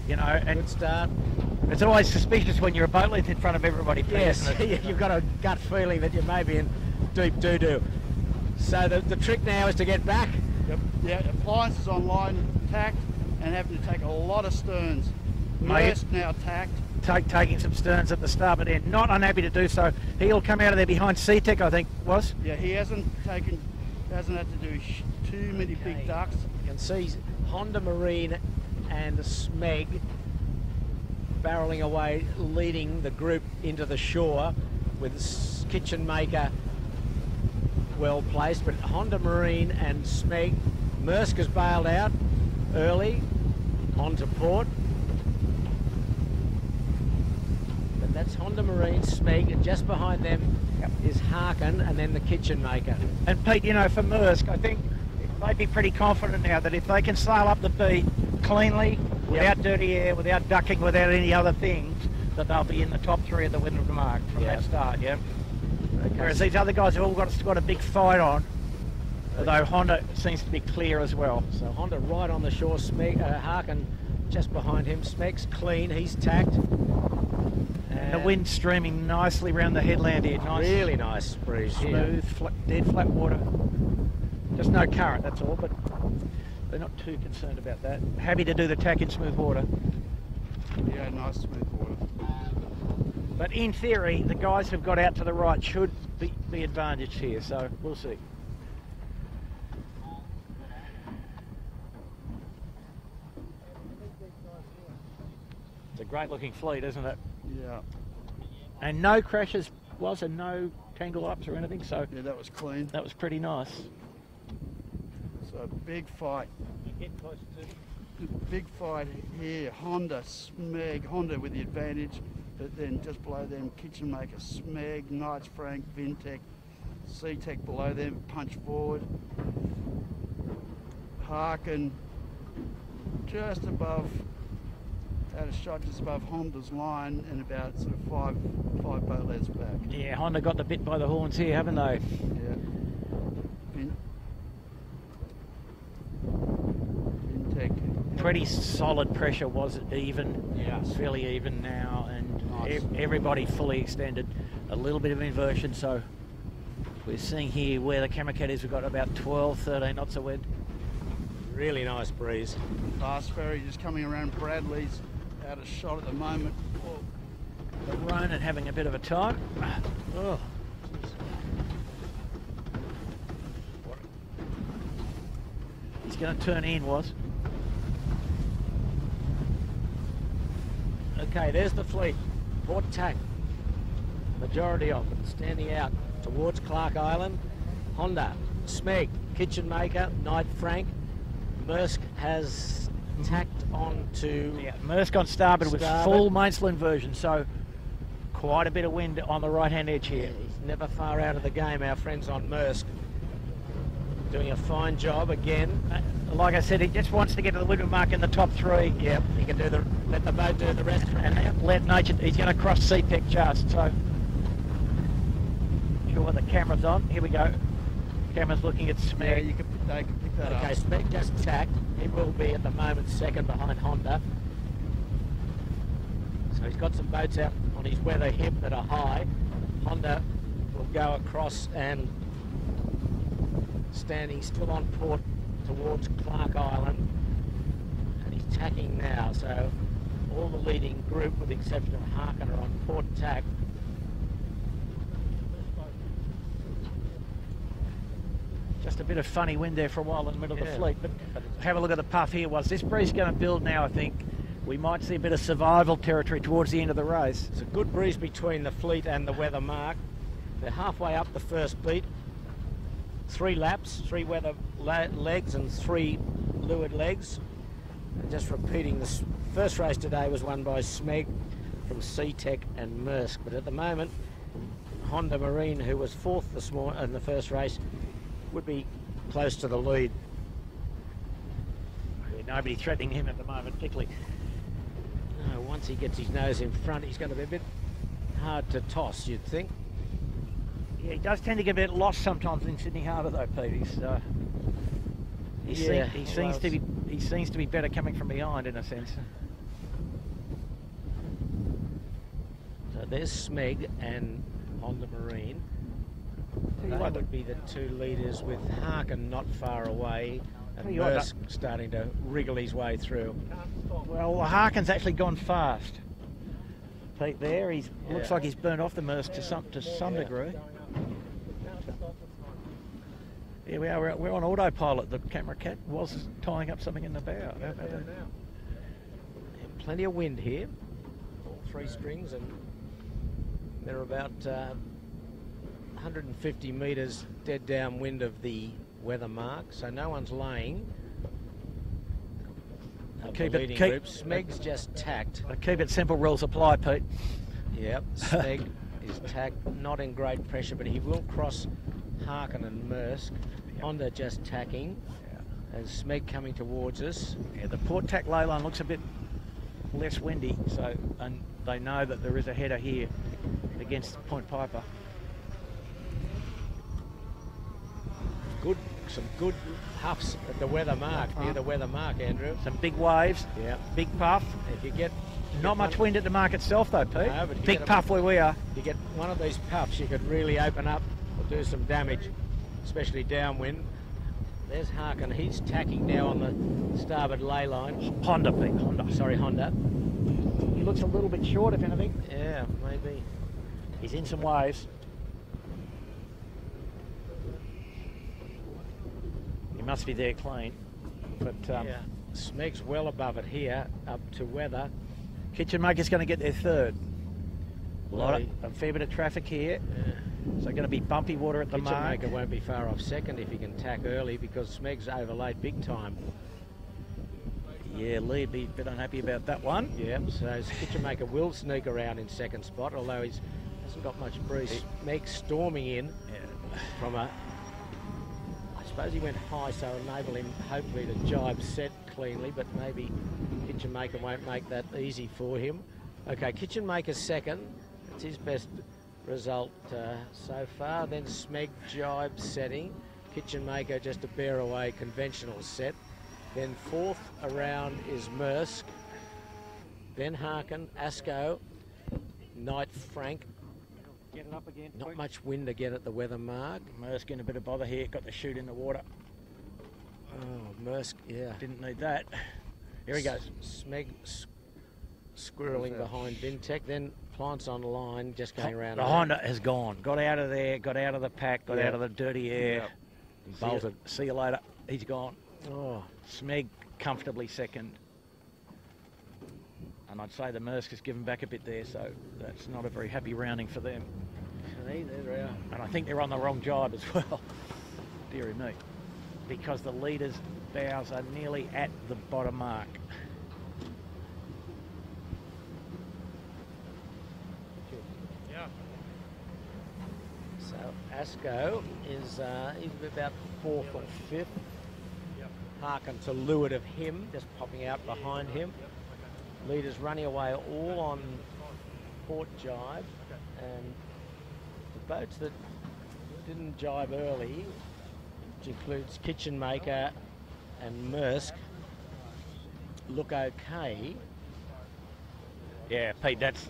You know, and good start. It's always suspicious when you're a boat length in front of everybody. Yes, isn't it? you've got a gut feeling that you may be in deep doo-doo. So the trick now is to get back. Yep. Yeah, appliances online tacked and having to take a lot of sterns. Maersk now tacked. Taking some sterns at the starboard end. Not unhappy to do so. He'll come out of there behind CTEC, I think, was. Yeah, he hasn't had to do too many big ducks. You can see Honda Marine and Smeg barreling away, leading the group into the shore with Kitchen Maker well placed, but Honda Marine and Smeg, Maersk has bailed out early onto port. But that's Honda Marine, Smeg, and just behind them is Harkin and then the Kitchen Maker. And Pete, you know, for Maersk, I think they'd be pretty confident now that if they can sail up the beat cleanly, without dirty air, without ducking, without any other things, that they'll be in the top 3 of the Wind of the Mark from that start, yeah? Okay. Whereas these other guys have all got a big fight on, although Honda seems to be clear as well. So Honda right on the shore, Smeg, Harkin just behind him. Smeg's clean, he's tacked. And the wind's streaming nicely around the headland here. Nice, really nice breeze smooth, dead flat water. Just no current, that's all, but they're not too concerned about that. Happy to do the tack in smooth water. Yeah, nice smooth water. But in theory, the guys who've got out to the right should be advantaged here, so we'll see. It's a great looking fleet, isn't it? Yeah. And no crashes, was there? No tangle ups or anything, so yeah, that was clean. That was pretty nice. So big fight. Big fight here. Honda, Smeg, Honda with the advantage, but then just below them, Kitchen Maker, Smeg, Knights Frank, Vintech, CTEC below them, punch forward. Harkin just above, out of shot just above Honda's line and about sort of five boat lengths back. Yeah, Honda got the bit by the horns here, haven't they? Yeah. Pretty solid pressure, was it even? Yeah, it's fairly even now, and everybody fully extended. A little bit of inversion, so we're seeing here where the camera cat is. We've got about 12, 13 knots of wind. Really nice breeze. Fast ferry just coming around Bradley's, out of shot at the moment. The Ronan having a bit of a time. Oh. He's going to turn in, was. Okay, there's the fleet. Port tack. Majority of it standing out towards Clark Island. Honda, Smeg, Kitchen Maker, Knight Frank. Maersk has tacked on to... Yeah, Maersk on starboard with full mainsail inversion, so quite a bit of wind on the right-hand edge here. Yeah, he's never far out of the game, our friends on Maersk. Doing a fine job again. Like I said, he just wants to get to the Wind Mark in the top 3. Yep, he can let the boat do the rest. And let nature, he's going to cross CTEC just, so. Sure, the camera's on. Here we go. Camera's looking at Smeg. Yeah, they can pick that up. Okay, Smeg just tacked. He will be at the moment second behind Honda. So he's got some boats out on his weather hip that are high. Honda will go across and standing still on port towards Clark Island, and he's tacking now, so all the leading group with the exception of Harkin are on port tack. Just a bit of funny wind there for a while in the middle of the fleet. But have a look at the puff here. Was this breeze going to build now, I think? We might see a bit of survival territory towards the end of the race. It's a good breeze between the fleet and the weather mark. They're halfway up the first beat. 3 laps, 3 weather legs and 3 leeward legs. And just repeating, this first race today was won by Smeg from Sea-Tech and Maersk. But at the moment, Honda Marine, who was 4th this morning in the first race, would be close to the lead. Nobody threatening him at the moment, particularly. No, once he gets his nose in front, he's going to be a bit hard to toss, you'd think. Yeah, he does tend to get a bit lost sometimes in Sydney Harbour, though, Pete. He seems to be better coming from behind, in a sense. So there's Smeg and Honda Marine. That would be the 2 leaders, with Harkin not far away and Maersk starting to wriggle his way through. Well, Harkin's actually gone fast. Pete, there, looks like he's burnt off the Maersk to some degree. Here we are, we're on autopilot. The camera cat was tying up something in the bow. How about that? Plenty of wind here, all 3 strings, and they're about 150 metres dead downwind of the weather mark, so no one's laying. Smeg's just tacked. Keep it simple, rules apply, Pete. Yep, Smeg is tacked, not in great pressure, but he will cross Harkin and Maersk. Honda just tacking, and Smeg coming towards us. Yeah, the port tack ley line looks a bit less windy, so and they know that there is a header here against Point Piper. Some good puffs at the weather mark, near the weather mark, Andrew. Some big waves, big puff. If you get not much wind at the mark itself, though, Pete. No, but big puff where we are. You get one of these puffs, you could really open up or do some damage, especially downwind. There's Harkin. He's tacking now on the starboard ley line. Honda, Pete. Honda. Sorry, Honda. He looks a little bit short, if anything. Yeah, maybe. He's in some waves. He must be there clean. But Smeg's well above it here, up to weather. Kitchen Maker's going to get their 3rd. A fair bit of traffic here. Yeah. So going to be bumpy water at the mark. Kitchen Maker won't be far off 2nd if he can tack early, because Smeg's overlaid big time. Yeah, Lee be a bit unhappy about that one. Yeah, so Kitchen Maker will sneak around in 2nd spot, although he hasn't got much breeze. Smeg storming in from a... I suppose he went high, so enable him hopefully to jibe set cleanly, but maybe Kitchen Maker won't make that easy for him. Okay, Kitchen Maker's 2nd. It's his best result so far. Then Smeg jibe setting. Kitchen Maker just a bear away conventional set. Then 4th around is Maersk. Then Harkin, Asco, Knight Frank. Getting up again. Not much wind again at the weather mark. Maersk in a bit of bother here. Got the chute in the water. Oh, Maersk, yeah. Didn't need that. Here he goes. Smeg squirreling behind Vintech. Then Plants on line, just going around. The Honda has gone. Got out of there, got out of the pack, got out of the dirty air. Bolted. See you later. He's gone. Oh, Smeg comfortably 2nd. And I'd say the Maersk has given back a bit there, so that's not a very happy rounding for them. And I think they're on the wrong jibe as well. Deary me. Because the leader's bows are nearly at the bottom mark. So Asco is he's about 4th or 5th. Harkin to leeward of him, just popping out behind him. Leaders running away all on port jibe, and the boats that didn't jibe early, which includes Kitchen Maker and Maersk, look okay. Yeah, Pete, that's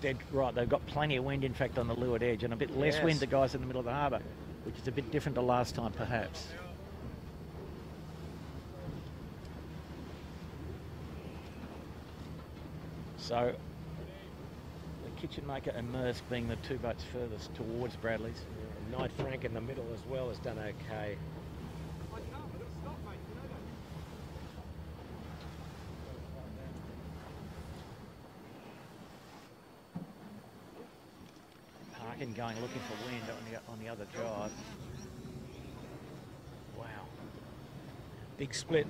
dead right. They've got plenty of wind, in fact, on the leeward edge, and a bit less wind, the guys in the middle of the harbour, which is a bit different to last time, perhaps. So, the Kitchen Maker and Maersk being the 2 boats furthest towards Bradley's. Knight Frank in the middle as well has done okay. Parkin going looking for wind on the other drive. Wow. Big split.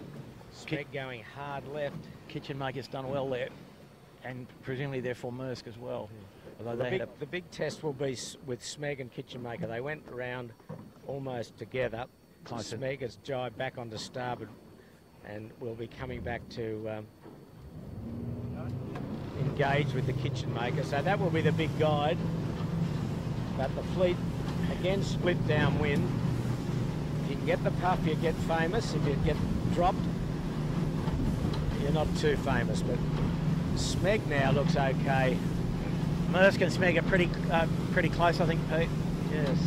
Smeg going hard left. Kitchen Maker's done well there, and presumably therefore Maersk as well. Although The big test will be with Smeg and Kitchen Maker. They went round almost together. Closer. Smeg has jibed back onto starboard and will be coming back to engage with the Kitchen Maker. So that will be the big guide. But the fleet again split downwind. If you can get the puff, you get famous. If you get dropped, you're not too famous. But Smeg now looks okay. Maersk and Smeg are pretty close, I think, Pete. Yes.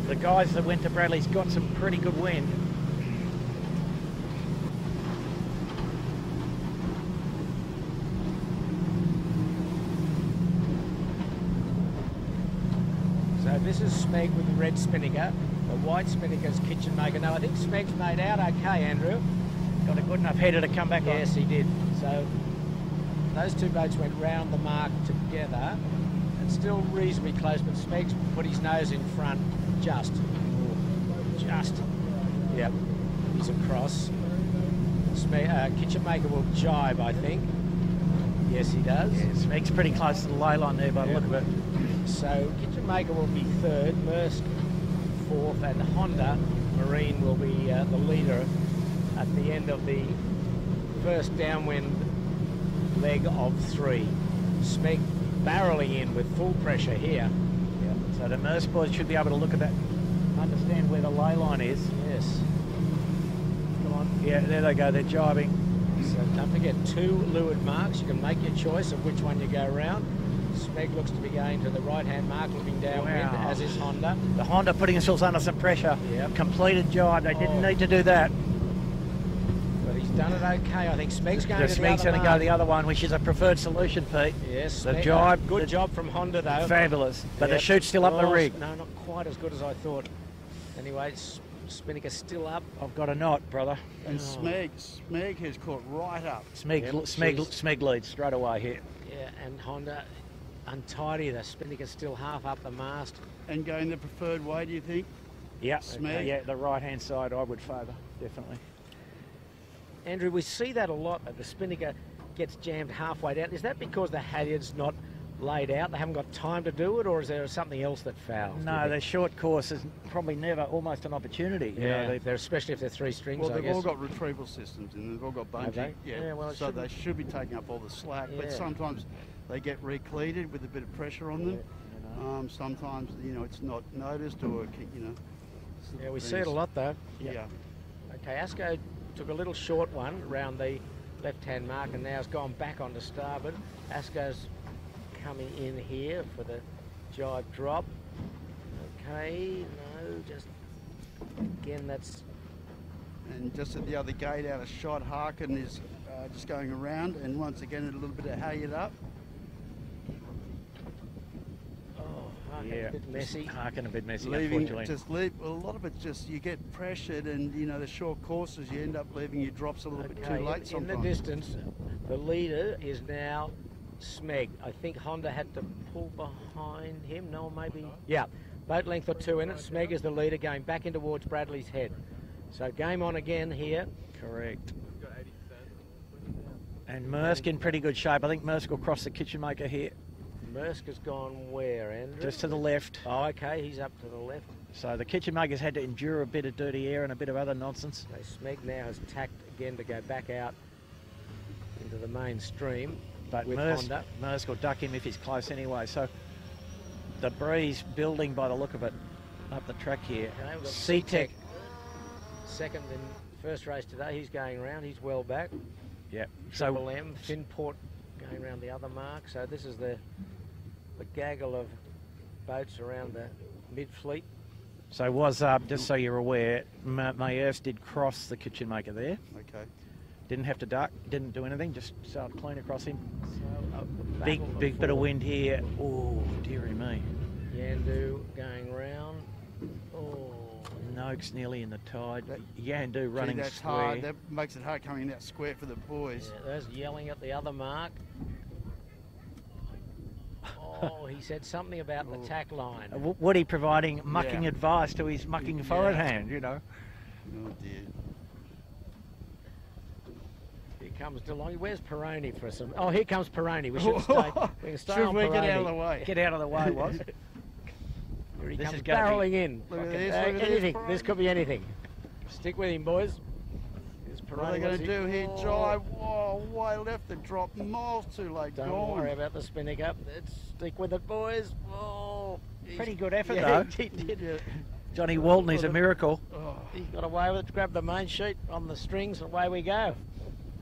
The guys that went to Bradley's got some pretty good wind. So this is Smeg with the red spinnaker. The white spinnaker's Kitchen Maker. No, I think Smeg's made out okay, Andrew. Got a good enough header to come back on. Yes, he did. So those two boats went round the mark together and still reasonably close, but Smeg's put his nose in front just. Yep, he's across. Kitchen Maker will jibe, I think. Yes, he does. Yeah, Smeg's pretty close to the low line there by the look of it. So Kitchen Maker will be third, Maersk fourth, and Honda Marine will be the leader at the end of the first downwind leg of three. Smeg barreling in with full pressure here. Yep. So the Maersk boys should be able to look at that, understand where the ley line is. Yes. Come on. Yeah, there they go. They're jibing. So don't forget 2 leeward marks. You can make your choice of which one you go around. Smeg looks to be going to the right-hand mark, looking downwind, as is Honda. The Honda putting themselves under some pressure. Yep. Completed jibe. They didn't need to do that. But he's done it okay. I think Smeg's going to Smeg's going to go the other one, which is a preferred solution, Pete. Yes, the jibe. Good job from Honda, though. Fabulous. But the chute's still up the rig. No, not quite as good as I thought. Anyway, Spinnaker's still up. I've got a knot, brother. And Smeg has caught right up. Smeg leads straight away here. Yeah, and Honda untidy. The Spinnaker's still half up the mast. And going the preferred way, do you think? Yeah, Smeg? Yeah, the right-hand side I would favour, definitely. Andrew, we see that a lot, that the Spinnaker gets jammed halfway down. Is that because the halyard's not laid out, they haven't got time to do it, or is there something else that fouls? No, the short course is probably never almost an opportunity. Yeah, they're, especially if they're 3 strings. Well, they've all got retrieval systems and they've all got bungee. Yeah, well, so they should be taking up all the slack, but sometimes they get recleated with a bit of pressure on them. Sometimes, you know, it's not noticed, or, you know. Yeah, we see it a lot though. Yeah. Okay, Asco took a little short one around the left-hand mark and now has gone back onto starboard. Asco's coming in here for the jibe drop. Okay, no, just again that's. And just at the other gate out of shot, Harkin is just going around, and once again a little bit of halyard up. A bit messy. Harkin a bit messy, leaving, unfortunately. A lot of it's just you get pressured, and you know the short courses you end up leaving your drops a little bit too late sometimes. In the distance, the leader is now Smeg. I think Honda had to pull behind him. No, maybe. Yeah, boat length or 2 in it. Smeg is the leader going back in towards Bradley's head. So game on again here. Correct. And Maersk in pretty good shape. I think Maersk will cross the kitchen maker here. Maersk has gone where, Andrew? Just to the left. Oh, okay, he's up to the left. So the kitchen maker's had to endure a bit of dirty air and a bit of other nonsense. So Smeg now has tacked again to go back out into the main stream. But with Maersk will duck him if he's close anyway. So the breeze building by the look of it up the track here. Okay, we've got C-Tech. Second in first race today. He's going around. He's well back. Yeah. Triple M. Finport going around the other mark. So this is the gaggle of boats around the mid-fleet. So was, just so you're aware, Maersk did cross the kitchen maker there. Okay. Didn't have to duck, didn't do anything, just sailed clean across him. So, big bit of wind here. Oh, dearie me. Yandu going round. Oh, Noakes nearly in the tide. Yandu running that's square. hard. That makes it hard coming in that square for the boys. yeah, there's yelling at the other mark. Oh, he said something about the tack line. Woody providing mucking advice to his mucking forward hand, you know. Oh dear. Here comes DeLong. Where's Peroni for some? Oh, here comes Peroni. We should stay. We can stay on Peroni. Get out of the way? Get out of the way, was. Here he This comes is gonna barreling in. Look at this, Anything. look at this, This could be anything. Stick with him, boys. What are they going to do here? Jive. Whoa, way left and drop miles too late. Don't worry about the spinning up. Let's stick with it, boys. Oh, Pretty good effort, yeah, though. He did. Johnny Walton is a miracle. He got away with it. Grab the main sheet on the strings, and away we go.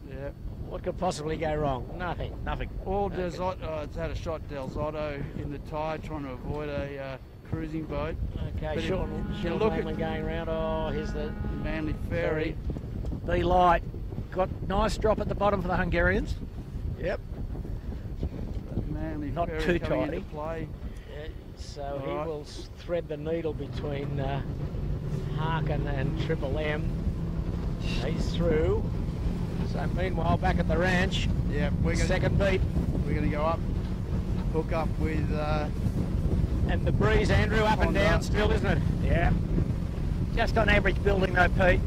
Yeah. What could possibly go wrong? Nothing. Nothing. All it's had a shot Del Zotto in the tide trying to avoid a cruising boat. Okay, But Sean look Manley going round. Oh, here's the Manly Ferry. The light got nice drop at the bottom for the Hungarians. Yep. Manly Not Ferry too coming tidy. into play. Yeah, so he Alright. will thread the needle between Harkin and Triple M. He's through. So meanwhile, back at the ranch, Yeah, we're going second beat. We're going to go up, hook up with. And the breeze, Andrew, up and Honda. down still, isn't it? Yeah. Just on average building though, Pete.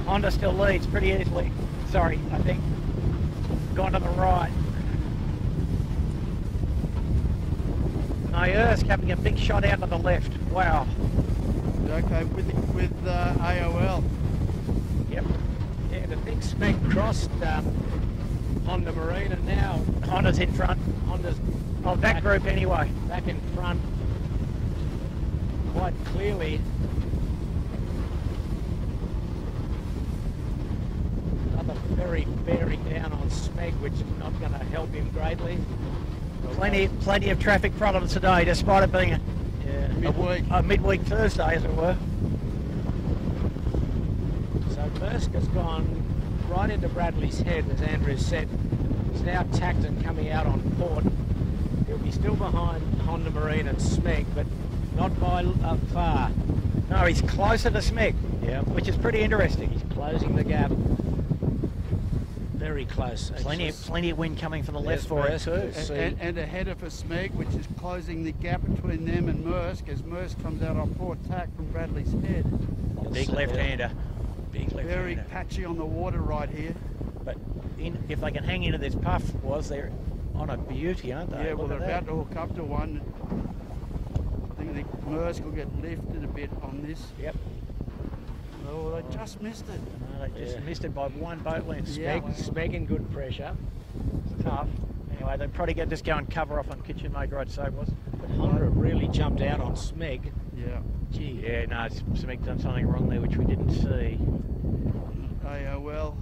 Honda still leads pretty easily. Sorry, I think. Gone to the right. Maersk having a big shot out to the left. Wow. Okay, with AOL. Yep. Yeah, the big spec crossed Honda Marine, and now Honda's in front. Honda's Of that group anyway. back in front quite clearly. Another very bearing down on Smeg, which is not going to help him greatly. Plenty of traffic problems today, despite it being Midweek. midweek Thursday, as it were. So Maersk has gone right into Bradley's Head, as Andrew said. He's now tacked and coming out on port. He'll be still behind Honda Marine and Smeg, but not by far. No, he's closer to Smeg, which is pretty interesting. He's closing the gap. Very close. Plenty of wind coming from the left for it too. And ahead of a Smeg, which is closing the gap between them and Maersk as Maersk comes out on port tack from Bradley's Head. Big left-hander. Big left-hander. Very patchy on the water right here. But if they can hang into this puff, they're on a beauty, aren't they? Yeah, well, Look they're at about to hook up to one. I think the Maersk will get lifted a bit on this. Yep. Oh, they just missed it. No, they just missed it by one boat length. Yeah. Smeg in good pressure. It's tough. Anyway, they probably just go and cover off on Kitchen Maker, I'd say, was. But Honda really jumped out on Smeg. Yeah. Gee. Yeah, no, Smeg done something wrong there, which we didn't see. AOL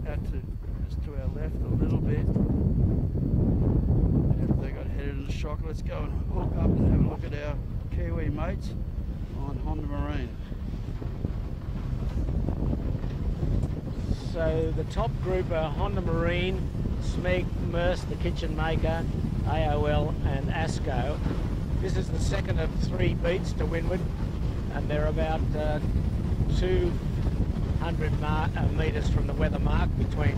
out to just to our left a little bit. If they got headed in the shock, let's go and hook up and have a look at our Kiwi mates on Honda Marine. So the top group are Honda Marine, Smeg, Maersk, the Kitchen Maker, AOL and ASCO. This is the second of 3 beats to windward, and they're about 200 metres from the weather mark between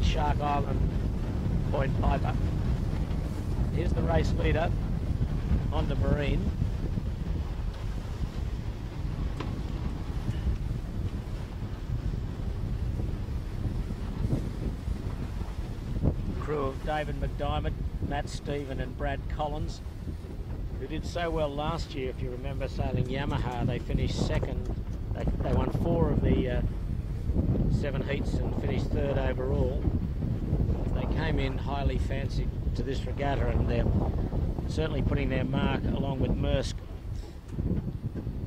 Shark Island and Point Piper. Here's the race leader, Honda Marine. Crew of David McDiarmid, Matt Stephen and Brad Collins, who did so well last year. If you remember sailing Yamaha, they finished second. They won 4 of the 7 heats and finished 3rd overall. They came in highly fancied to this regatta, and they're certainly putting their mark along with Maersk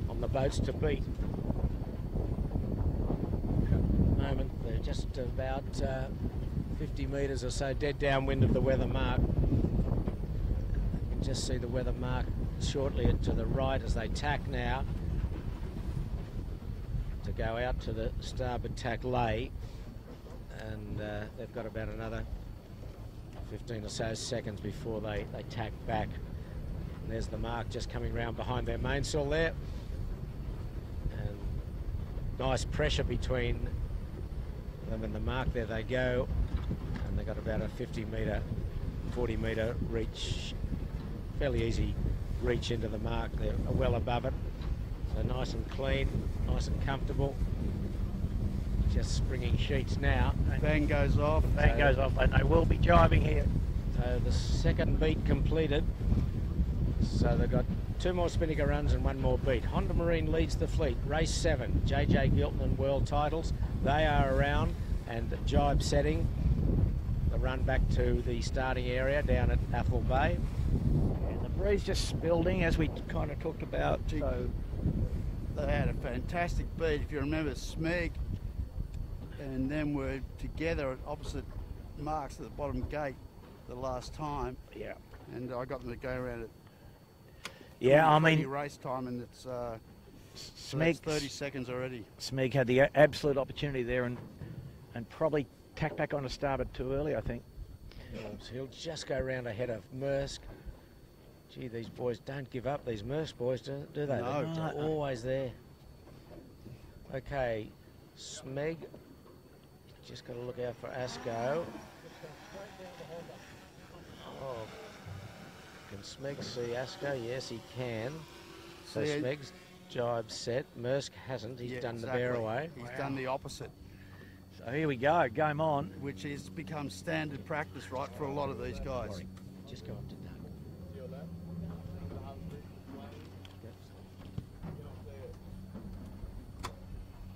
on the boats to beat. At the moment they're just about 50 metres or so dead downwind of the weather mark. You can just see the weather mark shortly to the right as they tack now to go out to the starboard tack lay, and they've got about another 15 or so seconds before they tack back. And there's the mark just coming round behind their mainsail there. And nice pressure between them and the mark. There they go. And they've got about a 50 metre, 40 metre reach, fairly easy reach into the mark. They're well above it. So nice and clean, nice and comfortable. Just springing sheets now. Bang goes off. Bang goes off, and they will be jibing here. So the second beat completed. So they've got 2 more Spinnaker runs and 1 more beat. Honda Marine leads the fleet. Race 7, JJ Giltinan world titles. They are around and jibe setting the run back to the starting area down at Athol Bay. And the breeze just building as we kind of talked about. So they had a fantastic beat. If you remember, Smeg and them were together at opposite marks at the bottom gate the last time. Yeah. And I got them to go around at I mean, race time, and it's Smeg, 30 seconds already. Smeg had the absolute opportunity there and probably tacked back on a starboard too early, I think. He'll just go round ahead of Maersk. Gee, these boys don't give up, these Maersk boys, do they? No. They're always there. Okay, Smeg, just got to look out for Asco. Oh, can Smeg see Asco? Yes, he can. So Smeg's jibe set. Maersk hasn't. He's done exactly. the bear away. He's done the opposite. So here we go, game on. Which has become standard practice, right, for a lot of these guys. Just go up to Doug.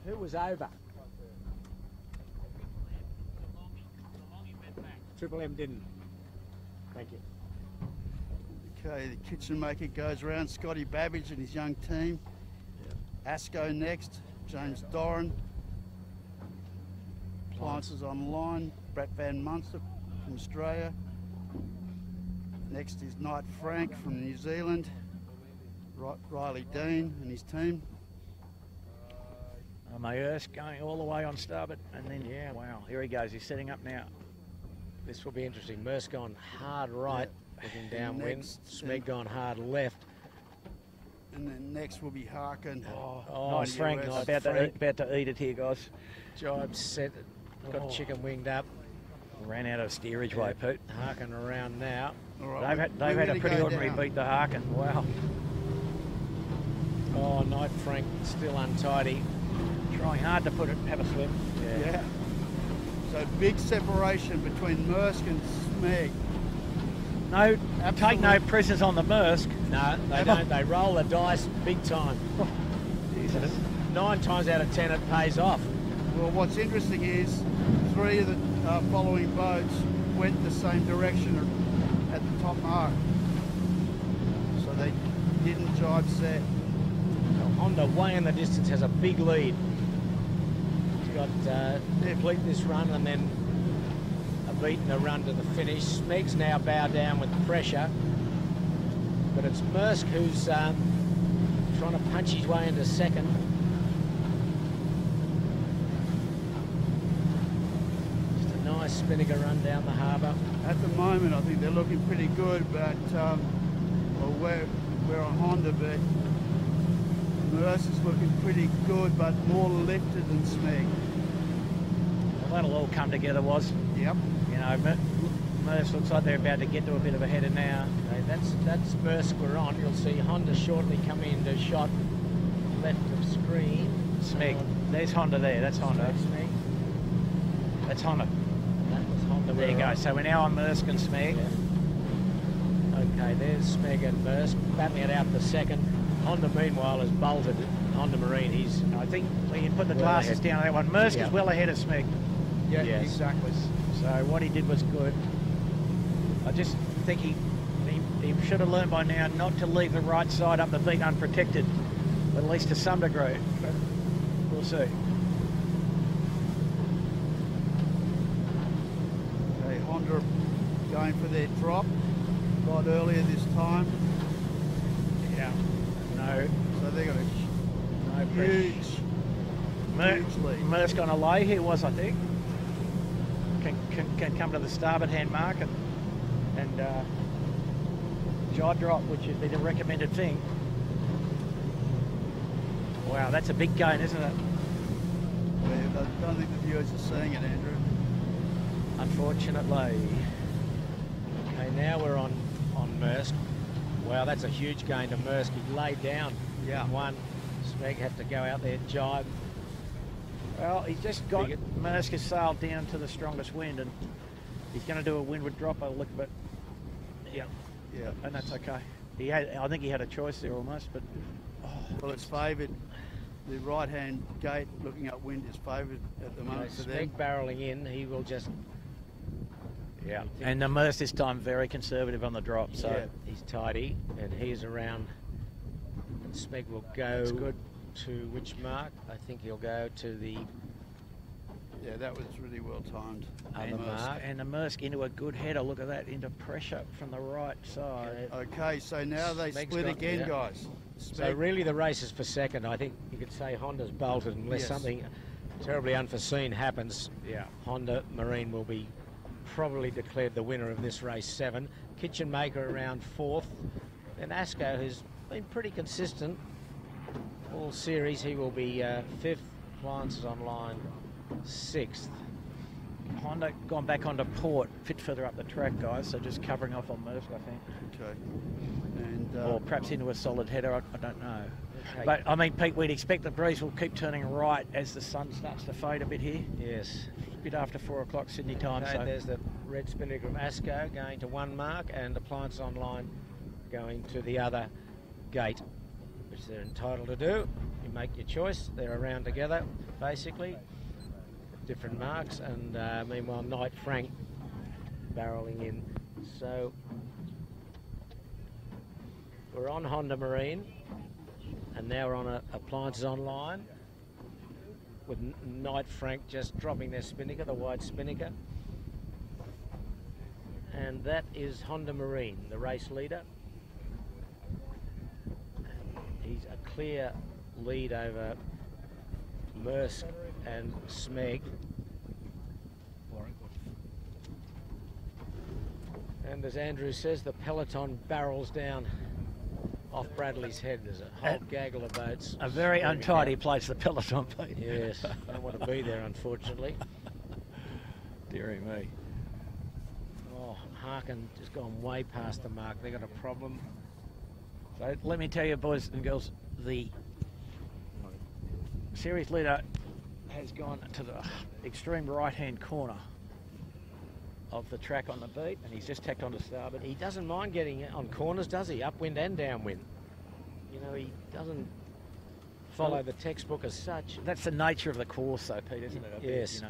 Who was over? Triple M didn't. Thank you. Okay, the kitchen maker goes around. Scotty Babbage and his young team. Asco next. James Doran. Appliances online. Brett Van Munster from Australia. Next is Knight Frank from New Zealand. Riley Dean and his team. Maersk going all the way on starboard, and then, wow, here he goes. He's setting up now. This will be interesting. Maersk gone hard right, looking downwind. Smeg gone hard left. And then next will be Harkin. Nice Frank, about to eat it here, guys. Jibe set, got chicken winged up. Ran out of steerage way, Pete. Harkin around now. Right, they've had a pretty ordinary beat, the Harkin. Wow. Oh, Knight Frank still untidy. Trying hard to have a swim. Yeah. So big separation between Maersk and Smeg. No, take no prisoners on the Maersk. No, they don't. They roll the dice big time. Jesus. 9 times out of 10 it pays off. Well, what's interesting is 3 of the following boats went the same direction at the top mark. So they didn't jibe set. Honda way in the distance has a big lead. He's got complete this run and then a beat and a run to the finish. Smeg's now bow down with pressure, but it's Maersk who's trying to punch his way into second. Just a nice Spinnaker run down the harbour. At the moment, I think they're looking pretty good, but we're on Honda, but Maersk is looking pretty good, but more lifted than Smeg. Well, that'll all come together, was. Yep. You know, Maersk looks like they're about to get to a bit of a header now. Okay, that's Maersk we're on. You'll see Honda shortly coming into shot left of screen. Smeg. There's Honda there. That's Honda. Smeg. That's Honda. That was Honda. There you go. So we're now on Maersk and Smeg. Yeah. Okay, there's Smeg and Maersk battling it out for second. Honda, meanwhile, has bolted. Honda Marine, I think we can put the glasses down on that one. Maersk is well ahead of Smeg. Yeah, exactly. So what he did was good. I just think he should have learned by now not to leave the right side up the beat unprotected, at least to some degree. But we'll see. Okay, Honda going for their drop a lot earlier this time. Yeah. No. So they got a huge lead. Maersk on a lay here was, I think. Can come to the starboard hand mark and and jaw drop, which would be the recommended thing. Wow, that's a big gain, isn't it? Yeah, I don't think the viewers are seeing it, Andrew. Unfortunately. Okay, now we're on Maersk. Wow, that's a huge gain to Maersk. He laid down one. Smeg had to go out there and jibe. Well, he's just got Maersk has sailed down to the strongest wind, and he's going to do a windward drop. I'll look, but yeah, and that's okay. I think he had a choice there almost, but well, it's favoured. The right-hand gate looking upwind is favoured at the moment. So Smeg barrelling in, he will just. Yeah, and the Maersk this time very conservative on the drop, so he's tidy, and he's around. And Smeg will go to which mark? I think he'll go to the. Yeah, that was really well timed. And the Maersk into a good header. Look at that, into pressure from the right side. Okay, so now they split again, guys. So really the race is for second. I think you could say Honda's bolted unless something terribly unforeseen happens. Yeah, Honda Marine will be probably declared the winner of this race 7. Kitchen Maker around 4th. And Asco, who's been pretty consistent all series, he will be 5th. Appliances Online 6th. Honda gone back onto port, fit further up the track, guys, so just covering off on Maersk, I think. Okay. And, or perhaps into a solid header, I don't know. Okay. But, I mean, Pete, we'd expect the breeze will keep turning right as the sun starts to fade a bit here. Yes. A bit after 4 o'clock Sydney time. Okay, so there's the red spinnaker of Asco going to one mark, and Appliances Online going to the other gate, which they're entitled to do. You make your choice. They're around together, basically. Different marks, and meanwhile Knight Frank barreling in. So we're on Honda Marine, and now we're on Appliances Online with Knight Frank just dropping their spinnaker, the wide spinnaker, and that is Honda Marine, the race leader. He's a clear lead over Maersk and Smeg. And as Andrew says, the peloton barrels down off Bradley's head. There's a whole gaggle of boats. A very untidy place, the peloton, Pete. Yes, don't want to be there, unfortunately. Dearie me. Oh, Harkin just gone way past the mark. They got a problem. So let me tell you, boys and girls, the series leader has gone to the extreme right-hand corner of the track on the beat, and he's just tacked onto starboard. He doesn't mind getting on corners, does he? Upwind and downwind. You know, he doesn't follow the textbook as such. That's the nature of the course, though, Pete, isn't it? Yes.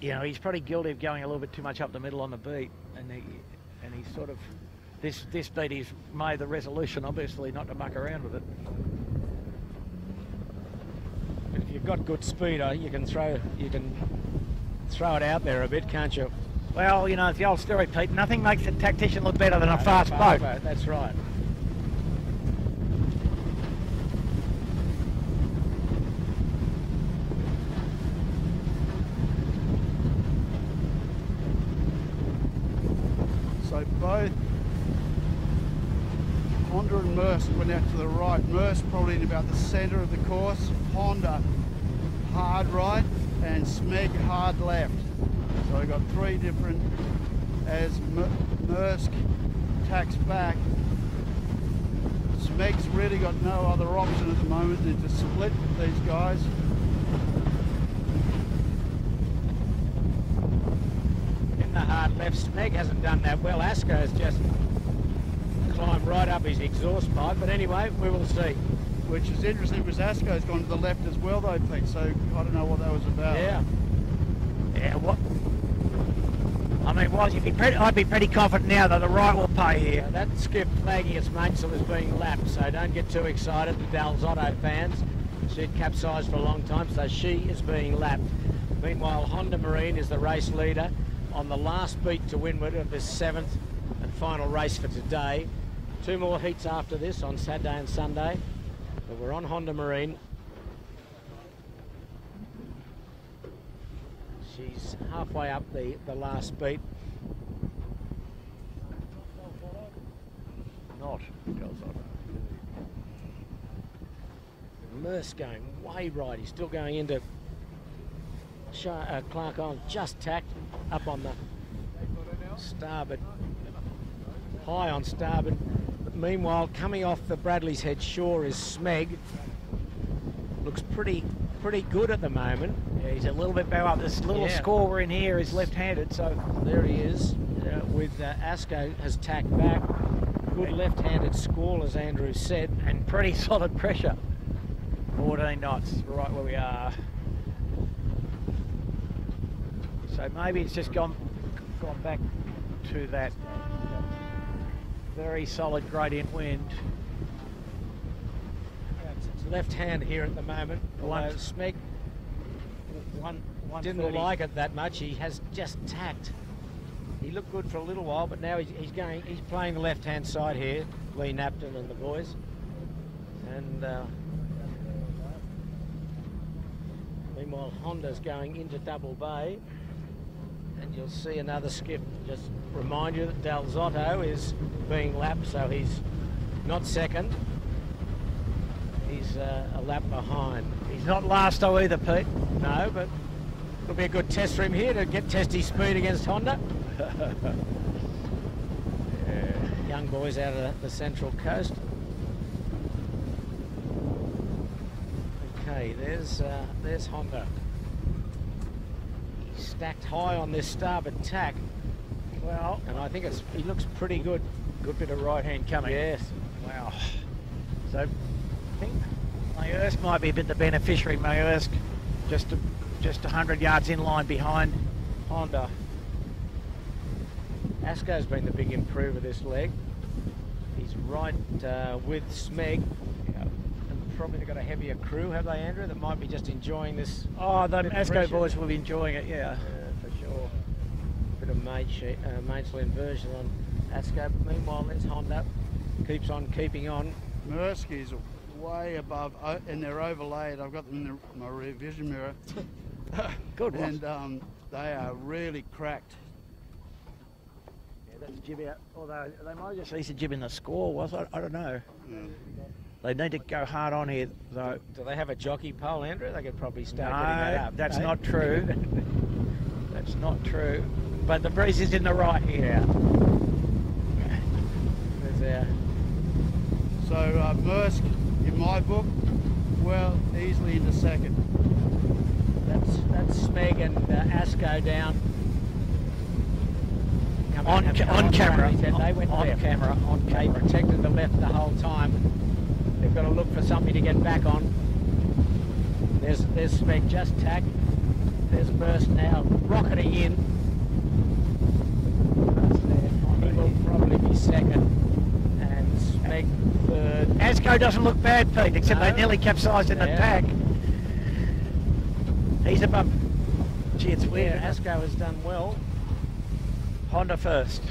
You know, he's probably guilty of going a little bit too much up the middle on the beat, and he's sort of this beat. He's made the resolution, obviously, not to muck around with it. If you've got good speed, you can throw it out there a bit, can't you? Well, you know, it's the old story, Pete. Nothing makes a tactician look better than a fast boat. That's right. So both Honda and Maersk went out to the right. Maersk probably in about the centre of the course. Honda hard right and Smeg hard left. So we've got 3 different as Maersk tacks back. Smeg's really got no other option at the moment than to split these guys. In the hard left, Smeg hasn't done that well. Asco's just climbed right up his exhaust pipe, but anyway, we will see. Which is interesting because Asco's gone to the left as well though, Pete, so I don't know what that was about. Yeah. Yeah, what? I mean, well, I'd be pretty confident now that the right will pay here. That skiff flagging its mainsail is being lapped, so don't get too excited, the Dalzotto fans. She'd capsized for a long time, so she is being lapped. Meanwhile, Honda Marine is the race leader on the last beat to windward of this 7th and final race for today. 2 more heats after this on Saturday and Sunday. But we're on Honda Marine. She's halfway up the last beat. not Del Zotto. Maersk going way right. He's still going into Clark Island, just tacked up on the starboard, high on starboard. But meanwhile, coming off the Bradley's Head shore is Smeg. Looks pretty good at the moment. Yeah, he's a little bit better up. This little scorer in here is left-handed, so there he is with Asko has tacked back. Good left-handed squall, as Andrew said, and pretty solid pressure. 14 knots, right where we are. So maybe it's just gone back to that very solid gradient wind. It's left hand here at the moment. Although Smeg didn't like it that much. He has just tacked. He looked good for a little while, but now he's playing the left hand side here. Lee Napton and the boys, and meanwhile Honda's going into Double Bay. And you'll see another skiff. Just remind you that Del Zotto is being lapped, so he's not second. He's a lap behind. He's not last though either, Pete. No, but it'll be a good test for him here to test his speed against Honda. Young boys out of the Central Coast. Okay, there's Honda. Stacked high on this starboard tack. Well, and I think he looks pretty good. Good bit of right hand coming. Yes. Wow. So I think Maersk might be a bit the beneficiary. Maersk just 100 yards in line behind Honda. Asko's been the big improver this leg. He's right with Smeg. Probably got a heavier crew, have they, Andrew? That might be just enjoying this. Oh, the Asko boys will be enjoying it, yeah. For sure. Bit of Maidsley inversion on Asko. Meanwhile, there's Honda. Keeps on keeping on. Maersk is way above, and they're overlaid. I've got them in my rear vision mirror. Good one. And they are really cracked. Yeah, that's jib out. Although they might just ease a jib in the score, was it? I don't know. Yeah. They need to go hard on here, though. Do they have a jockey pole, Andrew? They could probably start getting that up. That's not true. That's not true. But the breeze is in the right here. There's our... So Maersk, in my book, well, easily into second. That's Smeg and Asko down. On camera. They went on left. Camera. On They camera. protected the left the whole time. They've got to look for something to get back on. There's Smeg just tacked. There's Maersk now rocketing in. He will probably be second. And Smeg third. Asko doesn't look bad, Pete, except they nearly capsized in the pack. He's above. Gee, it's weird. Asko has done well. Honda first.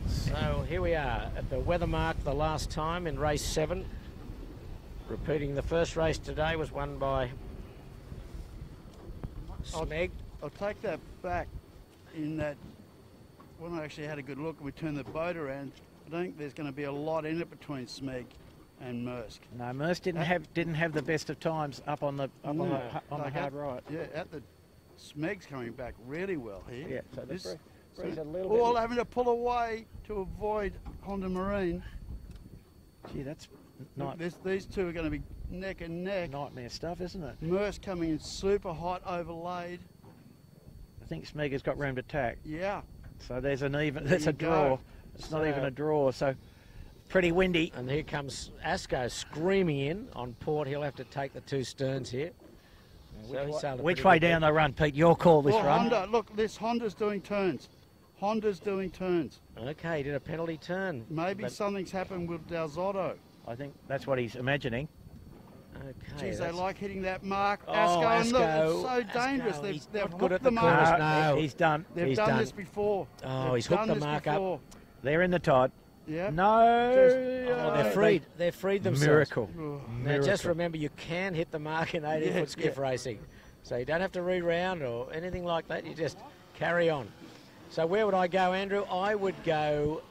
So here we are at the weather mark the last time in race 7. Repeating the first race today was won by Smeg. I'll take that back in that when I actually had a good look and we turned the boat around, I don't think there's going to be a lot in it between Smeg and Maersk. No, Maersk didn't have the best of times up on the hard right. Yeah, at the Smeg's coming back really well here. Yeah, so this breeze a little all bit. having to pull away to avoid Honda Marine. Gee, that's not. These two are going to be neck and neck. Nightmare stuff, isn't it? Maersk coming in super hot, overlaid. I think Smeg has got room to tack. Yeah. So there's an even. There That's you a draw. go. It's not even a draw. So pretty windy. And here comes Asko screaming in on port. He'll have to take the two sterns here. Which way down the run, Pete? Your call this run. Honda, look, this Honda's doing turns. Honda's doing turns. Okay, he did a penalty turn. Maybe something's happened with Del Zotto. I think that's what he's imagining. Okay. Geez, they like hitting that mark. Oh, Asko, and look, Asko. it's so dangerous. He's They've not good hooked at the the corners mark. now. He's done. They've done this before. Oh, They've he's hooked done the this mark before. up. They're in the tide. Yeah. No. They're freed. They're freed themselves. Miracle. Now, just remember, you can hit the mark in 80-foot skiff racing. So you don't have to reround or anything like that. You just carry on. So where would I go, Andrew? I would go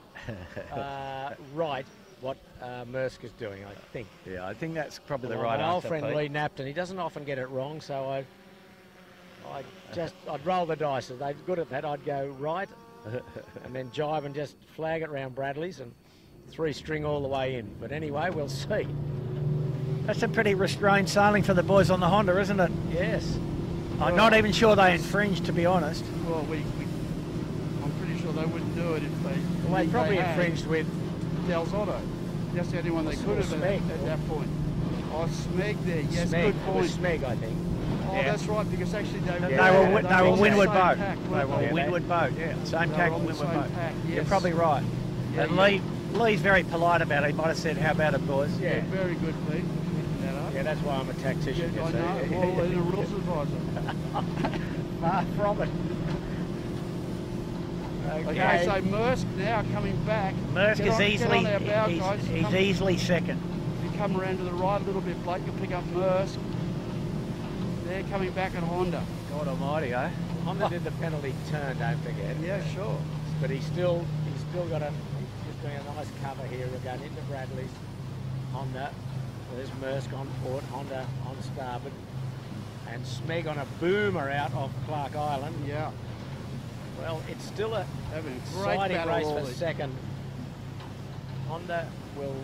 right what Maersk is doing, I think. Yeah, I think that's probably the Well, right my old answer, friend Pete. Lee Napton, he doesn't often get it wrong, so I'd roll the dice. If they're good at that, I'd go right and then jibe and just flag it round Bradley's and 3-string all the way in. But anyway, we'll see. That's a pretty restrained sailing for the boys on the Honda, isn't it? Yes. I'm not even sure they infringed, to be honest. Well, I'm pretty sure they wouldn't do it if they. Well, they probably had infringed with Del Zotto. That's the only one they could have at that point. Oh, Smeg there. Yes, Smeg. good It point. was Smeg, I think. Oh, Yeah. that's right, because actually they They were were Windward boat. Pack, They were weren't Windward boat, yeah. Same They tack, were on the Windward same boat. pack, You're yes. probably right. Yeah, And yeah. Lee's very polite about it. He might have said, how about it, boys? Yeah, very good, Pete. Yeah, that's why I'm a tactician. Yeah, I know. Well, and a rules advisor. Far from it. Okay, so Maersk now coming back. Maersk Get is on- get easily, on our bow, guys. he's Come- easily second. If you come around to the right a little bit, Blake, you'll pick up Maersk. They're coming back at Honda. God almighty, eh? Honda did the penalty turn, don't forget. Yeah, sure. But he's still got he's just doing a nice cover here. We're going into Bradley's. Honda. There's Maersk on port, Honda on starboard. And Smeg on a boomer out off Clark Island. Yeah. Well, it's still a Having a great exciting battle race all for this. second. Honda will...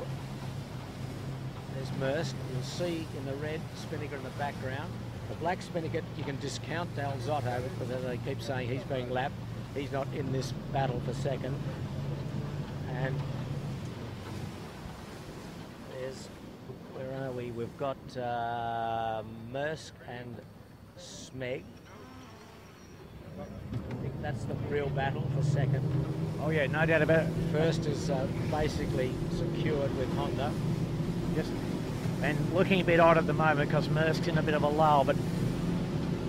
There's Maersk. You'll see in the red spinnaker in the background. The black spinnaker, you can discount Del Zotto because as they keep saying he's being lapped. He's not in this battle for second. And there's... Where are we? We've got Maersk and Smeg. I think that's the real battle for second. Oh yeah, no doubt about it. First is basically secured with Honda. Just, and looking a bit odd at the moment because Maersk's in a bit of a lull, but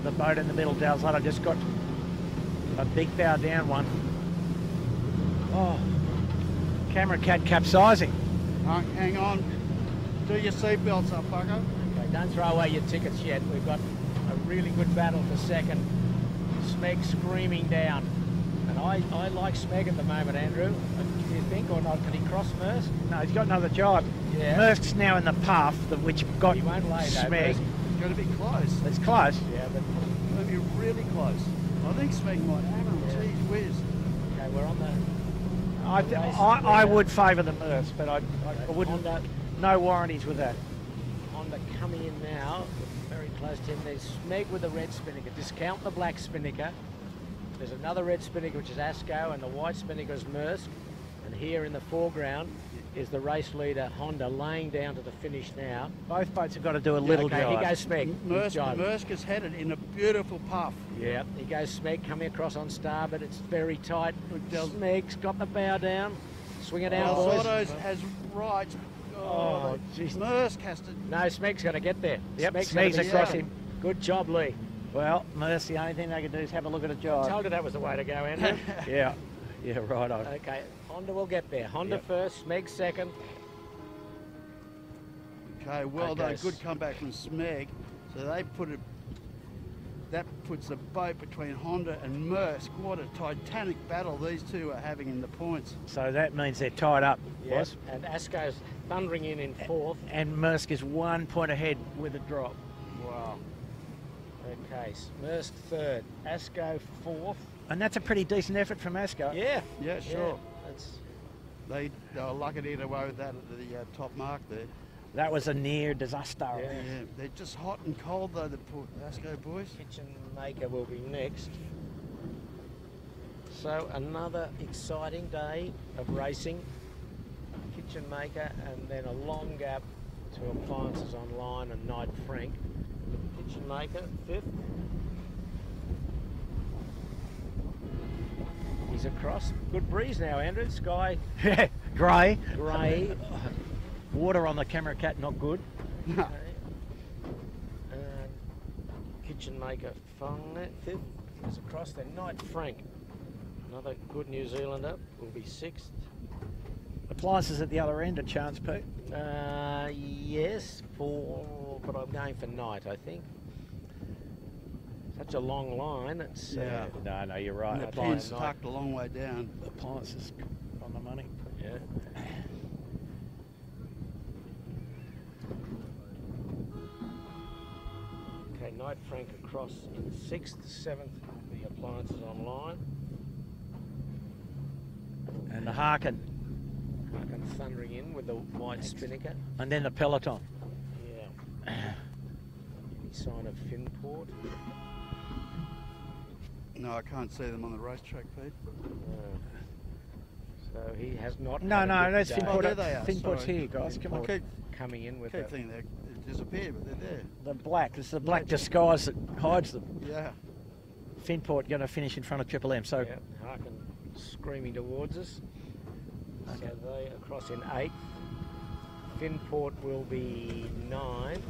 the boat in the middle, Del Zotto, just got a big bow down one. Oh, camera cat capsizing. Hang on. Do your seatbelts up, bucko. Okay, don't throw away your tickets yet. We've got a really good battle for second. Smeg screaming down. And I like Smeg at the moment, Andrew. Do you think or not? Can he cross Maersk? No, he's got another job. Yeah. Maersk's now in the path, which got He won't lay though, Smeg. Maersk. It's going to be close. It's close. Yeah, but It's going to be really close. I think Smeg might hammer him. Yeah. Geez whiz. okay, we're on the I would favour the Maersk, but I wouldn't. Honda, No warranties with that. Honda coming in now, very close to him. There's Smeg with the red spinnaker. Discount the black spinnaker. There's another red spinnaker, which is Asco, and the white spinnaker is Maersk. And here in the foreground is the race leader, Honda, laying down to the finish now. Both boats have got to do a little okay, drive. here goes Smeg. He's jiving. Maersk is headed in a beautiful puff. Yeah, he goes Smeg coming across on starboard. It's very tight. Del- Smeg's got the bow down. Swing it out, Del boys. Zotto's has right. Oh, jeez. Maersk has to. No, Smeg's going to get there. Yep, Smeg's gonna Smeg's be across second. him. Good job, Lee. Well, Maersk, the only thing they can do is have a look at a I job. told you that was the way to go, Andrew. Yeah, right on. Okay, Honda will get there. Honda Yep. first, Smeg second. Okay, well Okay, done. Good comeback from Smeg. So they put it. That puts the boat between Honda and Maersk. What a titanic battle these two are having in the points. So that means they're tied up, boys. And Asco's thundering in fourth. And Maersk is 1 point ahead with a drop. Wow. Okay, Maersk third, Asco fourth. And that's a pretty decent effort from Asco. Yeah. Yeah, sure. That's They were lucky to get away with that at the top mark there. That was a near disaster. Yeah, they're just hot and cold though, the Asco boys. Kitchen Maker will be next. So another exciting day of racing. Kitchen Maker and then a long gap to Appliances Online and Knight Frank. Kitchen Maker fifth. He's across. Good breeze now, Andrew. Sky Yeah, grey. grey. Water on the camera cat, not good. Okay. Kitchen Maker fifth. He's across there. Knight Frank, another good New Zealander, will be sixth. Appliances at the other end, a chance, Pete. Yes, but I'm going for Knight, I think. Such a long line. It's Yeah. no, you're right. And the I'd pin's like Knight. tucked a long way down. Appliances on on the money. Yeah. Okay, Knight Frank across in 6th, 7th, the appliances online. And the Harkin. Harkin thundering in with the white spinnaker. And then the peloton. Yeah. Any sign of Finport? No, I can't see them on the racetrack, Pete. So he has not. No, no, that's Finport. Oh, there they are. Finport's Sorry. here, guys. Come on. Keep coming in with thinking they disappeared, but they're there. The black. It's the black disguise that hides them. Yeah. Finport going to finish in front of Triple M. So yeah, Harkin screaming towards us. Okay. So they across in 8th. Finport will be 9th.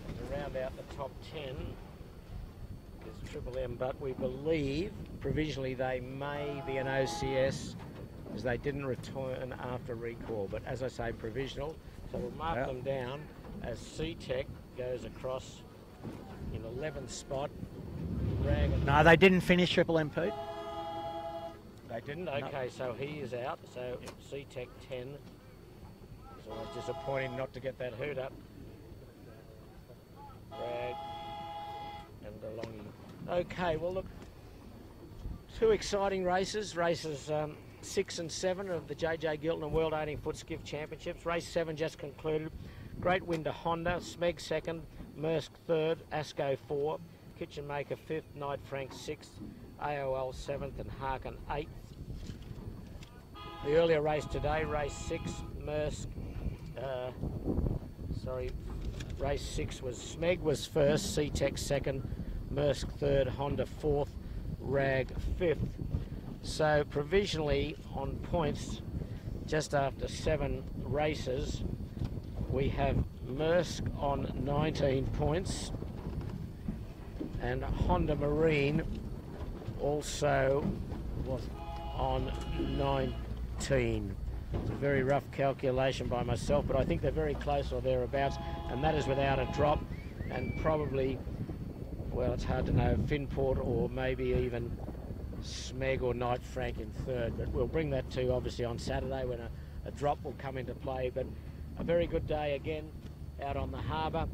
To round out the top 10 is Triple M, but we believe provisionally they may be an OCS as they didn't return after recall. But as I say, provisional. So we'll mark them down as C-Tech goes across in 11th spot. No, they didn't finish Triple M, Pete. They didn't? Okay, so he is out. So C-Tech 10. It's always disappointing not to get that hoot up. Rag and DeLonghi. Okay, well look, 2 exciting races. Races 6 and 7 of the JJ Giltinan World 18-foot Skiff Championships. Race 7 just concluded. Great win to Honda, Smeg 2nd, Maersk 3rd, Asco 4th, Kitchen Maker 5th, Knight Frank 6th, AOL 7th and Harkin 8th. The earlier race today, race 6, Maersk, race 6 was Smeg was 1st, C-Tech 2nd, Maersk 3rd, Honda 4th, Rag 5th. So provisionally on points, just after 7 races, we have Maersk on 19 points and Honda Marine also was on 19. It's a very rough calculation by myself, but I think they're very close or thereabouts, and that is without a drop, and probably, well, it's hard to know, Finport or maybe even Smeg or Knight Frank in 3rd, but we'll bring that to obviously on Saturday when a drop will come into play. But a very good day again out on the harbour,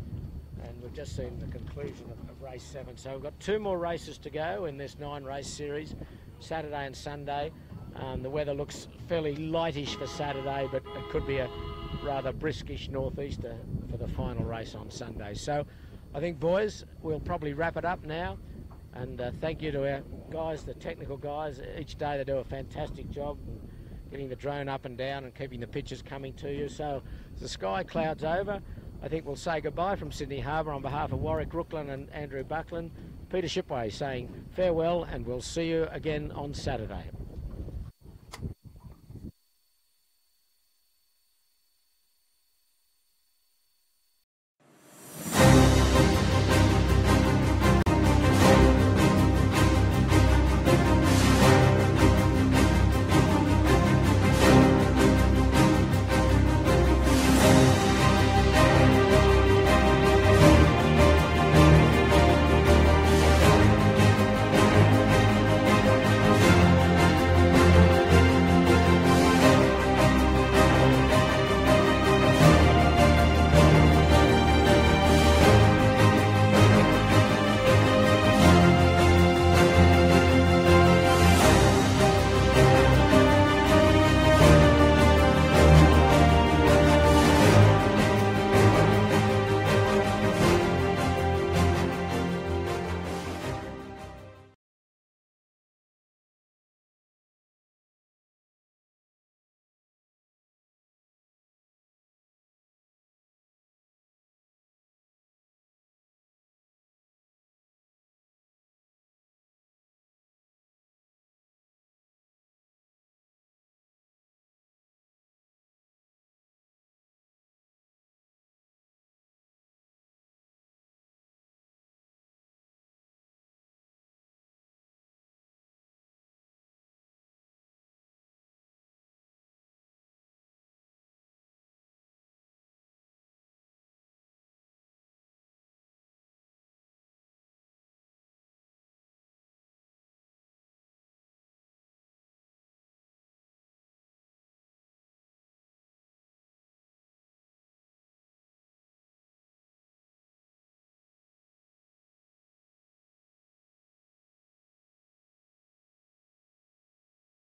and we've just seen the conclusion of race 7. So we've got 2 more races to go in this 9-race series, Saturday and Sunday. The weather looks fairly lightish for Saturday, but it could be a rather briskish northeaster for the final race on Sunday. So I think, boys, we'll probably wrap it up now. And thank you to our guys, the technical guys. Each day they do a fantastic job getting the drone up and down and keeping the pictures coming to you. So as the sky clouds over, I think we'll say goodbye from Sydney Harbour on behalf of Warwick Rooklyn and Andrew Buckland. Peter Shipway saying farewell, and we'll see you again on Saturday.